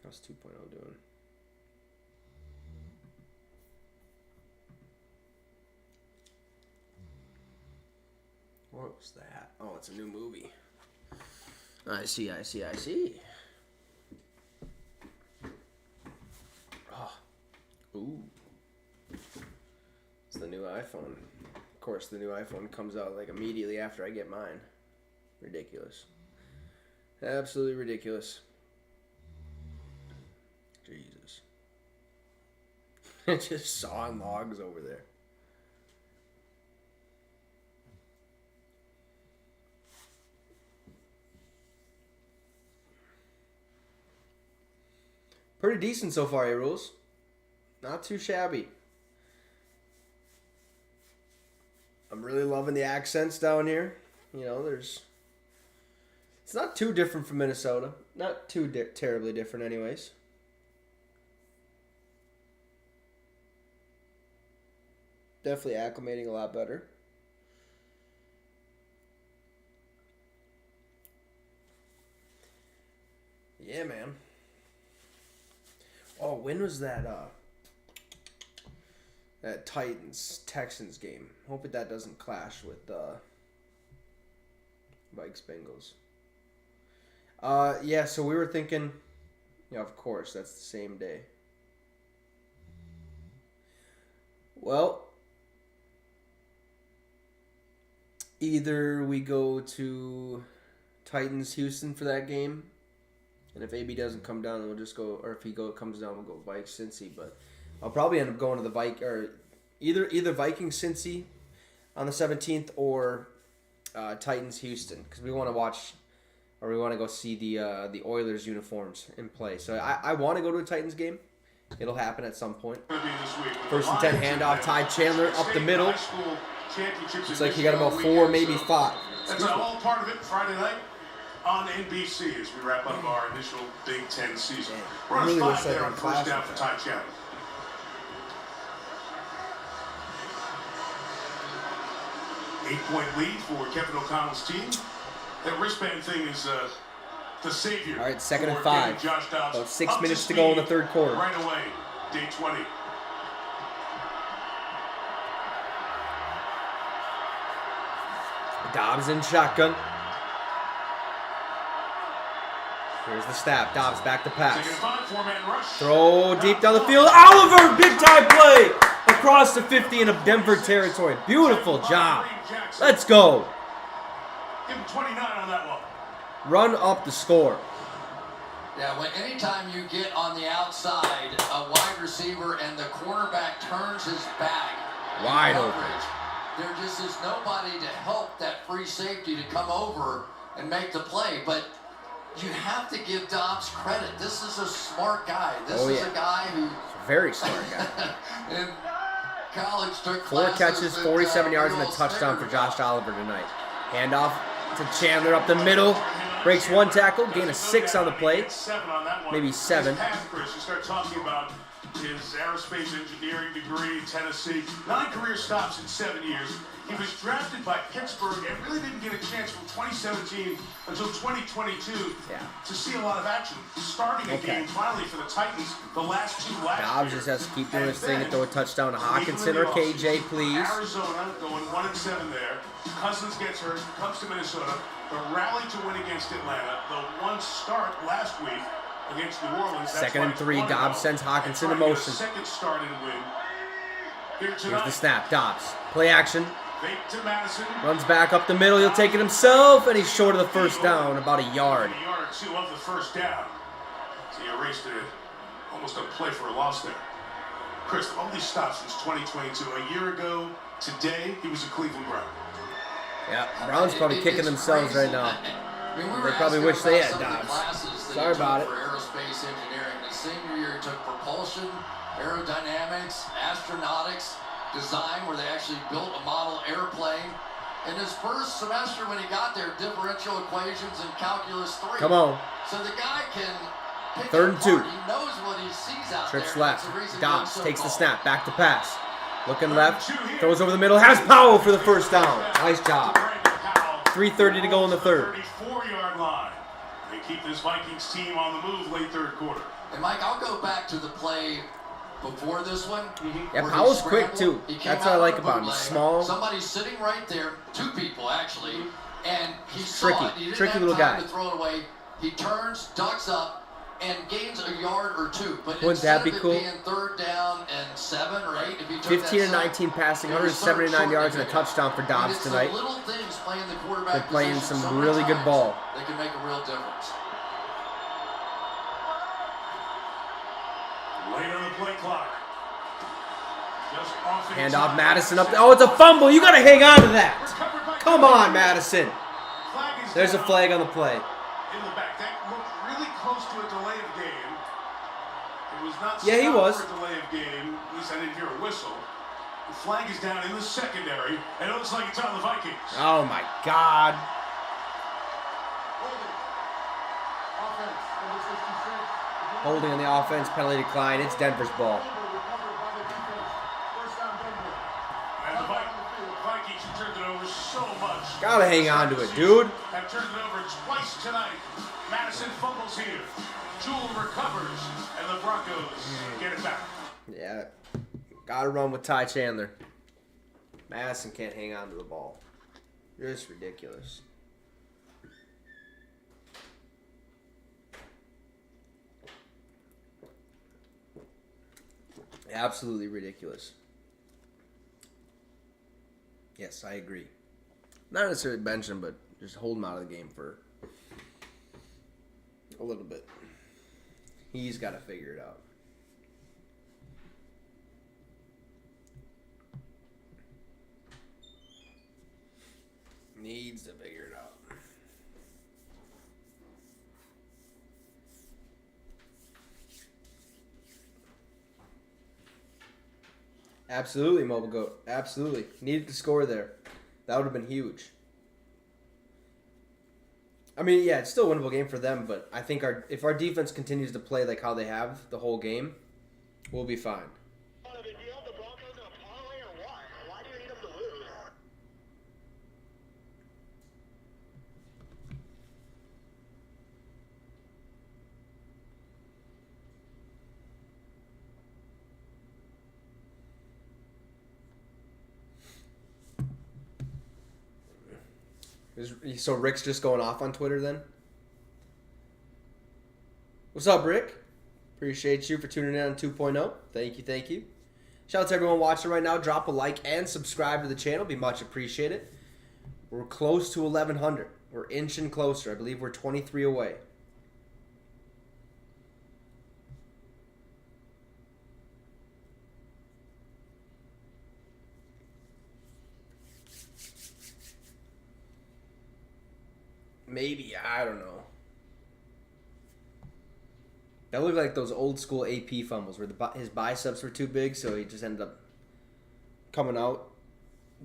How's 2.0 doing? What was that? Oh, it's a new movie. I see. Oh. Ooh. It's the new iPhone. Of course, the new iPhone comes out like immediately after I get mine. Ridiculous. Absolutely ridiculous. Jesus. Just sawing logs over there. Pretty decent so far, A-Rules. Not too shabby. I'm really loving the accents down here. You know, it's not too different from Minnesota. Not too terribly different anyways. Definitely acclimating a lot better. Yeah, man. Oh, when was that that Titans-Texans game? Hope that doesn't clash with Vikes-Bengals. Yeah, so we were thinking, yeah, of course, that's the same day. Well, either we go to Titans-Houston for that game, and if AB doesn't come down, we'll just go. Or if he comes down, we'll go Vikes Cincy. But I'll probably end up going to the either Vikings Cincy on the 17th or Titans Houston, because we want to watch, or we want to go see the Oilers uniforms in play. So I want to go to a Titans game. It'll happen at some point. First and 10 handoff, Ty Chandler up the middle. Looks like he got about 4, maybe 5. That's all part of it. Friday night on NBC as we wrap up our initial Big Ten season. We're on 5 there on first down for Ty Chandler. 8-point lead for Kevin O'Connell's team. That wristband thing is the savior. All right, 2nd and for 5. getting Josh Dobbs About 6 up minutes to go in the speed 3rd quarter. Right away, day 20. Dobbs in shotgun. Here's the snap. Dobbs back to pass. Taking 5, 4-man rush. Throw deep down the field. Oliver, big time play across the 50 into Denver territory. Beautiful job. Let's go. Give him 29 on that one. Run up the score. Yeah, anytime you get on the outside, a wide receiver and the cornerback turns his back. Wide open. There just is nobody to help that free safety to come over and make the play. But you have to give Dobbs credit. This is a smart guy. This is a guy who... Very smart guy. in college took 4 classes catches, at, 47 yards, and a Will touchdown for Snyder. Josh Oliver tonight. Handoff to Chandler up the middle. Breaks 1 tackle. Gain of 6 on the play. Maybe 7. Chris, you start talking about his aerospace engineering degree, Tennessee. 9 career stops in 7 years. He was drafted by Pittsburgh and really didn't get a chance from 2017 until 2022 to see a lot of action. Starting a game finally for the Titans the last 2 last Dobbs year. just has to keep doing his thing and throw a touchdown to Hawkinson or KJ, please. Arizona going 1-7 there. Cousins gets hurt, comes to Minnesota. The rally to win against Atlanta. The 1 start last week against New Orleans. 2nd and 3. Dobbs sends Hawkinson in motion. Second start and win. Here's the snap. Dobbs. Play action. Fake to Madison. Runs back up the middle. He'll take it himself, and he's short of the first down, about a yard. A yard or 2 of the first down. So he erased it. Almost a play for a loss there. Chris, all these stops since 2022. A year ago today, he was a Cleveland Brown. Yeah, Browns probably kicking themselves right now. They probably wish they had Dobbs. Sorry about it. For aerospace engineering, the senior year took propulsion, aerodynamics, astronautics, design, where they actually built a model airplane. In his first semester when he got there, differential equations and calculus 3. Come on. So the guy can pick 3rd and 2. He knows what he sees out Trips there. left. That's the reason Dobbs he's so takes the tall. snap. Back to pass. Looking left. Throws over the middle. Has Powell for the first down. Nice job. 3:30 to go in the 3rd. 34-yard line. They keep this Vikings team on the move late 3rd quarter. And Mike, I'll go back to the play before this one. Yeah, where Powell's he quick too. scrambled. He came That's what I out like on a about him. bootleg. He's small. Somebody's sitting right there, 2 people actually, and he Tricky. saw it. He didn't Tricky have little time guy. to throw it away. He turns, ducks up, and gains a yard or 2. But Wouldn't that instead be of it cool? being 3rd down and 7 or 8, if he took 15 that and 19 passing, it was 179 yards and a short touchdown for and Dobbs it's tonight. The little things playing the quarterback They're playing position some so many really good times, ball. They can make a real difference. Late on the play clock. Just off Hand off Madison up. Oh, it's a fumble. You got to hang on to that. Come on, Madison. There's a flag on the play. In the back. That looked really close to a delay of game. It was not Yeah, he was. for a delay of game. At least I didn't hear a whistle. The flag is down in the secondary, and it looks like it's on the Vikings. Oh, my God. Holding on the offense, penalty decline. It's Denver's ball. And the Vikings have turned it over so much. Gotta hang on to it, dude. Have turned it over twice tonight. Madison fumbles here. Jewell recovers, and the Broncos get it back. Yeah. Gotta run with Ty Chandler. Madison can't hang on to the ball. Just ridiculous. Absolutely ridiculous. Yes, I agree. Not necessarily bench him, but just hold him out of the game for a little bit. He's got to figure it out. Needs to figure it out. Absolutely, Mobile Goat. Absolutely. Needed to score there. That would have been huge. I mean, yeah, it's still a winnable game for them, but I think if our defense continues to play like how they have the whole game, we'll be fine. So Rick's just going off on Twitter then? What's up, Rick? Appreciate you for tuning in on 2.0. Thank you. Shout out to everyone watching right now. Drop a like and subscribe to the channel. Be much appreciated. We're close to 1,100. We're inching closer. I believe we're 23 away. Maybe, I don't know. That looked like those old school AP fumbles where his biceps were too big, so he just ended up coming out.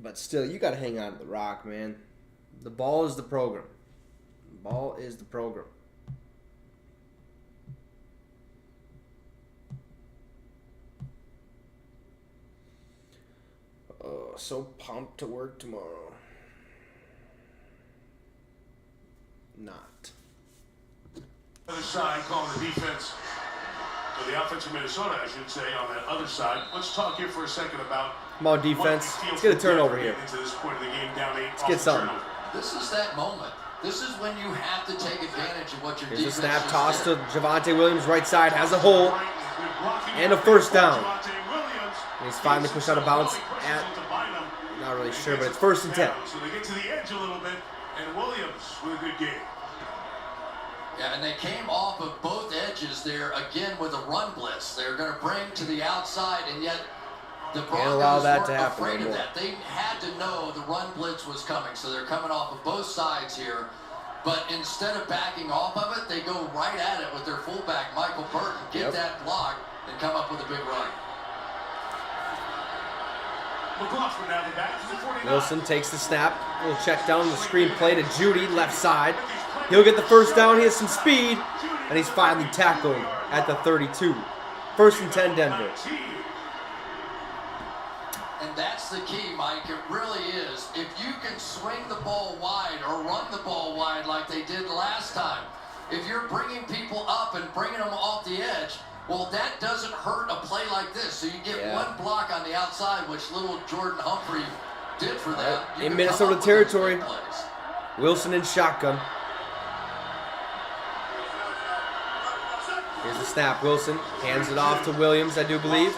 But still, you got to hang on to the rock, man. The ball is the program. The ball is the program. Oh, so pumped to work tomorrow. Not. Other side calling the defense, or the offense of Minnesota, I should say, on that other side. Let's talk here for a second about. Come on, defense. Let's get a turnover here. Into this point of the game, down 8. Let's get something. This is that moment. This is when you have to take advantage of what your Here's defense a snap just toss did. to Javonte Williams, right side, has a hole, and a first down. And he's finally pushed out of bounds at, not really sure, but it's 1st and 10. So they get to the edge a little bit, and Williams with a good game. Yeah, and they came off of both edges there again with a run blitz. They're going to bring to the outside, and yet the allow Broncos that weren't to happen afraid of anymore. that. They had to know the run blitz was coming, so they're coming off of both sides here. But instead of backing off of it, they go right at it with their fullback, Michael Burton, get that block, and come up with a big run. McLaughlin now the back to the 49. Wilson takes the snap. Little check down the screen play to Judy, left side. He'll get the first down. He has some speed. And he's finally tackled at the 32. 1st and 10, Denver. And that's the key, Mike. It really is. If you can swing the ball wide or run the ball wide like they did last time, if you're bringing people up and bringing them off the edge, well, that doesn't hurt a play like this. So you get one block on the outside, which little Jordan Humphrey did for them. In Minnesota territory, Wilson in shotgun. Here's the snap. Wilson hands it off to Williams, I do believe.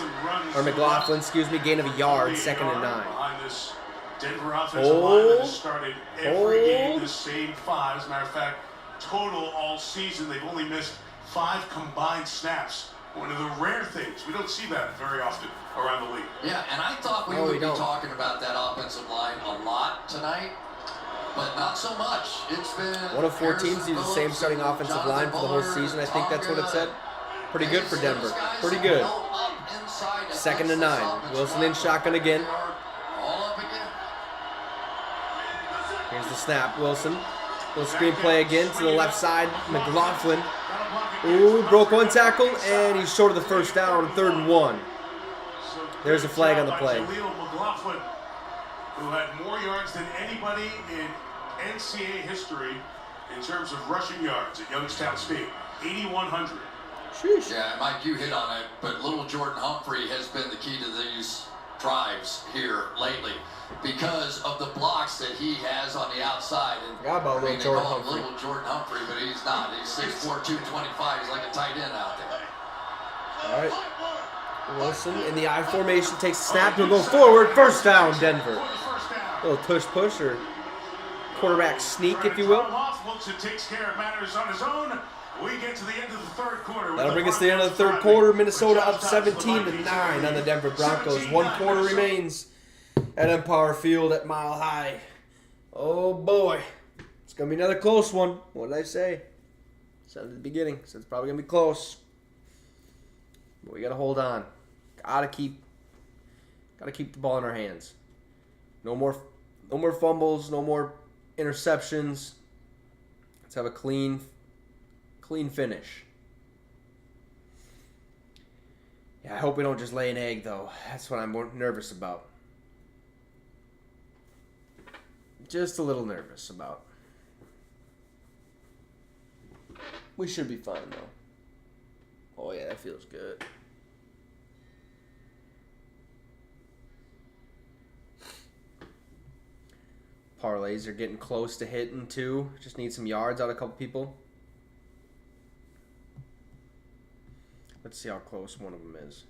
Or McLaughlin, excuse me. Gain of a yard, 2nd and 9. Behind this Denver offensive line that has started every game the same 5. As a matter of fact, total all season, they've only missed 5 combined snaps. One of the rare things. We don't see that very often around the league. Yeah, and I thought we would be talking about that offensive line a lot tonight, but not so much. It's been one of 4 teams use the same starting offensive line for the whole season. I think that's what it said. Pretty good for Denver. Pretty good. 2nd and 9. Wilson in shotgun again. Here's the snap. Wilson. Little screen play again to the left side. McLaughlin. Ooh, broke one tackle, and he's short of the first down, 3rd and 1. There's a flag on the play. McLaughlin, who had more yards than anybody in NCAA history in terms of rushing yards at Youngstown State, 8,100. Sheesh. Yeah, Mike, you hit on it, but little Jordan Humphrey has been the key to these drives here lately because of the blocks that he has on the outside. And Forgot about little Jordan Humphrey. Little Jordan Humphrey, but he's not. He's 6'4", 225. He's like a tight end out there. All right. Wilson in the I formation takes the snap. He'll go forward. 1st down, Denver. Little push or quarterback sneak, if you will. Wilson takes care of matters on his own. We get to the end of the 3rd quarter. That'll bring us to the end of the 3rd quarter. Minnesota up 17-9 on the Denver Broncos. 1 quarter remains at Empire Field at Mile High. Oh boy, it's gonna be another close one. What did I say? Said at the beginning. Said it's probably gonna be close. But we gotta hold on. Gotta keep the ball in our hands. No more fumbles. No more interceptions. Let's have a clean finish. Yeah, I hope we don't just lay an egg, though. That's what I'm more nervous about. Just a little nervous about. We should be fine, though. Oh, yeah, that feels good. parlays are getting close to hitting too. Just need some yards out of a couple people. Let's see how close one of them is.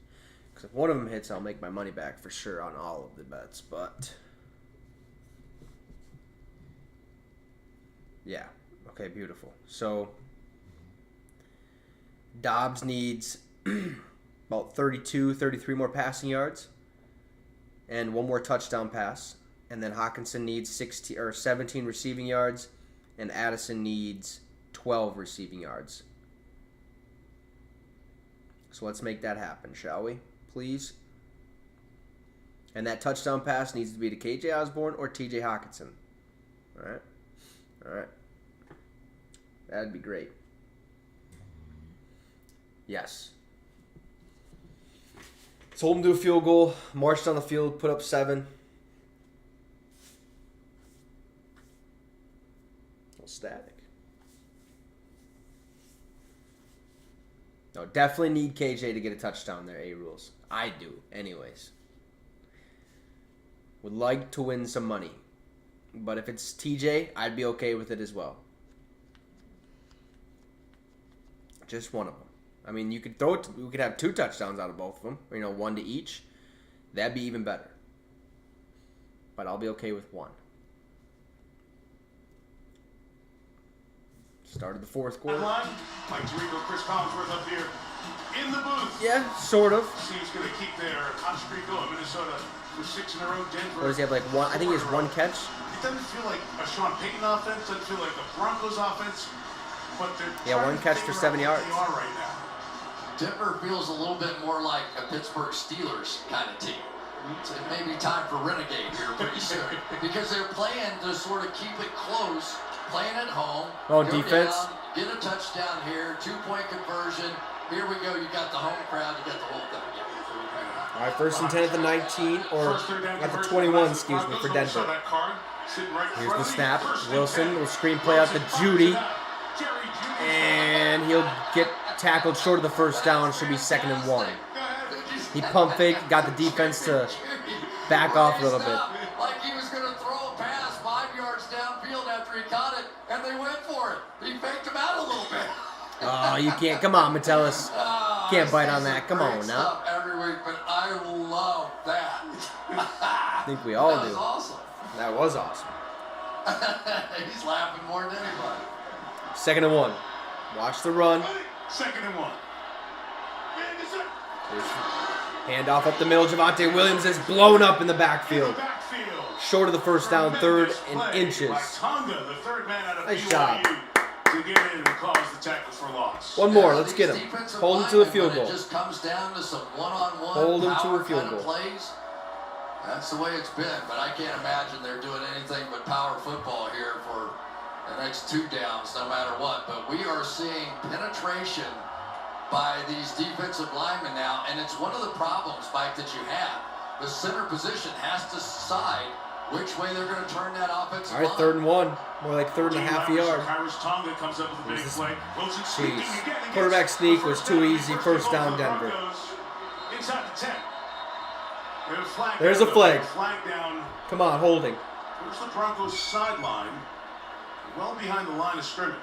Because if one of them hits, I'll make my money back for sure on all of the bets. But yeah, okay, beautiful. So Dobbs needs about 32, 33 more passing yards and one more touchdown pass. And then Hawkinson needs 17 receiving yards, and Addison needs 12 receiving yards. So let's make that happen, shall we? Please. And that touchdown pass needs to be to KJ Osborne or TJ Hawkinson. All right? All right. That'd be great. Yes. Let's hold him to a field goal. Marched on the field, put up 7. Static. No, definitely need KJ to get a touchdown there, A-Rules. I do, anyways. Would like to win some money. But if it's TJ, I'd be okay with it as well. Just one of them. I mean, you could throw it. We could have 2 touchdowns out of both of them. Or, 1 to each. That'd be even better. But I'll be okay with 1. Started the 4th quarter. Mike Tirico, Chris Collinsworth up here in the booth. Yeah, sort of. See who's going to keep their hot streak going. Minnesota for 6 in a row. Denver. Or does he have like one? I think he has 1 catch. It doesn't feel like a Sean Payton offense. Doesn't feel like a Broncos offense. But they're 1 catch for 7 yards. They are right now. Denver feels a little bit more like a Pittsburgh Steelers kind of team. So it may be time for Renegade here pretty soon because they're playing to sort of keep it close. Playing at home. Oh, defense. Down, get a touchdown here. 2-point conversion. Here we go. You got the home crowd. You got the whole thing. All right, 1st and 10 at the 19, or at the 21, excuse me, for Denver. Here's the snap. Wilson will screenplay out to Judy. And he'll get tackled short of the 1st down. Should be 2nd and 1. He pump fake, got the defense to back off a little bit. Like he was going to throw a pass 5 yards downfield after he caught it, and they went for it. He faked him out a little bit. Oh, you can't. Come on, Metellus. Can't bite on that. Come on now. Every week, but I love that. I think we all do. That was awesome. That was awesome. He's laughing more than anybody. 2nd and 1. Watch the run. 2nd and 1. Handoff up the middle. Javonte Williams is blown up in the backfield. Short of the 1st down, 3rd and inches. Nice job. To get in and cause the tackles for loss. One more. Let's get him. Hold him to a field goal. It just comes down to some one-on-one Hold him to power a field kind of goal. plays. That's the way it's been, but I can't imagine they're doing anything but power football here for the next 2 downs, no matter what. But we are seeing penetration by these defensive linemen now, and it's one of the problems, Mike, that you have. The center position has to decide which way they're going to turn that offensive line. All right, 3rd and 1. More like 3rd and a half yard. Jeez. Quarterback sneak was too easy. 1st down, Denver. Inside the 10. There's a flag. Flag down. Come on, holding. Here's the Broncos sideline, well behind the line of scrimmage.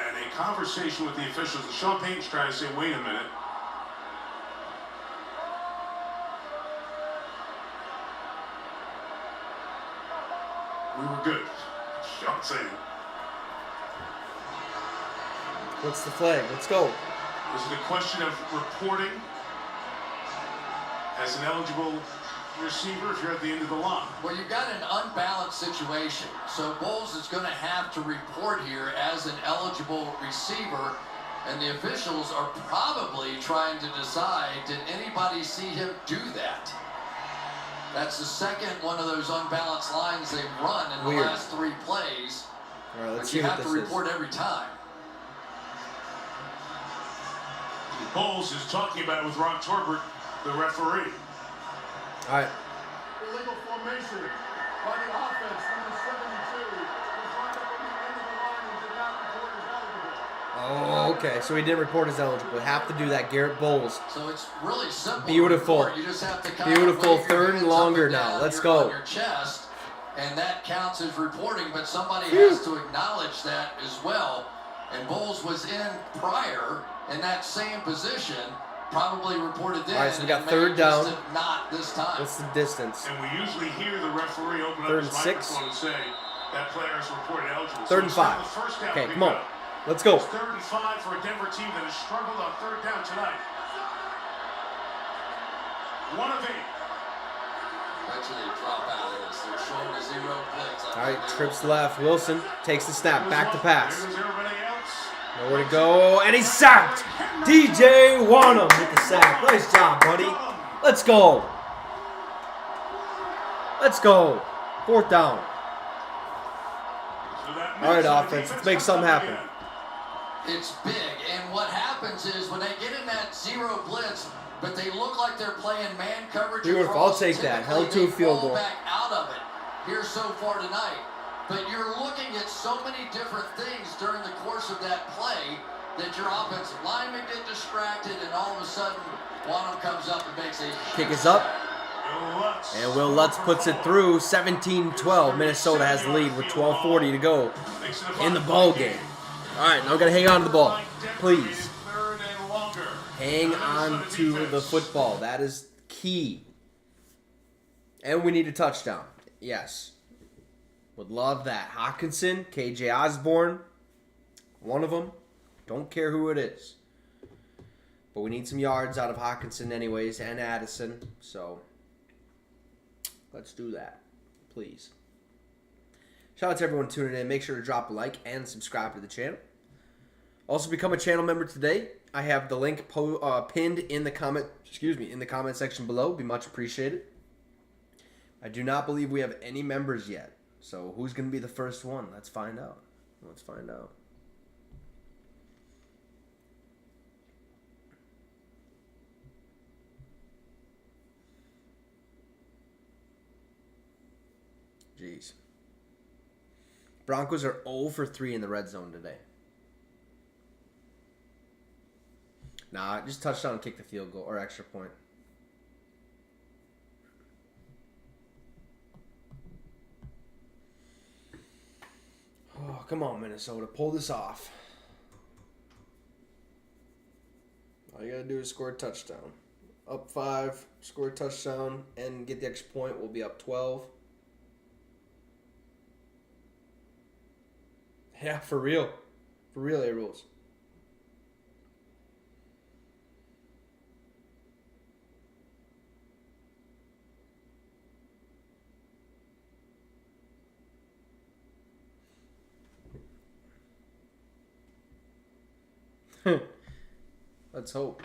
And a conversation with the officials. Sean Payton's trying to say, wait a minute. We were good. Sean saying. What's the flag? Let's go. Is it a question of reporting as an eligible receiver if you're at the end of the line? Well, you've got an unbalanced situation. So Bowles is going to have to report here as an eligible receiver, and the officials are probably trying to decide, did anybody see him do that? That's the second one of those unbalanced lines they've run in the last 3 plays. All right, let's but see you what have to this report is. every time. Bowles is talking about it with Ron Torbert, the referee. All right. Illegal formation by the offense, number 72. Was lined up on the end of the line and did not report his eligible. Okay, so he didn't report as eligible. Have to do that. Garrett Bowles. So it's really simple. Beautiful. You just have to kind Beautiful. of wave your Third and hands up longer and now. down Let's on go. your chest, and that counts as reporting, but somebody has to acknowledge that as well. And Bowles was in prior in that same position, probably reported then. All right, so we got and third may down. just have not this time. What's the distance? And we usually hear the referee open Third up and his 6. microphone and say that player is reported eligible. Third and 5. Okay, come on. Let's go. It's 3rd and 5 for a Denver team that has struggled on 3rd down tonight. 1 of 8. Eventually they drop out of this. They're showing a 0 blitz. All right, trips left. Wilson takes the snap. Back to pass. There goes everybody else. Nowhere to go. And he's sacked. DJ Wanham with the sack. Nice job, buddy. Let's go. Let's go. 4th down. All right, offense. Let's make something happen. It's big, and what happens is when they get in that 0 blitz, but they look like they're playing man coverage. Beautiful. I'll take that. Held to a field goal. Back out of it here so far tonight. But you're looking at so many different things during the course of that play that your offensive linemen get distracted, and all of a sudden, one of them comes up and makes a Kick is up. And Will Lutz puts it through. 17-12. Minnesota has the lead with 12:40 to go in the ball game. All right, now we got to hang on to the ball. Please. Hang on to the football. That is key. And we need a touchdown. Yes. Would love that. Hawkinson, KJ Osborne, one of them. Don't care who it is. But we need some yards out of Hawkinson anyways, and Addison. So let's do that, please. Shout out to everyone tuning in. Make sure to drop a like and subscribe to the channel. Also, become a channel member today. I have the link pinned in the comment section below. Be much appreciated. I do not believe we have any members yet. So who's going to be the first one? Let's find out. Let's find out. Jeez. Broncos are 0 for 3 in the red zone today. Nah, just touchdown and kick the field goal or extra point. Oh, come on, Minnesota. Pull this off. All you got to do is score a touchdown. Up 5, score a touchdown, and get the extra point. We'll be up 12. Yeah, for real. For real, A-Rules. Let's hope.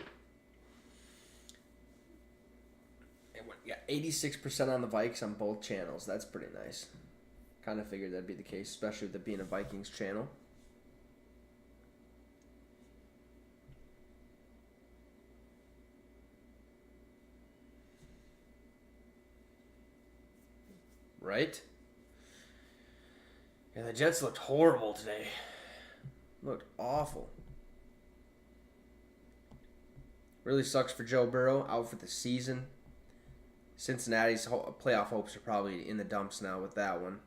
Yeah, 86% on the Vikes on both channels. That's pretty nice. Kind of figured that'd be the case, especially with it being a Vikings channel. Right? Yeah, the Jets looked horrible today. Looked awful. Really sucks for Joe Burrow, out for the season. Cincinnati's playoff hopes are probably in the dumps now with that one.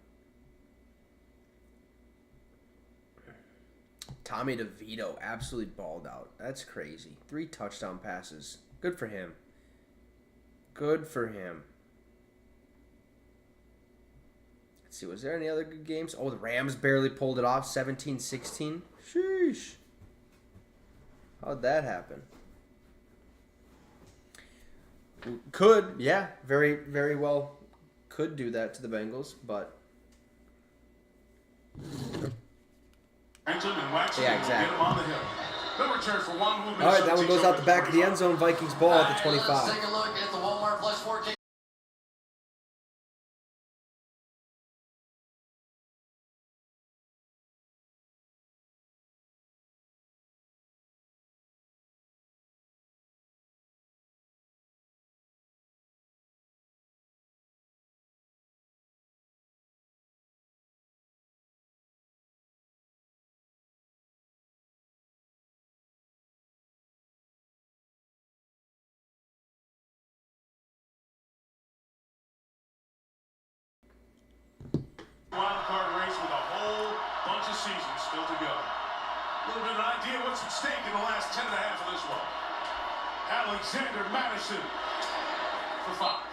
Tommy DeVito absolutely balled out. That's crazy. 3 touchdown passes. Good for him. Good for him. Let's see, was there any other good games? Oh, the Rams barely pulled it off. 17-16. Sheesh. How'd that happen? Could, yeah, very, very well could do that to the Bengals, but yeah, exactly. All right, that one goes out the back of the end zone. Vikings ball at the 25. Let's take a look at the Walmart Plus 4K. Wild card race with a whole bunch of seasons still to go. A little bit of an idea what's at stake in the last 10 and a half of this one. Alexander Madison for 5.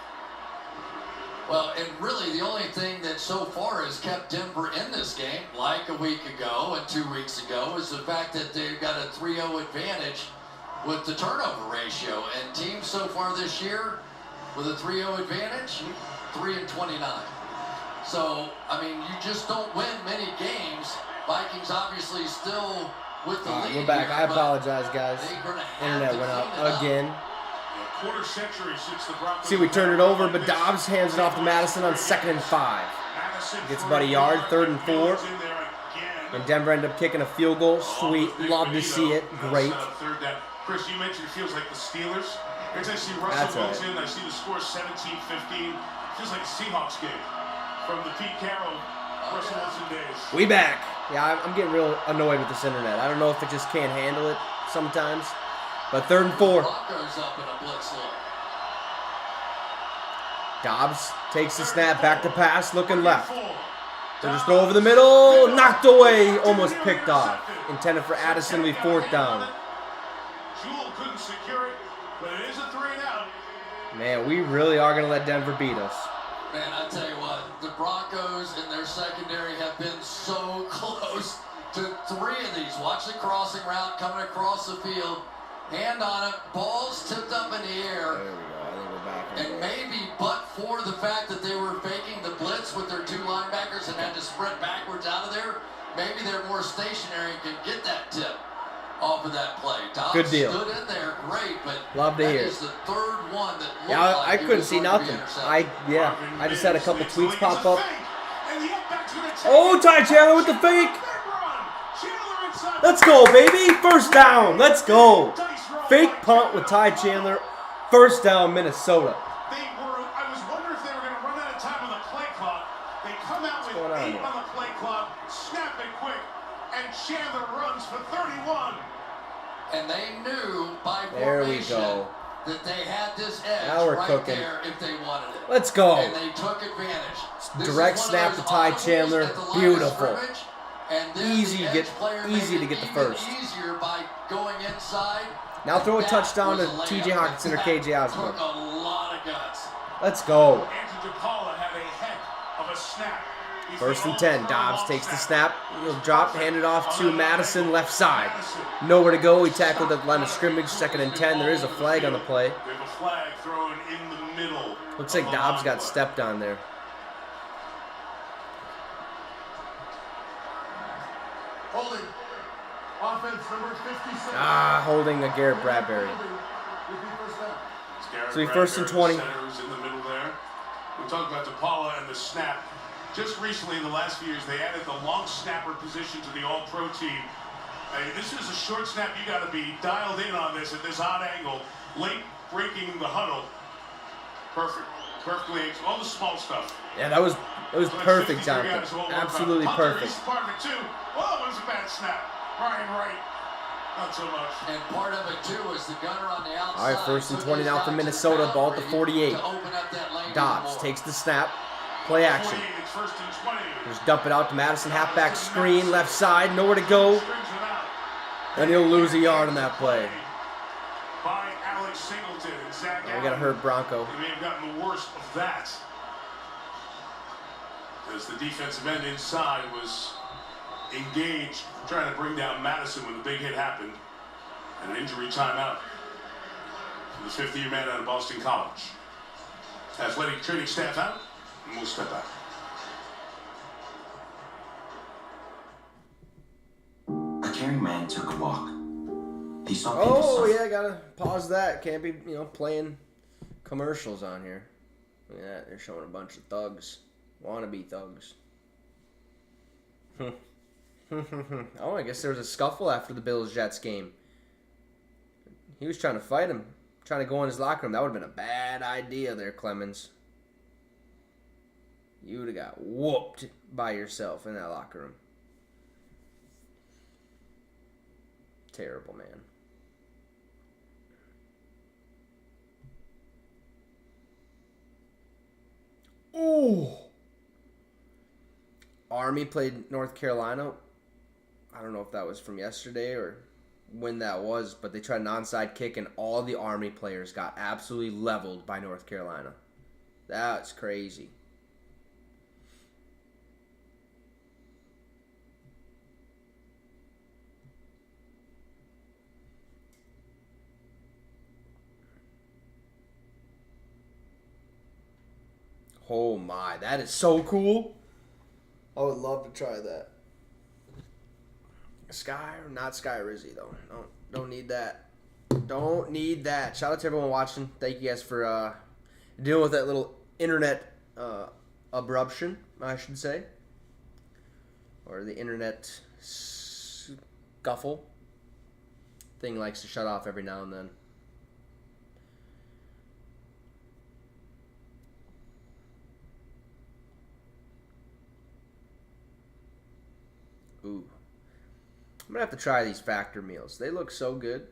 Well, and really the only thing that so far has kept Denver in this game, like a week ago and 2 weeks ago, is the fact that they've got a 3-0 advantage with the turnover ratio. And teams so far this year with a 3-0 advantage, 3-29. So, I mean, you just don't win many games. Vikings obviously still with the lead. We're back. Here, I apologize, guys. Internet went out again. Quarter century since the Broncos. See, we turned it over, but Dobbs hands it off to Madison on 2nd and 5. Gets about a yard, 3rd and 4. And Denver ended up kicking a field goal. Sweet. Love to see it. Great. Chris, you mentioned it feels like the Steelers. As I see Russell Wilson, I see the score 17-15. Feels like a Seahawks game from the Pete Carroll, Russell Wilson days. We back. Yeah, I'm getting real annoyed with this internet. I don't know if it just can't handle it sometimes. But 3rd and 4. Broncos up in a blitz look. Dobbs takes the snap, back to pass, looking left. So just throw over the middle, knocked away, almost picked off. Intended for Addison, we 4th down. Jewel couldn't secure it, but it is a 3-and-out. Man, we really are going to let Denver beat us. Man, I tell you what, the Broncos and their secondary have been so close to 3 of these. Watch the crossing route coming across the field. Hand on it, balls tipped up in the air. There we go. I think we're back. And maybe, but for the fact that they were faking the blitz with their 2 linebackers and had to sprint backwards out of there, maybe they're more stationary and can get that tip off of that play. Dobbs good deal. Stood in there, great, but love to hear. That is the 3rd one that looked Yeah, like I couldn't see nothing. I just had a couple tweets pop up. Oh, Ty Chandler with the fake. Let's go, baby. 1st down. Let's go. Fake punt with Ty Chandler. 1st down, Minnesota. I was wondering if they were going to run out of time on the play clock. They come out with 8 on the play clock, snap it quick, and Chandler runs for 31. And they knew by there formation we go. that they had this edge now we're right cooking. there if they wanted it. Let's go. And they took advantage. Direct snap to Ty Chandler. Beautiful. Easy to get the 1st. Easier by going inside. Now throw a touchdown to T.J. Hawkinson or K.J. Osborne. Took a lot of guts. Let's go. Andrew DePaula had a heck of a snap. 1st and 10. Dobbs takes the snap. He'll drop, hand it off to Madison, left side. Nowhere to go. He tackled at the line of scrimmage. 2nd and 10. There is a flag on the play. They have a flag thrown in the middle. Looks like Dobbs got stepped on there. Holding. Offense number 56. Holding a Garrett Bradbury. So he 1st and 20. In the middle there. We talked about DePaula and the snap. Just recently, in the last few years, they added the long snapper position to the All-Pro team. This is a short snap. You got to be dialed in on this at this odd angle. Late breaking the huddle. Perfect. Perfectly. All the small stuff. Yeah, it was perfect, Jonathan. Absolutely perfect. Part of it too. Oh, it was a bad snap. Ryan Wright. Not so much. And part of it too was the gunner on the outside. All right, 1st and 20 now for Minnesota. Ball at the 48. Dobbs takes the snap. Play action. It's 1st and 20. Just dump it out to Madison. Halfback screen, left side. Nowhere to go. And he'll lose a yard on that play. By Alex Singleton and Zach We got a hurt Bronco. They may have gotten the worst of that. As the defensive end inside was engaged, trying to bring down Madison when the big hit happened. And an injury timeout for the 5th-year man out of Boston College. Athletic training staff out, and we'll step back. A caring man took a walk. He saw Oh, yeah, gotta pause that. Can't be, playing commercials on here. Look at that. They're showing a bunch of thugs. Wannabe thugs. Oh, I guess there was a scuffle after the Bills-Jets game. He was trying to fight him. Trying to go in his locker room. That would have been a bad idea there, Clemens. You would have got whooped by yourself in that locker room. Terrible, man. Ooh. Army played North Carolina. I don't know if that was from yesterday or when that was, but they tried an onside kick and all the Army players got absolutely leveled by North Carolina. That's crazy. Oh my, that is so cool. I would love to try that. Sky or not Sky Rizzy though. Don't need that. Don't need that. Shout out to everyone watching. Thank you guys for dealing with that little internet abruption, I should say. Or the internet scuffle. Thing likes to shut off every now and then. Ooh. I'm going to have to try these Factor meals. They look so good.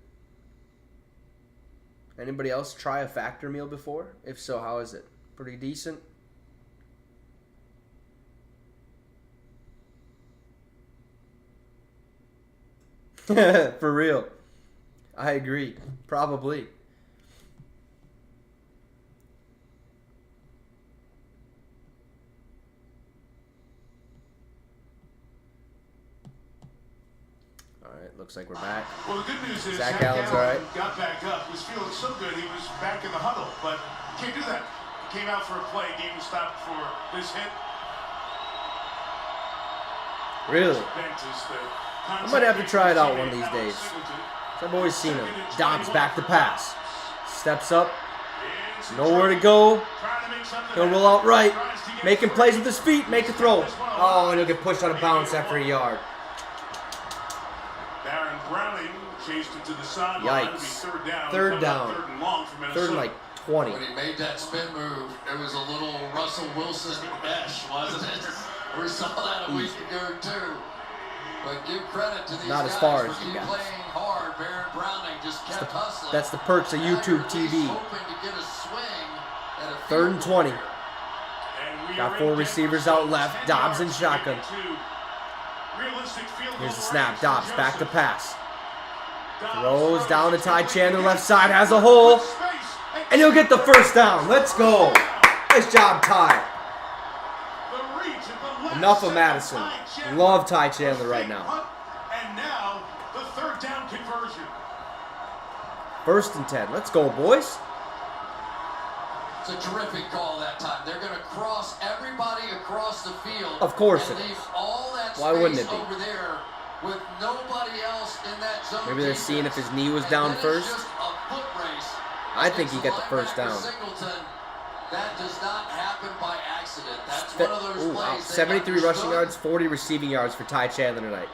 Anybody else try a Factor meal before? If so, how is it? Pretty decent? For real. I agree. Probably. Looks like we're back. Well, the good news is Zach Allen's all right. Got back up. He was feeling so good. He was back in the huddle, but he can't do that. He came out for a play. Game was stopped for this hit. Really? I might have to try it out one of these days. I've always seen him. Dobbs back to pass. Steps up. Nowhere to go. He'll roll out right. Making plays with his feet. Make a throw. Oh, and he'll get pushed out of bounds after a yard. Chased it to the sideline. Yikes. Third down. Third and like 20. When he made that spin move, it was a little Russell Wilson-esh, wasn't it? We saw that a week ago too. But give credit to these Not guys as far for as you keep guys. playing hard. Baron Browning just kept hustling. That's the perks of YouTube TV. Hoping to get a swing at a Third and 20. And Got 4 receivers out left. Dobbs in shotgun. Here's the snap. Dobbs back to pass. Throws down to Ty Chandler, left side, has a hole, and he'll get the first down. Let's go. Nice job, Ty. Enough of Madison. Love Ty Chandler right now. And now the third down conversion. 1st and 10. Let's go, boys. It's a terrific call that time. They're going to cross everybody across the field. Of course and it leave is. all that Why wouldn't it space be? over there with nobody else in that zone. Maybe they're seeing if his knee was down and first. Just a foot race I think he got the first down. Singleton. That does not happen by accident. That's one of those plays. 73 rushing yards, 40 receiving yards for Ty Chandler tonight.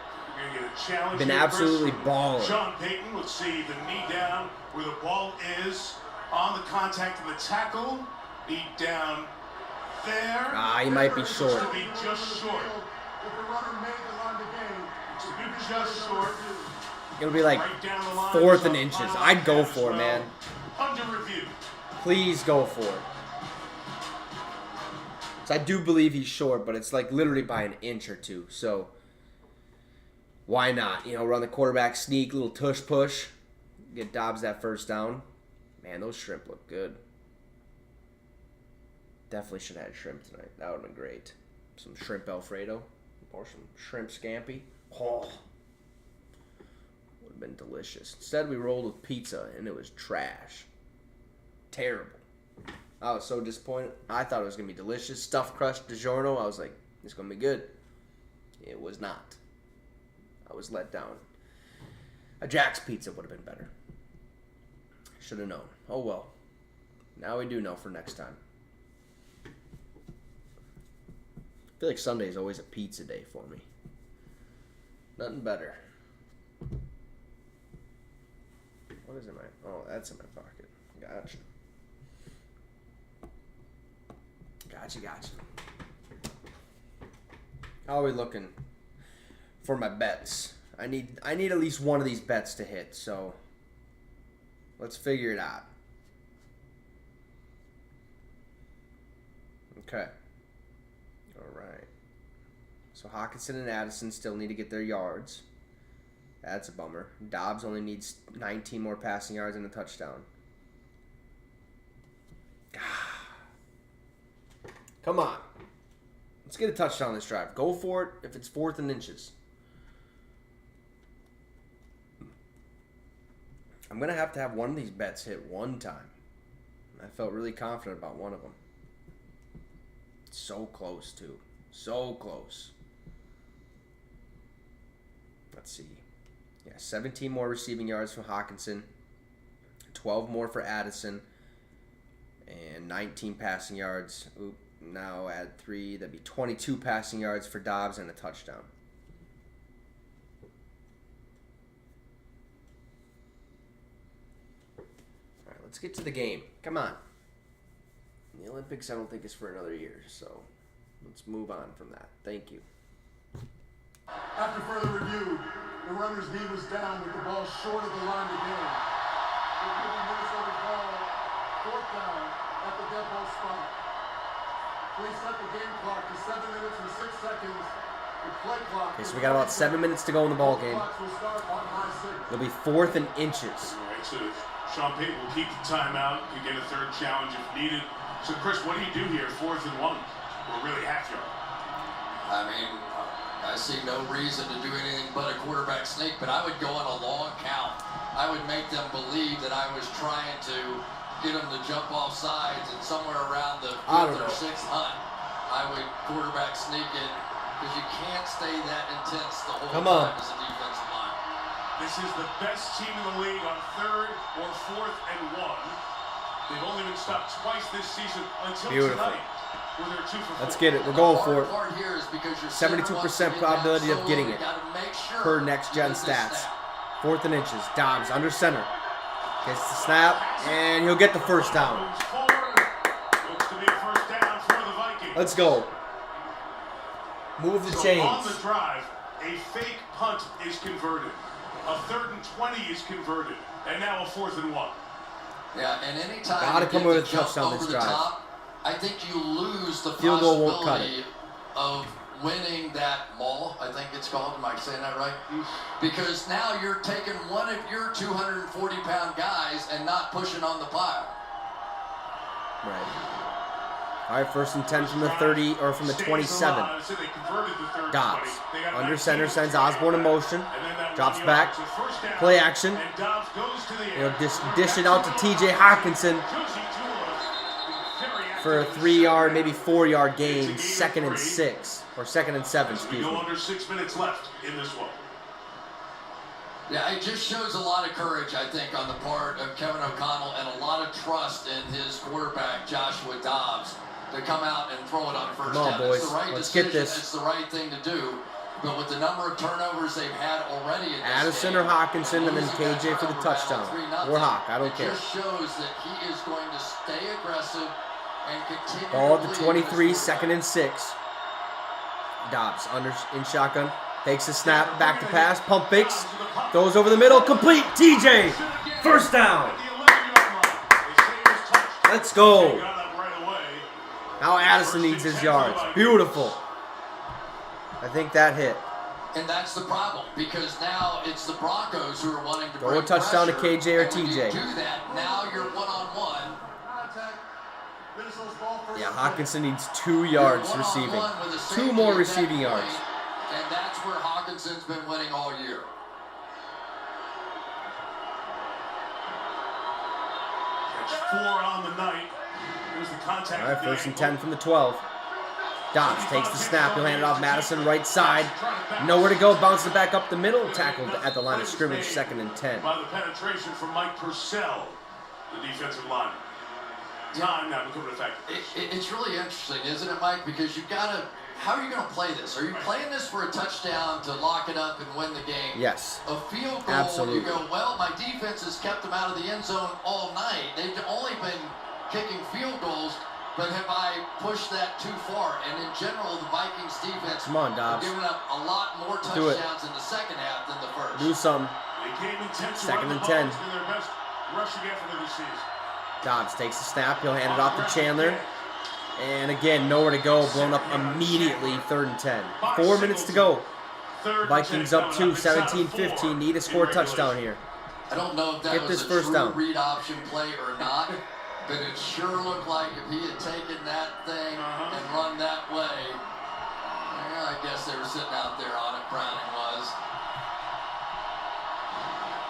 Been absolutely balling. Sean Payton, let's see the knee down where the ball is on the contact of the tackle. Knee down there. He might be short. To be just short. If the runner made the line to gain, To be just short. It'll be like Right down the line. 4th and inches. I'd go for it, man. Under review. Please go for it. So I do believe he's short, but it's like literally by an inch or two. So why not? You know, run the quarterback sneak, little tush push. Get Dobbs that first down. Man, those shrimp look good. Definitely should have had shrimp tonight. That would have been great. Some shrimp Alfredo or some shrimp scampi. Oh, would have been delicious. Instead, we rolled with pizza, and it was trash. Terrible. I was so disappointed. I thought it was going to be delicious. Stuffed crust DiGiorno. I was like, it's going to be good. It was not. I was let down. A Jack's Pizza would have been better. Should have known. Oh, well. Now we do know for next time. I feel like Sunday is always a pizza day for me. Nothing better. What is in my... Oh, that's in my pocket. Gotcha. Gotcha. How are we looking for my bets? I need at least one of these bets to hit, so let's figure it out. Okay. All right. So Hawkinson and Addison still need to get their yards. That's a bummer. Dobbs only needs 19 more passing yards and a touchdown. Come on. Let's get a touchdown this drive. Go for it if it's 4th and inches. I'm going to have one of these bets hit one time. I felt really confident about one of them. So close, too. So close. Let's see. Yeah, 17 more receiving yards from Hawkinson. 12 more for Addison. And 19 passing yards. Oop, now add 3. That'd be 22 passing yards for Dobbs and a touchdown. All right, let's get to the game. Come on. The Olympics, I don't think, is for another year, so let's move on from that. Thank you. After further review, the runner's knee was down with the ball short of the line to gain. They're giving Minnesota ball 4th down at the dead ball spot. Please set the game clock to 7 minutes and 6 seconds. The play clock. Okay, so we got about 7 minutes to go in the ball game. It'll be 4th and inches. All right, so Sean Payton will keep the timeout. You get a 3rd challenge if needed. So, Chris, what do you do here, 4th and 1? Or really half yard? I mean, I see no reason to do anything but a quarterback sneak, but I would go on a long count. I would make them believe that I was trying to get them to jump off sides, and somewhere around the 5th or 6th hunt, I would quarterback sneak it, because you can't stay that intense the whole time as a defensive line. This is the best team in the league on 3rd or 4th and 1. They've only been stopped twice this season until tonight. Let's get it. We're going for it. 72% probability of getting it per next-gen stats. 4th and inches. Dobbs under center. Gets the snap, and he'll get the first down. Let's go. Move the chains. On the drive, a fake punt is converted. A 3rd and 20 is converted. And now a 4th and 1. Yeah, and anytime Gotta you come get with a to jump touchdown over this the drive. top, I think you lose the Field goal won't cut it. possibility of winning that maul, I think it's called. Am I saying that right? Because now you're taking one of your 240-pound guys and not pushing on the pile. Right. All right, 1st and 10 from the 30 or from the 27. Dobbs under center, sends Osborne in motion, drops back, play action. He'll dish it out to T.J. Hawkinson for a 3-yard, maybe 4-yard gain. 2nd and 6 or 2nd and 7. Excuse me. Under 6 minutes left in this one. Yeah, it just shows a lot of courage, I think, on the part of Kevin O'Connell and a lot of trust in his quarterback, Joshua Dobbs, to come out and throw it on 1st down. Boys. It's the right Let's decision. get this. It's the right thing to do. But with the number of turnovers they've had already in this Addison game, or Hawkinson, and then KJ for the touchdown. Or Hawk, I don't care. It just shows that he is going to stay aggressive and continue Ball to at the lead 23, this 2nd and 6. Dobbs under in shotgun. Takes the snap, back to pass, pump fakes, throws over the middle, complete, TJ, 1st down. Let's go. Now Addison needs his yards. Beautiful. I think that hit. And that's the problem, because now it's the Broncos who are wanting to Throw bring a touchdown to pressure, KJ or and when you TJ. do that, now you're one-on-one. Yeah, Hawkinson needs 2 yards You're receiving. one-on-one with a 2 safety more at that receiving yards. point, and that's where Hawkinson's been winning all year. That's 4 on the night. There's the contact. All right, 1st and 10 from the 12. Dobbs takes the snap. He'll hand it off Madison, right side. Nowhere to go. Bounces it back up the middle. Tackled at the line of scrimmage, 2nd and 10. By the penetration from Mike Purcell, the defensive line. Time now becoming a factor. It's really interesting, isn't it, Mike? Because you've got to. How are you going to play this? Are you playing this for a touchdown to lock it up and win the game? Yes. A field goal, Absolutely. you go, well, my defense has kept them out of the end zone all night. They've only been kicking field goals, but have I pushed that too far? And in general, the Vikings defense Come on, Dobbs. giving up a lot more Do it. touchdowns in the second half than the first. Do something. They came intent to 2nd run and the 10. ball. It's been their best rushing effort of the season. Dobbs takes the snap. He'll hand it off to Chandler. And again, nowhere to go. Blown up immediately. 3rd and 10. 4 minutes to go. Vikings up 2, 17-15. Need to score a touchdown here. I don't know if that Get was this a first true down. read option play or not, but it sure looked like if he had taken that thing and run that way, well, I guess they were sitting out there on it. Browning was.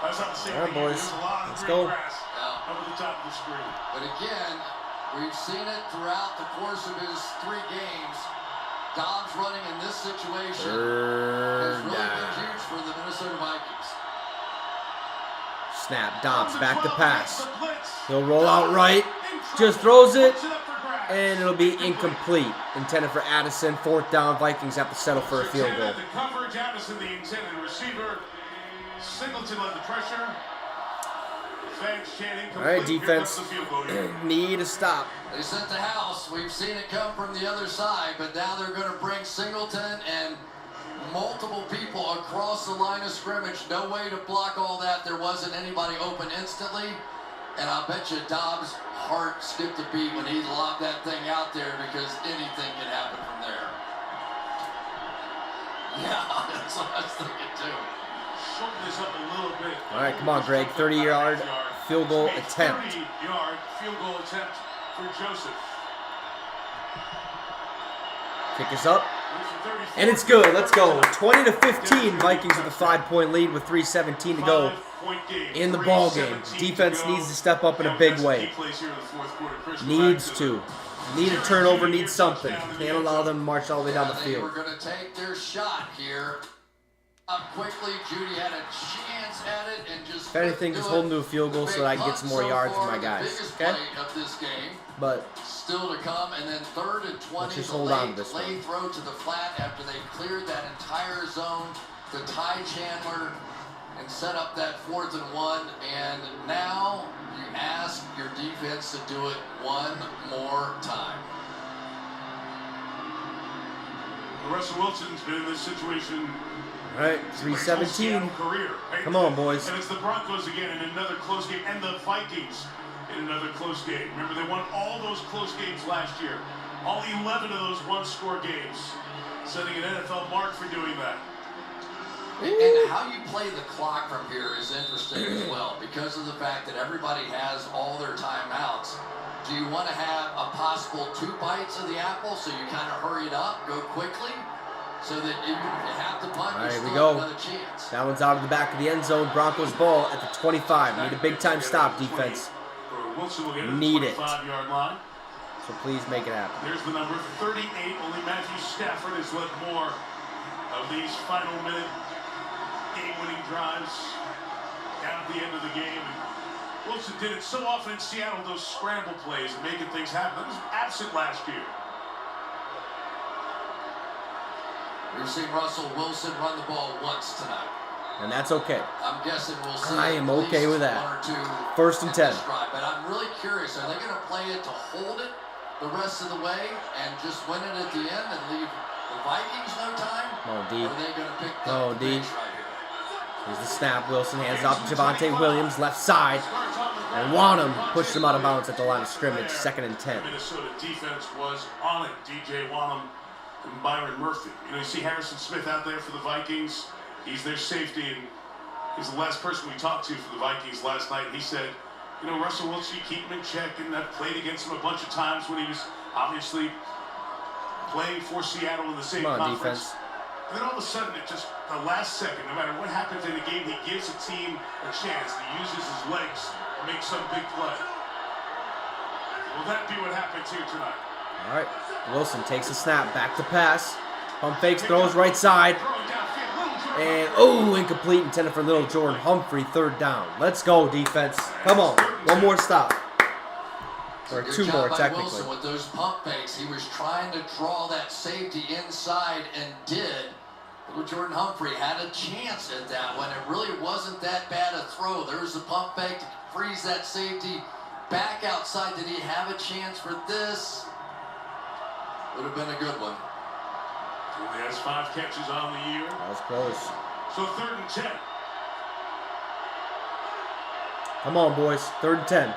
That's not the same All right, thing. boys. There's a lot of Let's green go. grass over the top of the screen. But again, we've seen it throughout the course of his 3 games. Dobbs running in this situation has really been huge for the Minnesota Vikings. Snap. Dobbs back to pass. He'll roll out right. Just throws it. And it'll be incomplete. Intended for Addison. 4th down. Vikings have to settle for a field goal. The coverage, Addison, the intended receiver. Singleton on the pressure. Fans chanting. All right, Here comes defense. the field goal here. Need a stop. They sent the house. We've seen it come from the other side, but now they're going to bring Singleton and multiple people across the line of scrimmage. No way to block all that. There wasn't anybody open instantly. And I bet you Dobbs' heart skipped a beat when he lobbed that thing out there because anything can happen from there. Yeah, that's what I was thinking too. Shorten this up a little bit. All right, come on, Greg. 30-yard field goal attempt. 30-yard field goal attempt for Joseph. Kick us up. And it's good. Let's go. 20-15. Vikings with a 5-point lead with 3:17 to go in the ball game. Defense needs to step up in a big way. Needs to. Need a turnover. Needs something. Can't allow them to march all the way down the They field. were going to take their shot here. Quickly, Judy had a chance at it and just. If anything, just hold them to a field goal so that I can get some more yards for my guys. Okay? Of this game. But Still to come, and then 3rd and 20. Let's just hold on to this late one. throw to the flat after they cleared that entire zone to Ty Chandler and set up that 4th and 1. And now you ask your defense to do it one more time. Russell Wilson's been in this situation. all right, 3:17. Career, right? Come on, boys. And it's the Broncos again in another close game, and the Vikings in another close game. Remember, they won all those close games last year. All 11 of those one-score games, setting an NFL mark for doing that. And how you play the clock from here is interesting as well, because of the fact that everybody has all their timeouts. Do you want to have a possible 2 bites of the apple, so you kind of hurry it up, go quickly, so that if you have to punt, All you right, still we have go. another chance? That one's out of the back of the end zone. Broncos ball at the 25. Need a big-time stop, defense. Wilson will get it Need at it. the 25-yard line. So please make it happen. There's the number 38. Only Matthew Stafford has led more of these final minute game-winning drives down at the end of the game. And Wilson did it so often in Seattle, those scramble plays and making things happen. That was absent last year. We've seen Russell Wilson run the ball once tonight. And that's okay. I'm guessing we'll see I am at okay least with that. 1 or 2 1st and 10. in this drive. But I'm really curious, are they going to play it to hold it the rest of the way and just win it at the end and leave the Vikings no time? Oh, D. Or are they going to pick the Oh, D. bench right here? Here's the snap. Wilson hands it off to Javonte Williams, left side. And Wanham pushed him out of bounds at the line of scrimmage. 2nd and 10. Minnesota defense was on it. DJ Wanham and Byron Murphy. You know, you see Harrison Smith out there for the Vikings. He's their safety, and he's the last person we talked to for the Vikings last night. He said, you know, Russell Wilson, you keep him in check, and I've played against him a bunch of times when he was obviously playing for Seattle in the same Come on, conference. defense. And then all of a sudden, it just, the last second, no matter what happens in the game, he gives a team a chance. He uses his legs to make some big play. Will that be what happens here tonight? All right. Wilson takes a snap. Back to pass. Pump fakes, throws right side. And, oh, incomplete. Intended for little Jordan Humphrey. 3rd down. Let's go, defense. Come on. One more stop. Or Good 2 job more, by technically. Wilson with those pump fakes. He was trying to draw that safety inside and did. Little Jordan Humphrey had a chance at that one. It really wasn't that bad a throw. There's the pump fake to freeze that safety back outside. Did he have a chance for this? Would have been a good one. Only has 5 catches on the year. That was close. So 3rd and 10. Come on, boys. 3rd and 10.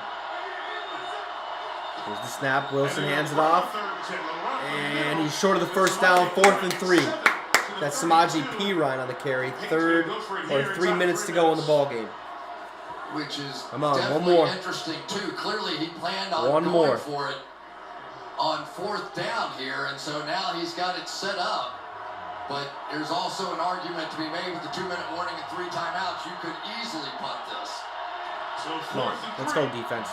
Here's the snap. Wilson hands it off. And he's short of the first down, 4th and 3. That's Samaje Perine on the carry. 3 minutes to go in the ball game. Which is Come on, definitely one more. interesting too. Clearly he planned on One going more. for it on 4th down here, and so now he's got it set up. But there's also an argument to be made with the 2-minute warning and 3 timeouts. You could easily punt this. So Come on, 4th and 3. let's go defense.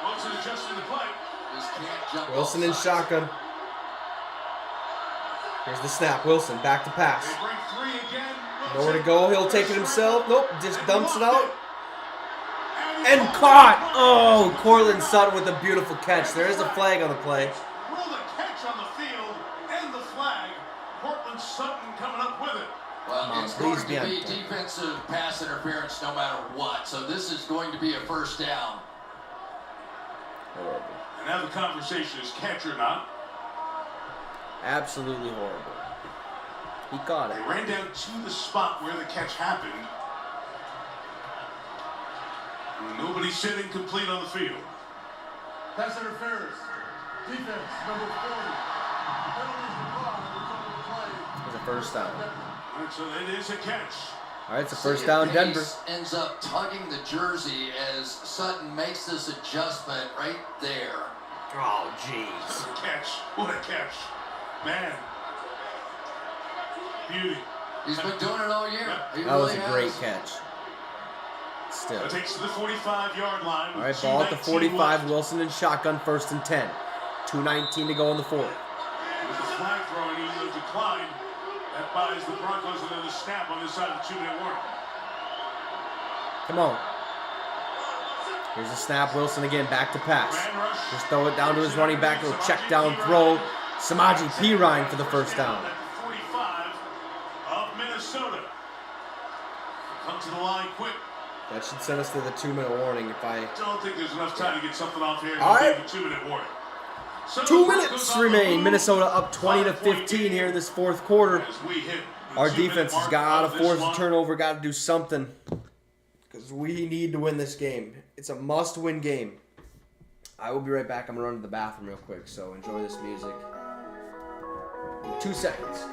Wilson adjusting the play. Just can't jump Wilson off in sides. shotgun. Here's the snap. Wilson back to pass. They bring 3 again. Nowhere to go. He'll take it himself. Nope, just dumps it out. And caught! Oh, Cortland Sutton with a beautiful catch. There is a flag on the play. Will the catch on the field and the flag. Cortland Sutton coming up with it. Well, on, it's please going be to on be point. defensive pass interference no matter what. So this is going to be a 1st down. Horrible. And now the conversation is catch or not. Absolutely horrible. He caught They it. ran down to the spot where the catch happened. And nobody's sitting complete on the field. Pass interference. Defense, number 40. Penalties required. It's a first down. All right, so it is a catch. All right, it's a See, first down, Pace Denver. ends up tugging the jersey as Sutton makes this adjustment right there. Oh, jeez. What a catch. What a catch. Man. Beauty. He's been doing it all year. He That was really a great has. catch. Still. That takes to the 45-yard line. All right, ball at the 45. Wilson in shotgun, 1st and 10. 2:19 to go in the 4th. With the flag throwing, even though declined, that buys the Broncos another snap on this side of the 2-minute warning. Come on. Here's a snap. Wilson again, back to pass. Man rush. Just throw it down to his running back. Little check down throw. Samaje Perine for the first down. At the 45 of Minnesota. Come to the line quick. That should send us to the 2-minute warning if I... Don't think there's enough time to get something off here. All right. The 2-minute warning. So 2 the minutes Broncos on the remain. move. Minnesota up 20-15 here in this 4th quarter. As we hit the Our 2-minute defense has mark got to of this force a one. turnover, got to do something. Because we need to win this game. It's a must-win game. I will be right back. I'm going to run to the bathroom real quick, so enjoy this music. 2 seconds.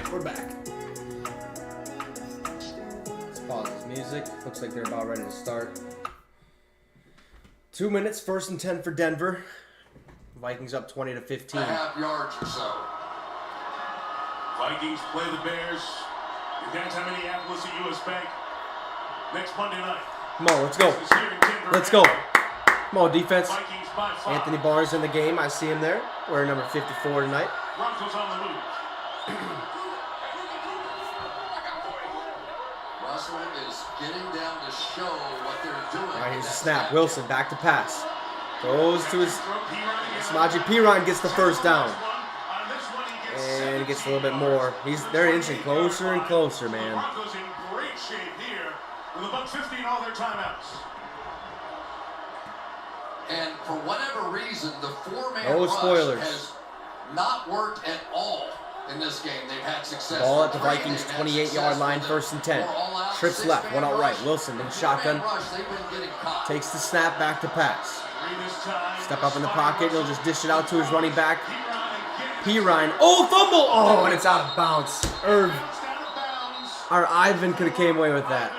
We're back. Let's pause this music. Looks like they're about ready to start. 2 minutes, 1st and 10 for Denver. Vikings up 20-15. A half yards or so. Vikings play the Bears in downtown Minneapolis at US Bank next Monday night. Come on, let's go. This is here in Denver. Let's go. Come on, defense. Vikings by 5. Anthony Barr's in the game. I see him there. Wearing number 54 tonight. Broncos on the move. Russell is getting down to show what they're doing. All right, here's with a that snap. Wilson back to pass. Goes to his... Samaje Smaji Perine gets the first down. And gets a little bit more. They're inching closer and closer, man. Broncos in great shape here with about 50 in all their timeouts. And for whatever reason, the four-man No rush spoilers. has not worked at all in this game. They've had success. Ball at the Vikings 28-yard line, 1st and 10. Trips left, one out right. Wilson in shotgun. Takes the snap, back to pass. Step up in the pocket. He'll just dish it out to his running back. Pirine. Oh, fumble! Oh, and it's out of bounds. Our Ivan could have came away with that.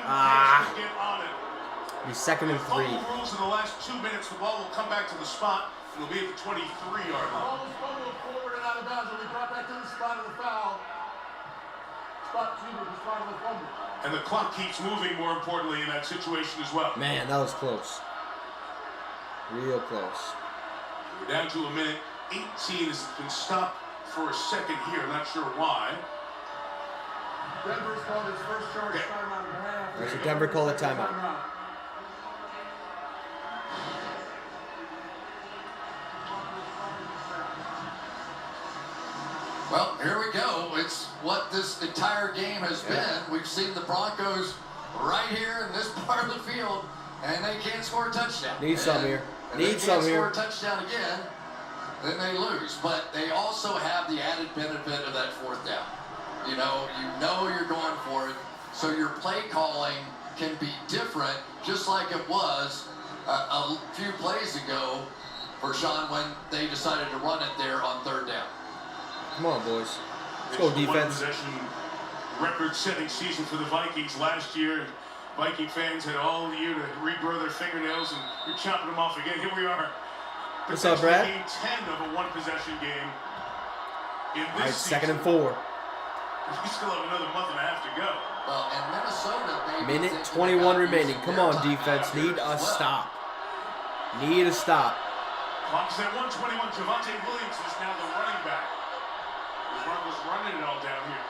He's 2nd and 3. Rules in the last 2 minutes. The ball will come back to the spot. It'll be at the 23-yard line. Ball was fumbled forward and out of bounds. It'll be brought back to the spot of the foul. Spot of the fumble. And the clock keeps moving, more importantly, in that situation as well. Man, that was close. Real close. We're down to a minute. 18 has been stopped for a second here. I'm not sure why. Denver's called his first charge timeout. So Denver called a timeout. Well, here we go. It's what this entire game has been. We've seen the Broncos right here in this part of the field, and they can't score a touchdown. Need some here. Need some here. here. If they can't score a touchdown again, then they lose. But they also have the added benefit of that 4th down. You know you're going for it, so your play calling can be different, just like it was a few plays ago for Sean when they decided to run it there on 3rd down. Come on, boys. Let's go defense. Possession record-setting season for the Vikings last year. Viking fans had all year to regrow their fingernails, and we're chopping them off again. Here we are. What's up, Brad? Game 10 of a one-possession game. In this All right, season, 2nd and 4. we still have another month and a half to go. Well, in Minnesota, Minute 21 remaining. Come on, defense. Need a stop. Need a stop. Clock's at 1:21. Javonte Williams is now the running back. The Broncos running it all down here.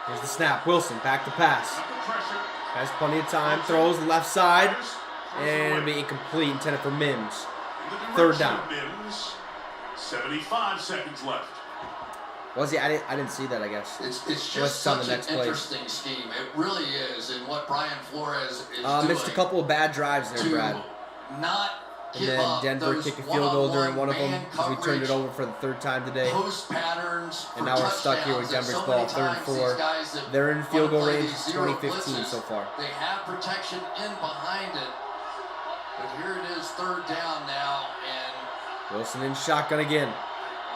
Here's the snap. Wilson back to pass. Up the pressure. Has plenty of time. Throws the left side. And it'll be incomplete. Intended for Mims. 3rd down. Mims. 75 seconds left. Was he? I didn't see that, I guess. It's What's just on the such next an play? interesting scheme. It really is, and what Brian Flores is doing. Missed a couple of bad drives there, Brad. Not And give then up Denver those kicked a field goal during one of them man because we turned it over for the 3rd time today. Post patterns And now we're stuck here with Denver's ball, 3rd and 4. They're in field goal range 2015 so far. They have protection in behind it. But here it is, 3rd down now, and Wilson in shotgun again.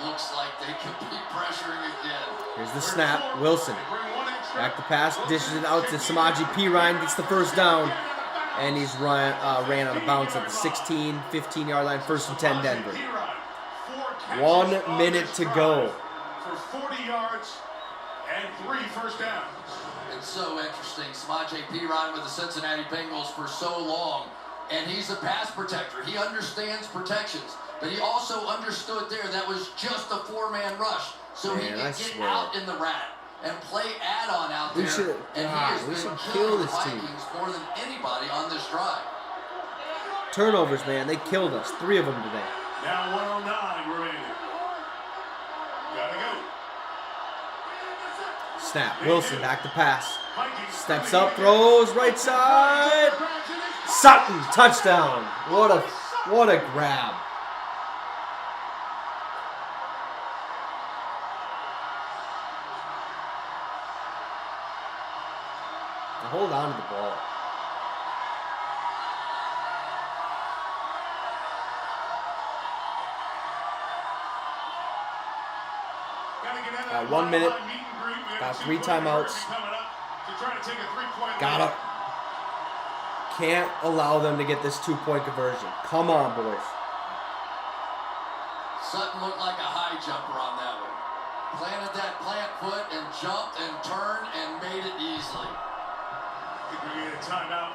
looks like they could be pressuring again. Here's the snap. Wilson back to pass, dishes it out to Samaje Perine, gets the 1st down, and he's ran out of bounds at the 16, 15-yard line, 1st and 10 Denver. 1 minute to go. For 40 yards and 3 first downs. It's so interesting. Samaje Perine with the Cincinnati Bengals for so long, and he's a pass protector. He understands protections, but he also understood there that was just a 4-man rush, so he could get out in the rat and play add-on out there. And he has been killing the Vikings more than anybody on this drive. Turnovers, man. They killed us. 3 of them today. Now 109 remaining. Gotta go. Snap. Wilson back to pass. Steps up, throws right side. Sutton, touchdown. What a grab. Now hold on to the ball. Got 1 minute. Got 3 timeouts. Gotta. Can't allow them to get this 2-point conversion. Come on, boys. Sutton looked like a high jumper on that one. Planted that plant foot and jumped and turned and made it easily. I think we get a timeout.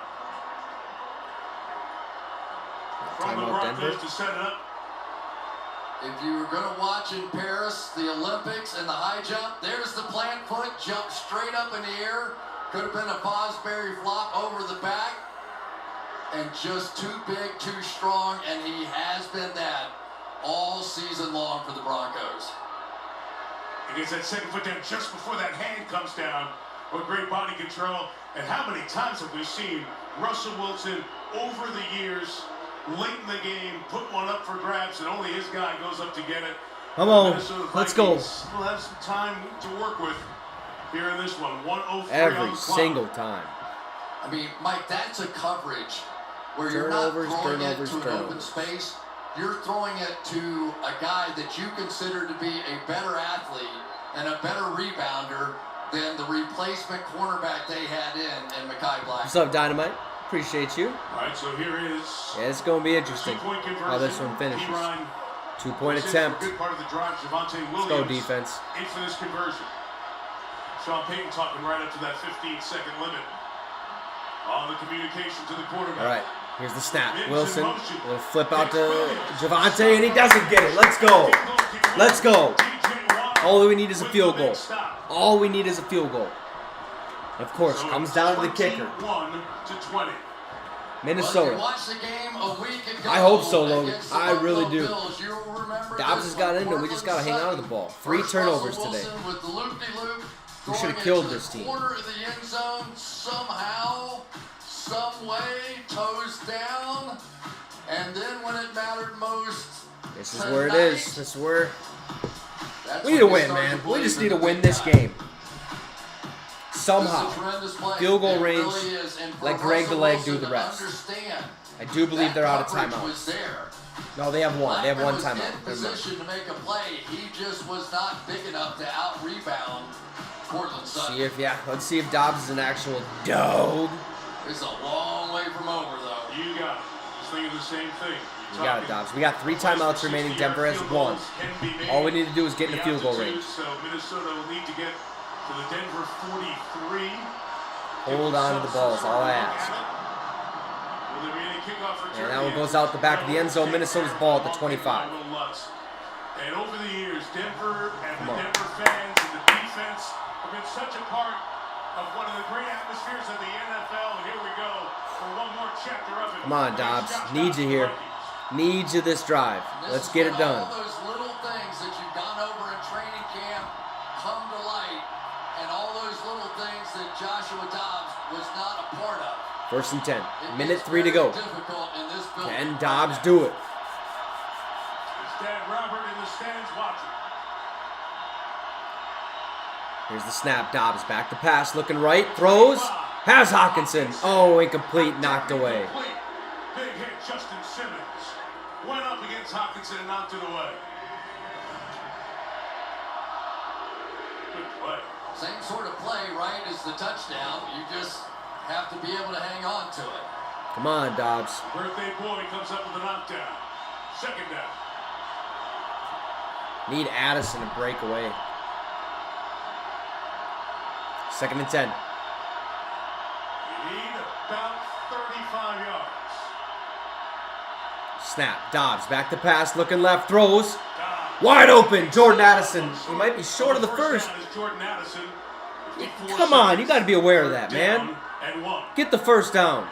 From the Timeout, Broncos Denver. to set it up. If you were going to watch in Paris, the Olympics and the high jump, there's the plant foot, jumped straight up in the air. Could have been a Fosbury flop over the back. And just too big, too strong, and he has been that all season long for the Broncos. He gets that second foot down just before that hand comes down. With great body control. And how many times have we seen Russell Wilson over the years, late in the game, put one up for grabs, and only his guy goes up to get it. Come on. Minnesota Let's go. Vikings will have some time to work with here in this one. 103 on Every the clock. single time. I mean, Mike, that's a coverage where you're not throwing it to an open space. You're throwing it to a guy that you consider to be a better athlete and a better rebounder than the replacement cornerback they had in Mekhi Black. What's up, Dynamite? Appreciate you. All right, so here is Yeah, it's going to be interesting two-point conversion. how this one finishes. P-Ryan 2-point was in for a attempt. Good part of the drive. Javonte Let's Williams go, defense. in for this conversion. Sean Payton talking right up to that 15-second limit on the communication to the quarterback. All right, here's the snap. Wilson, a little flip out to Javonte, and he doesn't get it. Let's go. Let's go. All we need is a field goal. All we need is a field goal. Of course, So comes down to the kicker. 21-20. Minnesota. Watch the game a week ago. I hope so, Logan. against the I really Buffalo do. Bills. You'll remember Dobbs this has got one. into it. We just got to hang on to the ball. 3 First, turnovers Russell today. Wilson with the loop-de-loop, We should have throwing killed it to this team. the corner of the end zone somehow, some way, toes down, and then when it mattered most, This is where it is. This is where that's we need to when you win, start man. to We just believe need in to the win big this guy. game. This is Somehow. a tremendous play. Field goal It range, really is. And for let Greg the Russell Leg Wilson do the to rest. understand I do believe they're out of that coverage timeout. was there. No, they have one. They have one Blackman was timeout. in Never mind. position to make a play. He just was not big enough to out-rebound Cortland Sutton. Let's see if Dobbs is an actual dog. It's a long way from over, though. You got it. Just thinking the same thing. We got it, Dobbs. We got 3 timeouts remaining. Denver has 1. All we need to do is get in the field goal range. So Minnesota will need to get to the Denver 43. Hold on to the ball is all I ask. Will there be any kickoff return? And that one goes out the back of the end zone. Minnesota's ball at the 25. And over the years, Denver and Come the on. Denver fans and the defense have been such a part of one of the great atmospheres of the NFL. And here we go for one more chapter of it. Come on, Dobbs. Need you here. Need you this drive. This Let's is get when it done. All those little things that you've gone over in training camp come to light, and all those little things that Joshua Dobbs was not a part of. 1st and 10. It Minute is 3 to very go. difficult in this building. Can Dobbs do it? His dad Robert in the stands watching. Here's the snap. Dobbs back to pass. Looking right. Throws. Has Hawkinson. Oh, incomplete. Knocked away. Incomplete. Big hit, Justin Simmons. Went up against Hawkinson and knocked it away. Good play. Same sort of play, right, as the touchdown. You just have to be able to hang on to it. Come on, Dobbs. Birthday boy comes up with a knockdown. Second down. Need Addison to break away. 2nd and 10. You need about 35 yards. Snap. Dobbs back to pass. Looking left. Throws. Dobbs. Wide open. Jordan Addison. He might be short of the first. down is Jordan Addison. 54 Come on. You seconds. got to be aware of that, man. Down and 1. Get the first down.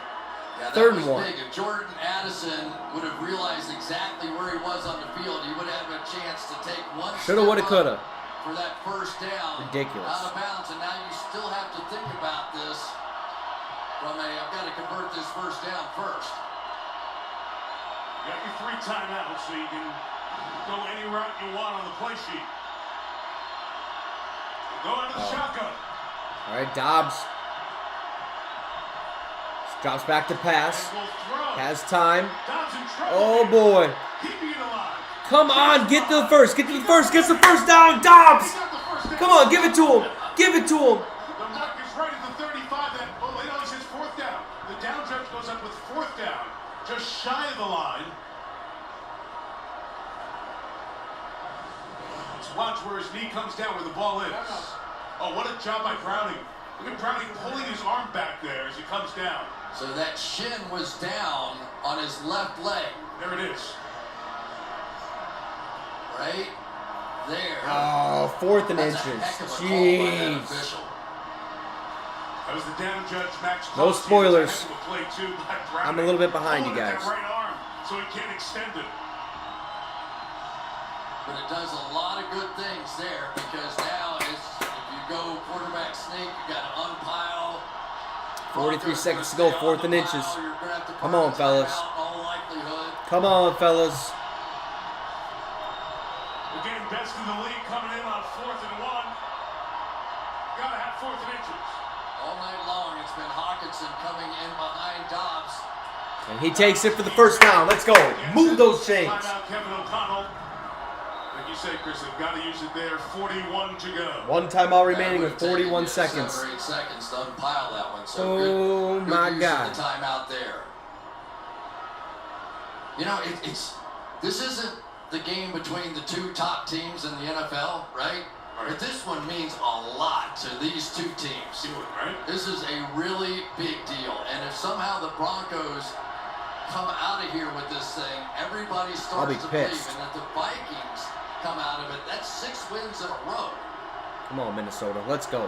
Yeah, that 3rd was and 1. big. If Jordan Addison would have realized exactly where he was on the field, he would have a chance to take one Shoulda, step woulda, up coulda. for that first down. Ridiculous. Out of bounds, and now you still have to think about this from a, I've got to convert this first down first. You got your 3 timeouts, so you can go any route you want on the play sheet. Go out of the shotgun. All right, Dobbs. Drops back to pass. And will throw. Has time. Dobbs in trouble. Oh, boy. Keeping it alive. Come on. Get to the first. Get to the first. Gets the first down. Dobbs. He got the first down. Come on. Give it to him. Give it to him. The mark is right at the 35. That, oh, he says 4th down. The down judge goes up with 4th down. Just shy of the line. Let's watch where his knee comes down, where the ball is. Oh, what a job by Browning. Look at Browning pulling his arm back there as he comes down. So that shin was down on his left leg, There it is. right there. Oh, 4th and That's a inches. heck of a call by that Jeez. official. That was the down judge, Max. No Close. spoilers. Heck of a play, too, by Browning. I'm a little bit behind you Pulling guys. That right arm so he can't extend it. But it does a lot of good things there because now if you go quarterback sneak, you got to unpile. 43 seconds to go. 4th and inches. Come on, fellas. All likelihood. Come on, fellas. Again, best to the lead coming in on 4th and 1. Gotta have 4th and inches. All night long, it's been Hawkinson coming in behind Dobbs. And he takes it for the first down. Let's go. Move those chains. Timeout, Kevin O'Connell. Like you say, Chris, they've got to use it there. 41 to go. One timeout remaining with 41 seconds. 7 or 8 seconds to unpile that one. So Oh good, my use God. of the timeout there. You know, this isn't the game between the two top teams in the NFL, right? But this one means a lot to these two teams. Right? This is a really big deal. And if somehow the Broncos come out of here with this thing, everybody starts to believe. And if the Vikings come out of it, that's 6 wins in a row. Come on, Minnesota. Let's go.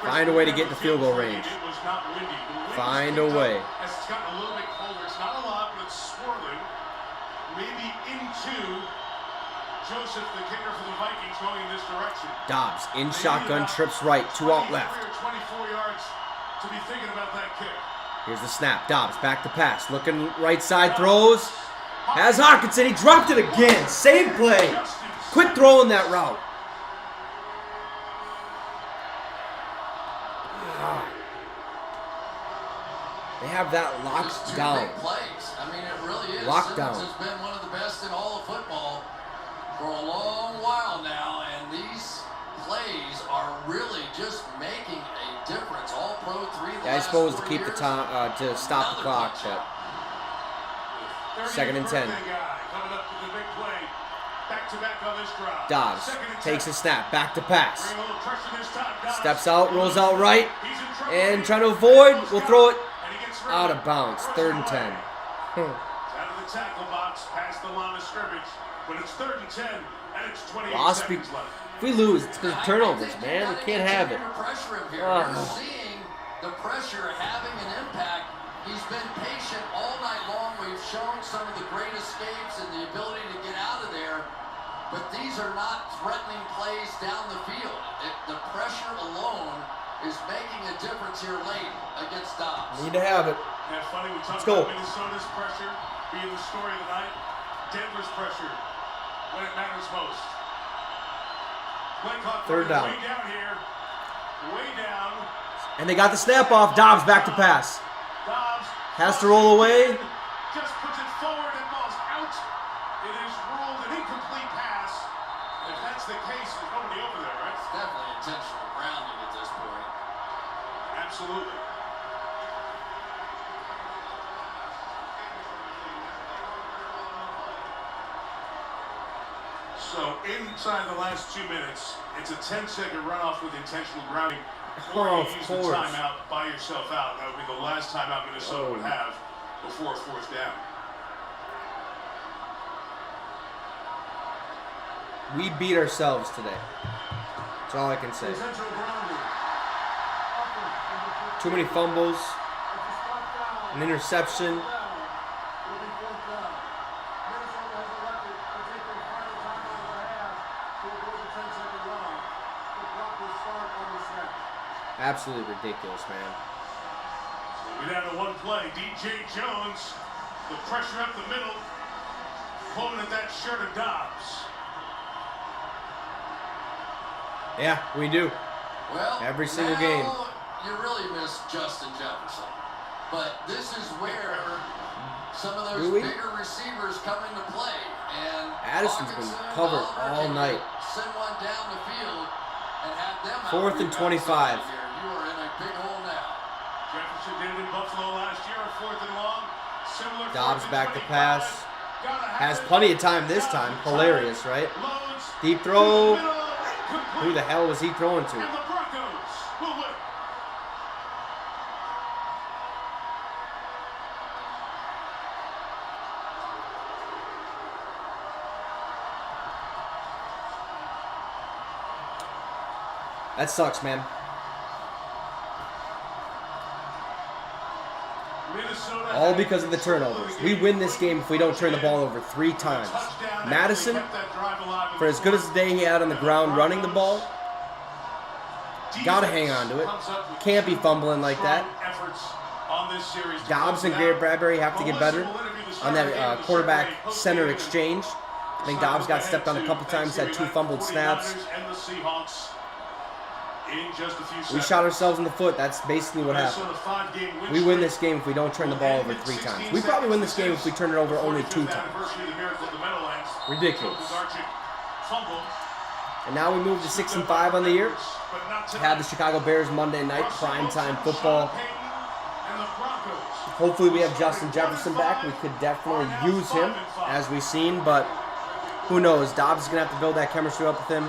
Find a way to get to field goal range. It was not windy. Find a way. As it's gotten a little bit colder. It's not a lot, but it's swirling. Maybe into Joseph, the kicker for the Vikings, going in this direction. Dobbs in shotgun, trips right, 2 out left. 24 yards to be thinking about that kick. Here's the snap. Dobbs back to pass. Looking right side, throws. Has Hawkinson. He dropped it again. Same play. Quit throwing that route. They have that locked Just two down. big plays. I mean, it really is. Lockdown. Simmons has been one of the best in all of football for a long while now, and these plays are really just making a difference. All pro 3 the Yeah, I last suppose 4 to keep the years. time to stop the clock, but 2nd and 10. Coming up with the big play. Back-to-back on this drive. Dobbs 2nd and 10. takes a snap, back to pass. Bring a little pressure this time. Dobbs. Steps out, rolls out right, He's in trouble. and trying to avoid. We'll throw it And he gets rid out of of bounds. 3rd and 10. Out of the tackle box, past the line of scrimmage. But it's 3rd and 10, and it's 28 Lost seconds left. If we lose, it's because of turnovers, man. We can't have it. Pressure him here. Ugh. You're seeing the pressure having an impact. He's been patient all night long. We've shown some of the great escapes and the ability to get out of there. But these are not threatening plays down the field. The pressure alone is making a difference here late against Dobbs. Need to have it. And funny, we talked Let's go. about Minnesota's pressure being the story of the night. Denver's pressure when it matters most. Play clock 3rd down. way down here. Way down. And they got the snap off. Dobbs back to pass. Dobbs Has to roll away. just puts it forward and ball's out. It is ruled an incomplete pass. And if that's the case, there's nobody over there, right? It's definitely intentional grounding at this point. Absolutely. So inside the last 2 minutes, it's a 10-second runoff with intentional grounding. Or Oh, you of use the course. timeout by yourself out. That would be the last timeout Minnesota would have before 4th down. We beat ourselves today. That's all I can say. Intentional grounding. Too many fumbles, an interception. Absolutely ridiculous, man. We're down to one play. DJ Jones, the pressure up the middle, pulling at that shirt of Dobbs. Yeah, we do. Well, Every single now game. You really miss Justin Jefferson. But this is where some of those Do we? bigger receivers come into play. And Addison's been Hawkinson and covered Oliver all can night. Send one down the field and have them out 4th and 25. here. You are in a big hole now. Jefferson did it in Buffalo last year, 4th and long. Similar Dobbs 4th and back to 25. pass. Gotta have Has it. plenty of time this time. Hilarious, right? Loads Deep to throw. the middle, complete. Who the hell was he throwing And to? the Broncos will win. That sucks, man. Minnesota All had because of the control turnovers. the We game. win this game if we don't turn the ball over 3 times. Touchdown, Madison, actually kept that drive alive in for as good as the day he had on the ground running the ball, gotta hang on to it. Can't be fumbling like that. Dobbs and Garrett Bradbury have to get better on that quarterback center exchange. I think Dobbs got stepped on a couple times, had 2 fumbled snaps. We shot ourselves in the foot. That's basically what happened. We win this game if we don't turn the ball over 3 times. We probably win this game if we turn it over only 2 times. Ridiculous. And now we move to 6-5 on the year. Have the Chicago Bears Monday night, primetime football. Hopefully we have Justin Jefferson back. We could definitely use him, as we've seen, but who knows? Dobbs is going to have to build that chemistry up with him.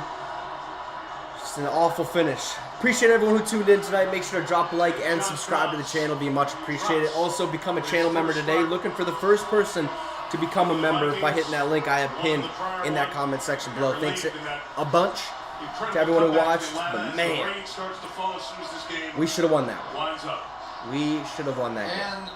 Just an awful finish. Appreciate everyone who tuned in tonight. Make sure to drop a like and subscribe to the channel. Be much appreciated. Also, become a channel member today. Looking for the first person to become a member by hitting that link I have pinned in that comment section below. Thanks a bunch to everyone who watched. But man, we should have won that one. We should have won that game.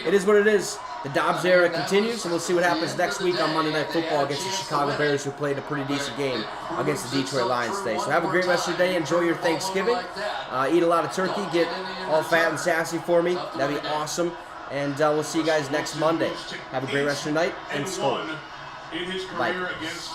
It is what it is. The Dobbs era continues, and we'll see what happens next week on Monday Night Football against the Chicago Bears, who played a pretty decent game against the Detroit Lions today. So have a great rest of your day. Enjoy your Thanksgiving. Eat a lot of turkey. Get all fat and sassy for me. That'd be awesome. And we'll see you guys next Monday. Have a great rest of your night, and skol. Vikings.